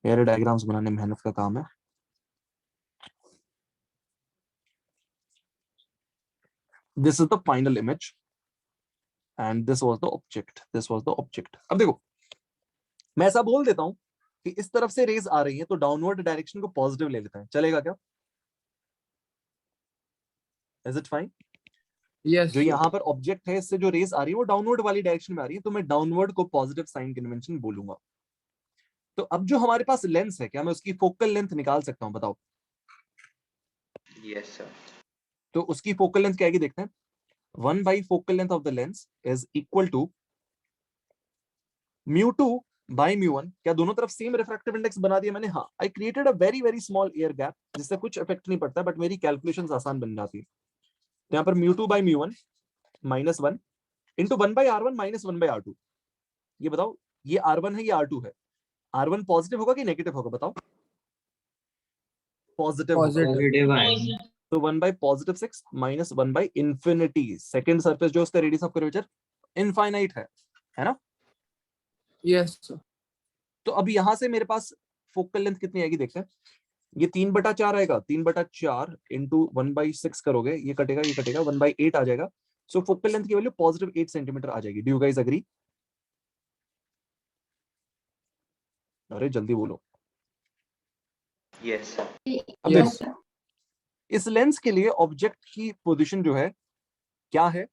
एयर डायग्राम्स बनाने मेहनत का काम है। This is the final image and this was the object, this was the object. अब देखो, मैं ऐसा बोल देता हूं कि इस तरफ से रेज आ रही है तो डाउनवर्ड डायरेक्शन को पॉजिटिव ले लेते हैं, चलेगा क्या? Is it fine? यस जो यहाँ पर ऑब्जेक्ट है, इससे जो रेज आ रही है वो डाउनवर्ड वाली डायरेक्शन में आ रही है, तो मैं डाउनवर्ड को पॉजिटिव साइन कन्वेंशन बोलूंगा। तो अब जो हमारे पास लेंस है, क्या मैं उसकी फोकल लेंथ निकाल सकता हूं? बताओ। Yes sir. तो उसकी फोकल लेंथ क्या आएगी, देखते हैं। 1 by focal length of the lens is equal to mu2 by mu1। क्या दोनों तरफ सेम रिफ्रैक्टिव इंडेक्स बना दिया मैंने? हाँ, I created a very very small air gap, जिससे कुछ इफेक्ट नहीं पड़ता, बट मेरी कैलकुलेशंस आसान बन जाती है। तो यहाँ पर mu2 by mu1 -1 into 1 by r1 -1 by r2। ये बताओ, ये r1 है, ये r2 है, r1 पॉजिटिव होगा कि नेगेटिव होगा? बताओ। पॉजिटिव होगा। पॉजिटिव आएगा। तो 1 by +6 -1 by infinity। Second surface जो उसका रेडियस ऑफ कर्वेचर इनफाइनाइट है ना? Yes sir. तो अब यहां से मेरे पास फोकल लेंथ कितनी आएगी, देखते हैं। ये 3/4 आएगा, 3/4 इंटू 1/6 करोगे, ये कटेगा, ये कटेगा, 1/8 आ जाएगा। सो फोकल लेंथ की वैल्यू +8 सेंटीमीटर आ जाएगी। Do you guys agree? अरे जल्दी बोलो। Yes sir. अब देखो, इस लेंस के लिए ऑब्जेक्ट की पोजीशन जो है क्या है?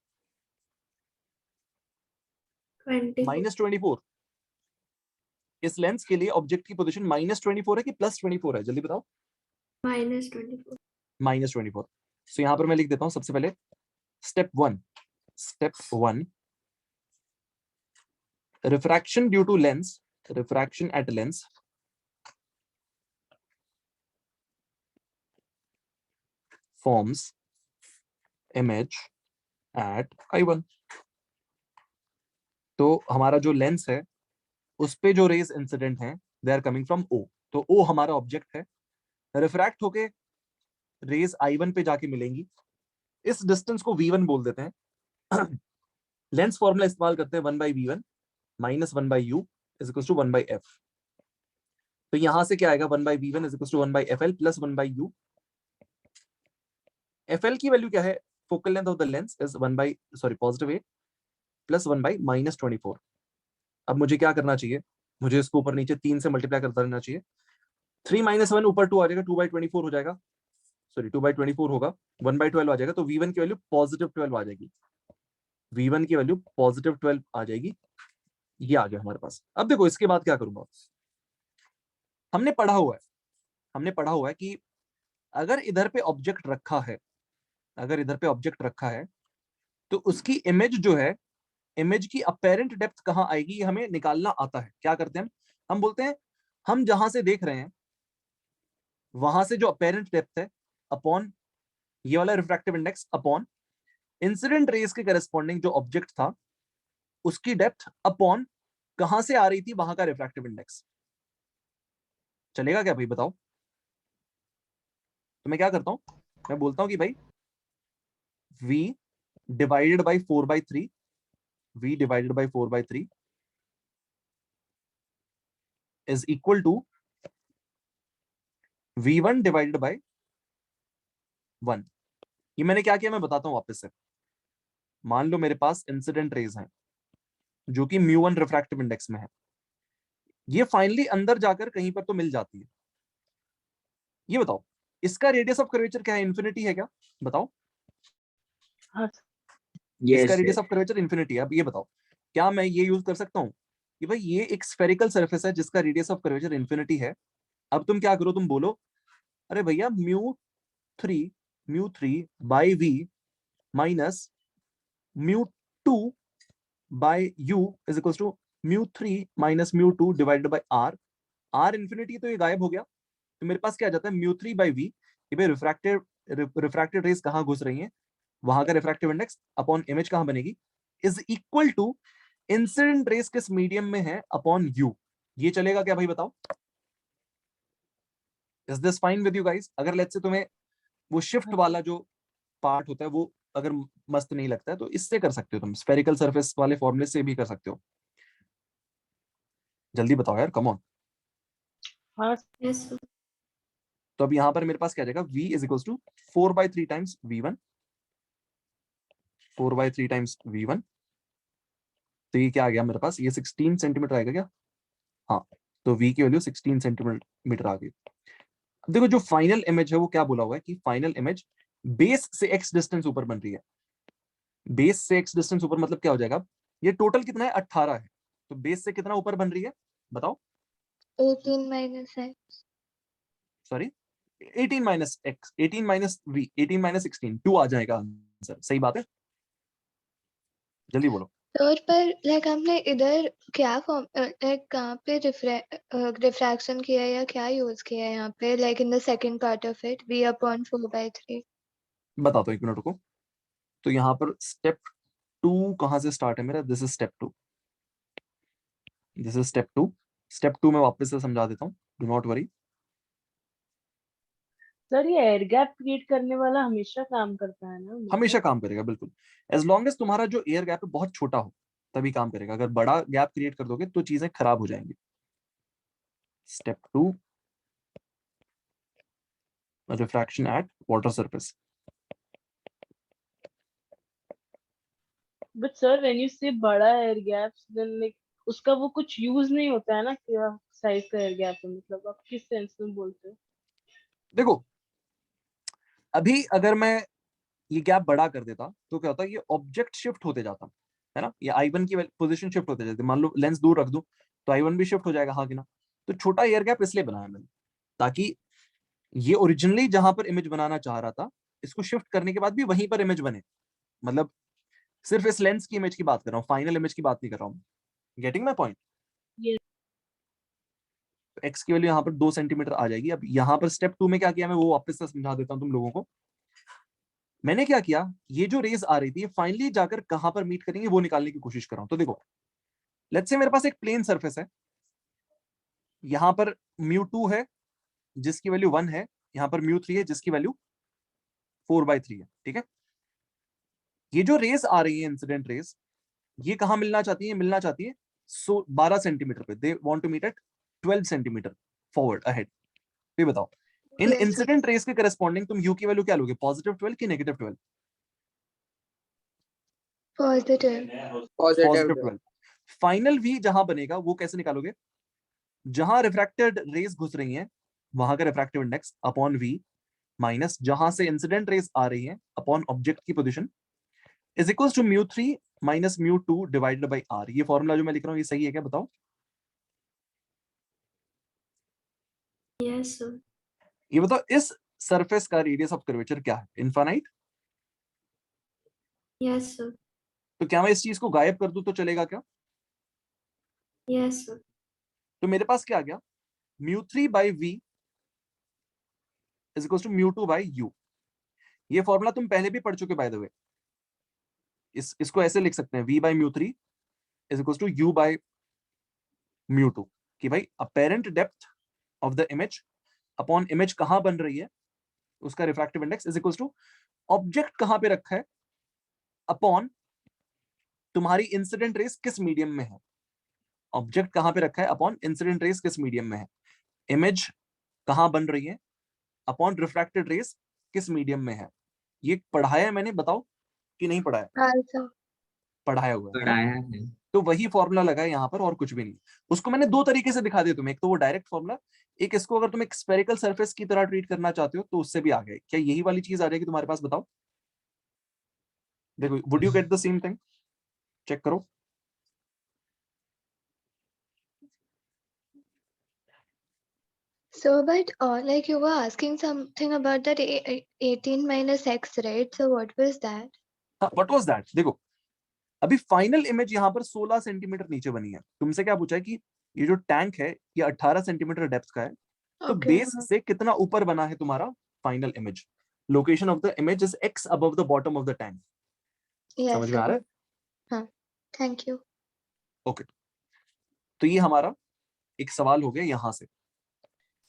-24। इस लेंस के लिए ऑब्जेक्ट की पोजीशन -24 है कि +24 है? जल्दी बताओ। -24। -24। सो यहां पर मैं लिख देता हूं सबसे पहले step 1 refraction due to lens, refraction at lens forms image at I1। तो हमारा जो लेंस है उस पे जो रेज इंसिडेंट हैं they are coming from O। तो O हमारा ऑब्जेक्ट है, रिफ्रैक्ट होके रेज I1 पे जाके मिलेंगी। इस डिस्टेंस को V1 बोल देते हैं। लेंस फॉर्मूला इस्तेमाल करते हैं 1/V1 -1 by U is equals to 1 by F। तो यहां से क्या आएगा, 1/V1 is equals to 1 by FL plus 1 by U। FL की वैल्यू क्या है? Focal length of the lens is +8 plus 1 by -24। अब मुझे क्या करना चाहिए? मुझे इसको ऊपर नीचे 3 से मल्टीप्लाई करता रहना चाहिए। 3 - 1 ऊपर 2 आ जाएगा, 2/24 हो जाएगा, 2/24 होगा, 1/12 आ जाएगा। तो V1 की वैल्यू +12 आ जाएगी, V1 की वैल्यू +12 आ जाएगी। ये आ गया हमारे पास। अब देखो, इसके बाद क्या करूंगा? हमने पढ़ा हुआ है कि अगर इधर पे ऑब्जेक्ट रखा है, तो उसकी इमेज जो है, इमेज की अपेरेंट डेप्थ कहां आएगी, ये हमें निकालना आता है। क्या करते हैं हम बोलते हैं, हम जहां से देख रहे हैं वहां से जो अपेरेंट डेप्थ है अपॉन ये वाला refractive index upon incident rays के करस्पॉन्डिंग जो ऑब्जेक्ट था उसकी डेप्थ अपॉन कहां से आ रही थी वहां का रिफ्रैक्टिव इंडेक्स। चलेगा क्या भाई बताओ? तो मैं क्या करता हूं, मैं बोलता हूं कि भाई v divided by 4/3 v divided by 4/3 is equal to v1 divided by 1। ये मैंने क्या किया मैं बताता हूं वापस से। मान लो मेरे पास इंसिडेंट रेज हैं जो कि μ1 रिफ्रैक्टिव इंडेक्स में है, ये फाइनली अंदर जाकर कहीं पर तो मिल जाती है। ये बताओ इसका रेडियस ऑफ कर्वेचर क्या है? इन्फिनिटी है क्या? बताओ। हाँ इसका रेडियस ऑफ कर्वेचर इन्फिनिटी है। अब ये बताओ क्या मैं ये यूज कर सकता हूँ कि भाई ये एक स्फेरिकल सरफेस है जिसका रेडियस ऑफ कर्वेचर इन्फिनिटी है। अब तुम क्या करो, तुम बोलो अरे भैया μ3 by v minus μ2 by u is equal to μ3 minus μ2 divided by r। r infinity तो ये गायब हो गया, तो मेरे पास क्या आ जाता है μ3 बाई v। ये भाई रिफ्रैक्टेड रेज कहाँ घुस रही हैं, वहां का रिफ्रैक्टिव इंडेक्स अपॉन इमेज कहां बनेगी is equal to incident rays किस मीडियम में है अपॉन u। ये चलेगा क्या भाई बताओ? Is this fine with you guys? अगर लेट्स से तुम्हें वो शिफ्ट वाला जो पार्ट होता है वो अगर मस्त नहीं लगता है तो इससे कर सकते हो, तुम स्फेरिकल सरफेस वाले फॉर्मूले से भी कर सकते हो। जल्दी बताओ यार, कम ऑन। हाँ यस सर। तो अब यहां पर मेरे पास क्या जाएगा, v is equal to 4/3 times v1, 4/3 times v1। तो ये क्या आ गया मेरे पास, ये 16 सेंटीमीटर आएगा क्या? हाँ, तो v की वैल्यू 16 सेंटीमीटर आ गई। अब देखो जो फाइनल इमेज है वो क्या बोला हुआ है कि फाइनल इमेज बेस से x डिस्टेंस ऊपर बन रही है। बेस से x डिस्टेंस ऊपर मतलब क्या हो जाएगा, ये टोटल कितना है 18 है, तो बेस से कितना ऊपर बन रही है बताओ? 18 minus x. Sorry 18 minus x, 18 minus v, 18 minus 16, 2 आ जाएगा आंसर। सही बात है, जल्दी बोलो। और पर लाइक हमने इधर क्या फॉर्म लाइक कहाँ पे रिफ्रैक्शन किया है या क्या यूज किया है यहाँ पे, like in the second part of it v upon 4/3। बताता हूँ, एक मिनट रुको। तो यहाँ पर स्टेप 2 कहाँ से स्टार्ट है मेरा, this is step 2, this is step 2। Step 2 में वापस से समझा देता हूँ, डू नॉट वरी। सर ये एयर गैप क्रिएट करने वाला हमेशा काम करता है ना? हमेशा काम करेगा बिल्कुल, एज लॉन्ग एज तुम्हारा जो एयर गैप है बहुत छोटा हो तभी काम करेगा। अगर बड़ा गैप क्रिएट कर दोगे तो चीजें खराब हो जाएंगी। Step 2, refraction at water surface. But sir when you से बड़ा एयर गैप्स देन लाइक उसका वो कुछ यूज नहीं होता है ना, क्या साइज का एयर गैप है, मतलब आप किस सेंस में बोलते हो? देखो अभी अगर मैं ये गैप बड़ा कर देता तो क्या होता है, ये ऑब्जेक्ट शिफ्ट होते जाता है ना, ये i1 की पोजीशन शिफ्ट होते जाती। मान लो लेंस दूर रख दूं तो i1 भी शिफ्ट हो जाएगा, हाँ कि ना? तो छोटा एयर गैप इसलिए बनाया मैंने ताकि ये ओरिजिनली जहां पर इमेज बनाना चाह रहा था इसको शिफ्ट करने के बाद भी वहीं पर इमेज बने। मतलब सिर्फ इस लेंस की इमेज की बात कर रहा हूँ, फाइनल इमेज की बात नहीं कर रहा हूँ। Getting my point? Yes. X की वैल्यू यहाँ पर 2 सेंटीमीटर आ जाएगी। अब यहाँ पर स्टेप 2 में क्या किया मैं वो वापस से समझा देता हूँ तुम लोगों को। मैंने क्या किया, ये जो रेज आ रही थी फाइनली जाकर कहां पर मीट करेंगे वो निकालने की कोशिश कर रहा हूं। तो देखो लेट्स से मेरे पास एक प्लेन सरफेस है, यहां पर μ2 है जिसकी वैल्यू 1 है, यहां पर μ3 है जिसकी वैल्यू 4/3 है, ठीक है? ये जो रेज आ रही है इंसिडेंट रेज, ये कहां मिलना चाहती है? मिलना चाहती है 12 सेंटीमीटर पे। They want to meet at 12 centimetre forward ahead. ये बताओ इन Yes, इंसिडेंट रेज के करस्पॉन्डिंग तुम u की वैल्यू क्या लोगे, +12 की -12? positive. +12। फाइनल v जहां बनेगा वो कैसे निकालोगे, जहां रिफ्रैक्टेड रेज घुस रही हैं वहां का refractive index upon v minus जहां से इंसिडेंट रेज आ रही हैं अपॉन ऑब्जेक्ट की position is equals to μ3 minus μ2 divided by r। ये फॉर्मूला जो मैं लिख रहा हूं ये सही है क्या बताओ? Yes sir. ये बताओ इस सरफेस का रेडियस ऑफ कर्वेचर क्या है, इनफाइनाइट? Yes sir. तो क्या मैं इस चीज को गायब कर दूं तो चलेगा क्या? Yes sir. तो मेरे पास क्या आ गया, μ3 by v is equal to mu two by u. ये फॉर्मूला तुम पहले भी पढ़ चुके बाय द वे। इसको ऐसे लिख सकते हैं, v by mu 3 is equal to u by mu 2, कि भाई apparent depth of the image upon image कहां बन रही है उसका refractive index is equal to object कहां पे रखा है अपॉन तुम्हारी इंसिडेंट रेस किस मीडियम में है। ऑब्जेक्ट कहां पे रखा है अपॉन इंसिडेंट रेस किस मीडियम में है। इमेज कहां बन रही है अपॉन रिफ्रैक्टेड रेस किस मीडियम में है। ये पढ़ाया है मैंने, बताओ कि नहीं पढ़ाया? हाँ सर। पढ़ाया हुआ है ना? पढ़ाया है। तो वही फॉर्मूला लगा है यहाँ पर और कुछ भी नहीं। उसको मैंने दो तरीके से दिखा दिया तुम्हें, एक तो वो डायरेक्ट फॉर्मूला, एक इसको अगर तुम एक स्फेरिकल सरफेस की तरह ट्रीट करना चाहते हो तो उससे भी आ गए। क्या यही वाली चीज आ जाएगी तुम्हारे पास? बताओ। देखो, would you get the same thing? Check करो। So, but like you were asking something about that 18 minus x, right? So what was that? What was that? देखो, अभी फाइनल इमेज यहाँ पर 16 सेंटीमीटर नीचे बनी है। तुमसे क्या पूछा है कि ये जो टैंक है ये 18 सेंटीमीटर डेप्थ का है, तो Okay. बेस से कितना ऊपर बना है तुम्हारा final image. Location of the image is x above the bottom of the tank. Yes, समझ में आ sir. रहा है? हाँ, thank you. ओके, तो ये हमारा एक सवाल हो गया यहाँ से।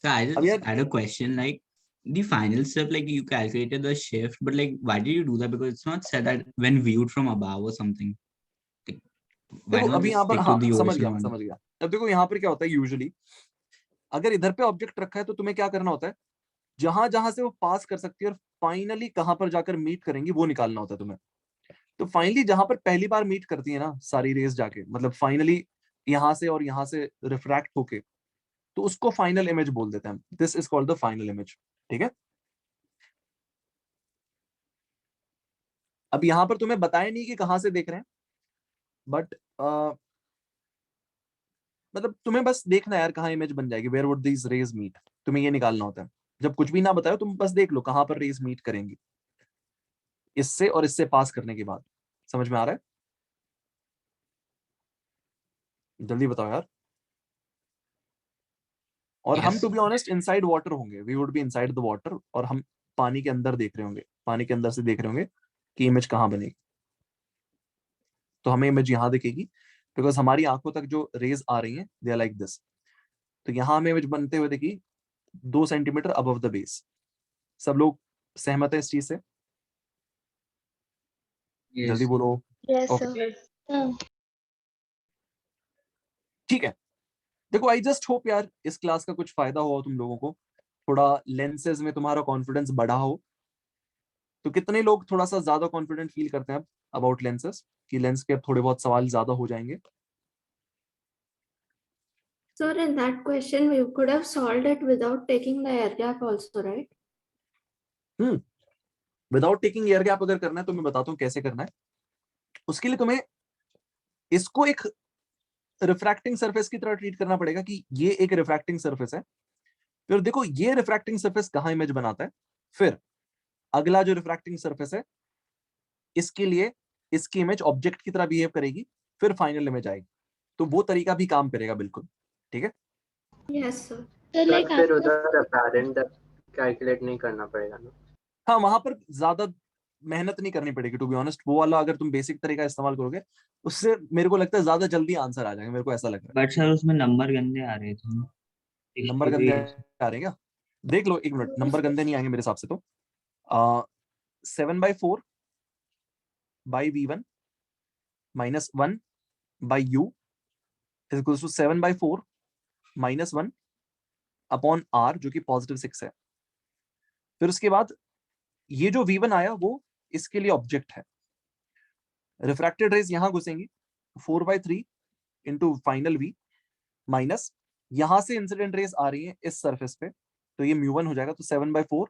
So I अब यार just had a question, like the final step, like you calculated the shift, but like why did you do that? Because it's not said that when viewed from above or something. Like, why देखो not अभी just यहाँ पर, stick हाँ to the समझ गया, original मैं one? समझ गया। अब देखो यहाँ पर क्या होता है, यूजुअली अगर इधर पे ऑब्जेक्ट रखा है तो तुम्हें क्या करना होता है, जहां जहां से वो पास कर सकती है और फाइनली कहां पर जाकर मीट करेंगी वो निकालना होता है तुम्हें। तो फाइनली जहां पर पहली बार मीट करती है ना सारी रेस जाके, मतलब फाइनली यहाँ से और यहाँ से रिफ्रैक्ट होके, तो उसको फाइनल इमेज बोल देते हैं। This is called the final image. ठीक है, अब यहाँ पर तुम्हें बताया नहीं कि कहां से देख रहे हैं, बट मतलब तुम्हें बस देखना है यार कहाँ इमेज बन जाएगी, where would these rays meet, तुम्हें ये निकालना होता है। जब कुछ भी ना बताओ तुम बस देख लो कहां पर रेज मीट करेंगी इससे और इससे पास करने के बाद। समझ में आ रहा है? जल्दी बताओ यार। और हम Yes. To be honest inside water होंगे, we would be inside the water, और हम पानी के अंदर देख रहे होंगे, पानी के अंदर से देख रहे होंगे कि इमेज कहाँ बनेगी। तो हमें इमेज यहाँ दिखेगी बिकॉज हमारी आंखों तक जो रेज आ रही हैं दे आर लाइक दिस। तो यहाँ हमें इमेज बनते हुए देखी 2 सेंटीमीटर अबव द बेस। सब लोग सहमत है इस चीज से? जल्दी Yes. बोलो। Yes, Okay. sir. Yes. ठीक है, देखो आई जस्ट होप यार इस क्लास का कुछ फायदा हुआ तुम लोगों को, थोड़ा लेंसेज में तुम्हारा कॉन्फिडेंस बढ़ा हो। तो कितने लोग थोड़ा सा ज्यादा कॉन्फिडेंट फील करते हैं अब अबाउट लेंसेज, कि लेंस के अब थोड़े बहुत सवाल ज्यादा हो जाएंगे? Sir, in that question, we could have solved it without taking the air gap also, right? Without taking air gap अगर करना है तो मैं बताता हूँ कैसे करना है। उसके लिए तुम्हें इसको एक रिफ्रैक्टिंग सरफेस की तरह ट्रीट करना पड़ेगा कि ये एक रिफ्रैक्टिंग सरफेस है। फिर देखो ये रिफ्रैक्टिंग सरफेस कहाँ इमेज बनाता है, फिर अगला जो रिफ्रैक्टिंग सरफेस है इसके लिए इसकी इमेज ऑब्जेक्ट की तरह बिहेव करेगी, फिर फाइनल इमेज आएगी। तो वो तरीका भी काम करेगा बिल्कुल। ठीक है, Yes, sir. So like फिर after उधर अपेरेंट कैलकुलेट नहीं करना पड़ेगा ना? हाँ वहां पर ज्यादा मेहनत नहीं करनी पड़ेगी टू बी ऑनेस्ट। वो वाला अगर तुम बेसिक तरीका इस्तेमाल करोगे उससे मेरे को लगता है ज्यादा जल्दी आंसर आ जाएगा, मेरे को ऐसा लग रहा बट सर उसमें नंबर गंदे आ रहे थे। है। नंबर गंदे आ रहे हैं क्या? देख लो एक मिनट, नंबर गंदे नहीं आएंगे मेरे हिसाब से। तो 7/4 by v1 minus 1 by u is equals to 7/4 minus 1 upon r जो कि +6 है। फिर उसके बाद ये जो v1 आया वो इसके लिए ऑब्जेक्ट है। रिफ्रैक्टेड रेज यहां घुसेंगी 4/3 इंटू फाइनल v माइनस यहां से इंसिडेंट रेज आ रही है इस सरफेस पे, तो ये μ1 हो जाएगा। तो 7/4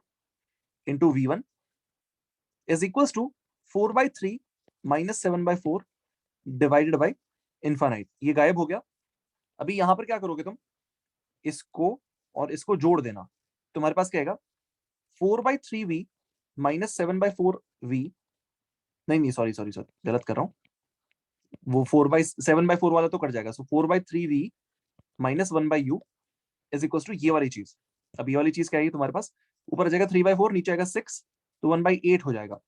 into v1 is equals to 4/3 minus 7/4 divided by infinite. ये गायब हो गया। अभी यहां पर क्या करोगे तुम, इसको और इसको जोड़ देना। तुम्हारे पास क्या आएगा 4/3v माइनस 7/4v, नहीं सॉरी गलत कर रहा हूं, वो 7/4 वाला तो कट जाएगा। So 4/3v minus 1/u is equal to ये वाली चीज। अब ये वाली चीज क्या है तुम्हारे पास ऊपर आ जाएगा 3/4, नीचे आएगा 6, तो 1/8 हो जाएगा।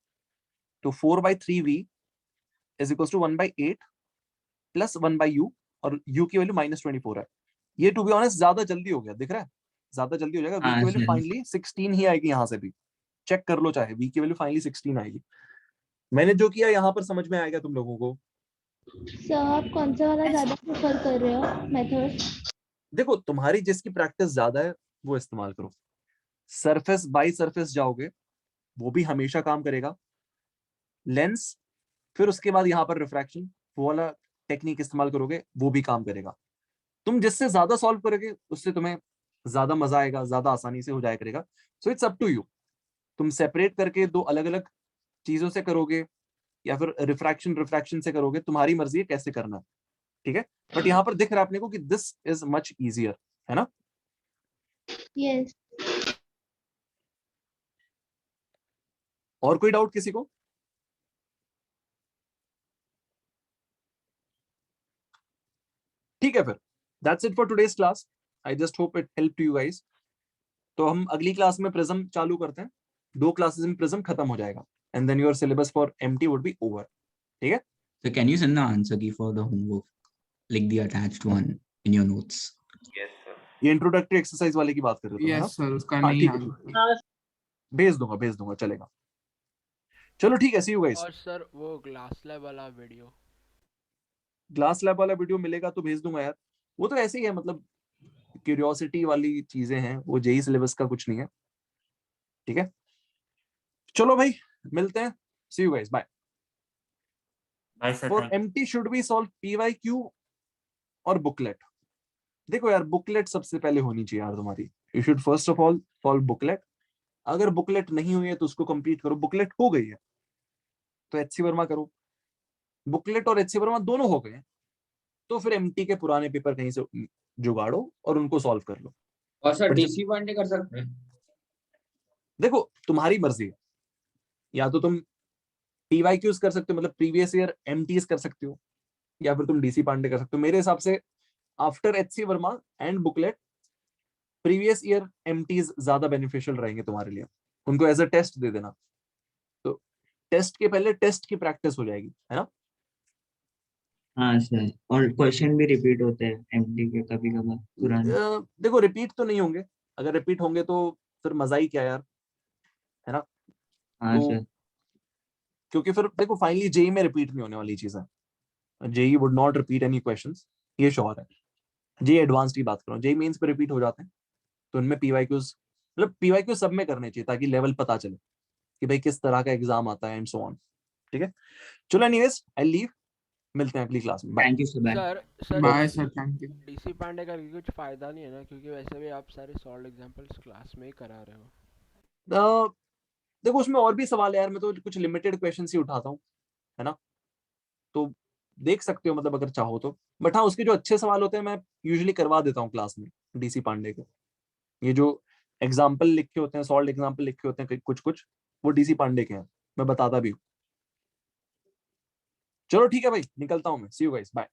तो 4/3v is equal to 1/8 plus 1/u, और u की वैल्यू -24 है। ये टू बी ऑनेस्ट ज्यादा जल्दी हो गया, दिख रहा है, ज्यादा जल्दी हो जाएगा। v हाँ की वैल्यू सर। फाइनली 16 ही आएगी, यहां से भी चेक कर लो चाहे, v की वैल्यू फाइनली 16 आएगी। मैंने जो किया यहाँ पर समझ में आएगा तुम लोगों को? सर आप कौन सा वाला ज्यादा प्रेफर कर रहे हो मेथड? देखो तुम्हारी जिसकी प्रैक्टिस ज्यादा है वो इस्तेमाल करो। सरफेस बाय सरफेस जाओगे, वो भी हमेशा काम करेगा। लेंस, फिर उसके बाद यहाँ पर रिफ्रैक्शन, वो वाला टेक्निक इस्तेमाल करोगे, वो भी काम करेगा। तुम जिससे ज्यादा सॉल्व करोगे उससे तुम्हें ज्यादा मजा आएगा, ज्यादा आसानी से हो जाया करेगा। So it's up to you, तुम सेपरेट करके दो अलग अलग चीजों से करोगे या फिर रिफ्रैक्शन से करोगे, तुम्हारी मर्जी है कैसे करना है, ठीक है। बट यहाँ पर दिख रहा है अपने को कि दिस इज मच इजियर, है ना? यस। और कोई डाउट किसी को? ठीक है, फिर that's it for today's class. I just hope it help you guys. तो हम अगली क्लास में प्रिज्म चालू करते हैं, 2 क्लासेस में प्रिज्म खत्म हो जाएगा, and then your syllabus for MT would be over, ठीक है। So can you send the answer key for the homework, like the attached one in your notes? Yes, sir. ये इंट्रोडक्टरी एक्सरसाइज वाले की बात कर रहे हो तुम, है ना? यस सर, उसका हाँ, नहीं ठीक याद है, होता। हाँ भेज दूंगा, चलेगा। चलो ठीक है, सी यू गाइस। और सर वो ग्लास लैब वाला वीडियो, ग्लास लैब वाला वीडियो मिलेगा तो भेज दूंगा यार। वो तो ऐसे ही है, मतलब क्यूरियोसिटी वाली चीजें हैं, वो जेई सिलेबस का कुछ नहीं है, ठीक है। चलो भाई, मिलते हैं, see you guys, bye. Bye, sir. For Thank you. MT should be solve PYQ और बुकलेट। देखो यार, बुकलेट सबसे पहले होनी चाहिए यार तुम्हारी। You should first of all solve booklet. अगर बुकलेट नहीं हुई है तो उसको कंप्लीट करो। बुकलेट हो गई है तो एचसी वर्मा करो। बुकलेट और एचसी वर्मा दोनों हो गए तो फिर एमटी के पुराने पेपर कहीं से जुगाड़ो और उनको सॉल्व कर लो। और सर But डीसी पांडे कर सकते हैं? देखो तुम्हारी मर्जी है, या तो तुम पीवाईक्यूज कर सकते हो, मतलब प्रीवियस ईयर एमटीज कर सकते हो, या फिर तुम डीसी पांडे कर सकते हो। मेरे हिसाब से after HC Verma and booklet, previous year MTs ज्यादा बेनिफिशियल रहेंगे तुम्हारे लिए। उनको एज अ टेस्ट दे देना, तो टेस्ट के पहले टेस्ट की प्रैक्टिस हो जाएगी, है ना? हाँ सर, और क्वेश्चन भी रिपीट होते हैं एमडी के कभी कभार पुराने। देखो रिपीट तो नहीं होंगे, अगर रिपीट होंगे तो फिर मजा ही क्या यार, है ना? हाँ तो सर। क्योंकि फिर देखो फाइनली जेई में रिपीट नहीं होने वाली चीज है। JEE would not repeat any questions, ये श्योर है। जेई एडवांस्ड की बात कर रहा हूँ, जेई मेंस पे रिपीट हो जाते हैं तो उनमें पीवाईक्यूज, मतलब पीवाईक्यू सब में करने चाहिए ताकि लेवल पता चले कि भाई किस तरह का एग्जाम आता है एंड सो ऑन, ठीक है। चलो एनीवेज आई लीव, मिलते हैं अगली क्लास में, bye. Thank you sir, bye. Sir bye sir, thank you. DC Pandey का भी कुछ फायदा नहीं है ना, क्योंकि वैसे भी आप सारे सॉल्व एग्जांपल्स क्लास में ही करा रहे हो। देखो उसमें और भी सवाल है यार, मैं तो कुछ लिमिटेड क्वेश्चन ही उठाता हूँ, है ना? तो देख सकते हो मतलब अगर चाहो तो। बट हाँ, उसके जो अच्छे सवाल होते हैं मैं यूजुअली करवा देता हूँ क्लास में डीसी पांडे के। ये जो एग्जाम्पल लिखे होते हैं, सॉल्व एग्जाम्पल लिखे होते हैं कुछ कुछ, वो डीसी पांडे के हैं, मैं बताता भी हूँ। चलो ठीक है भाई, निकलता हूँ मैं, सी यू गाइस, बाय।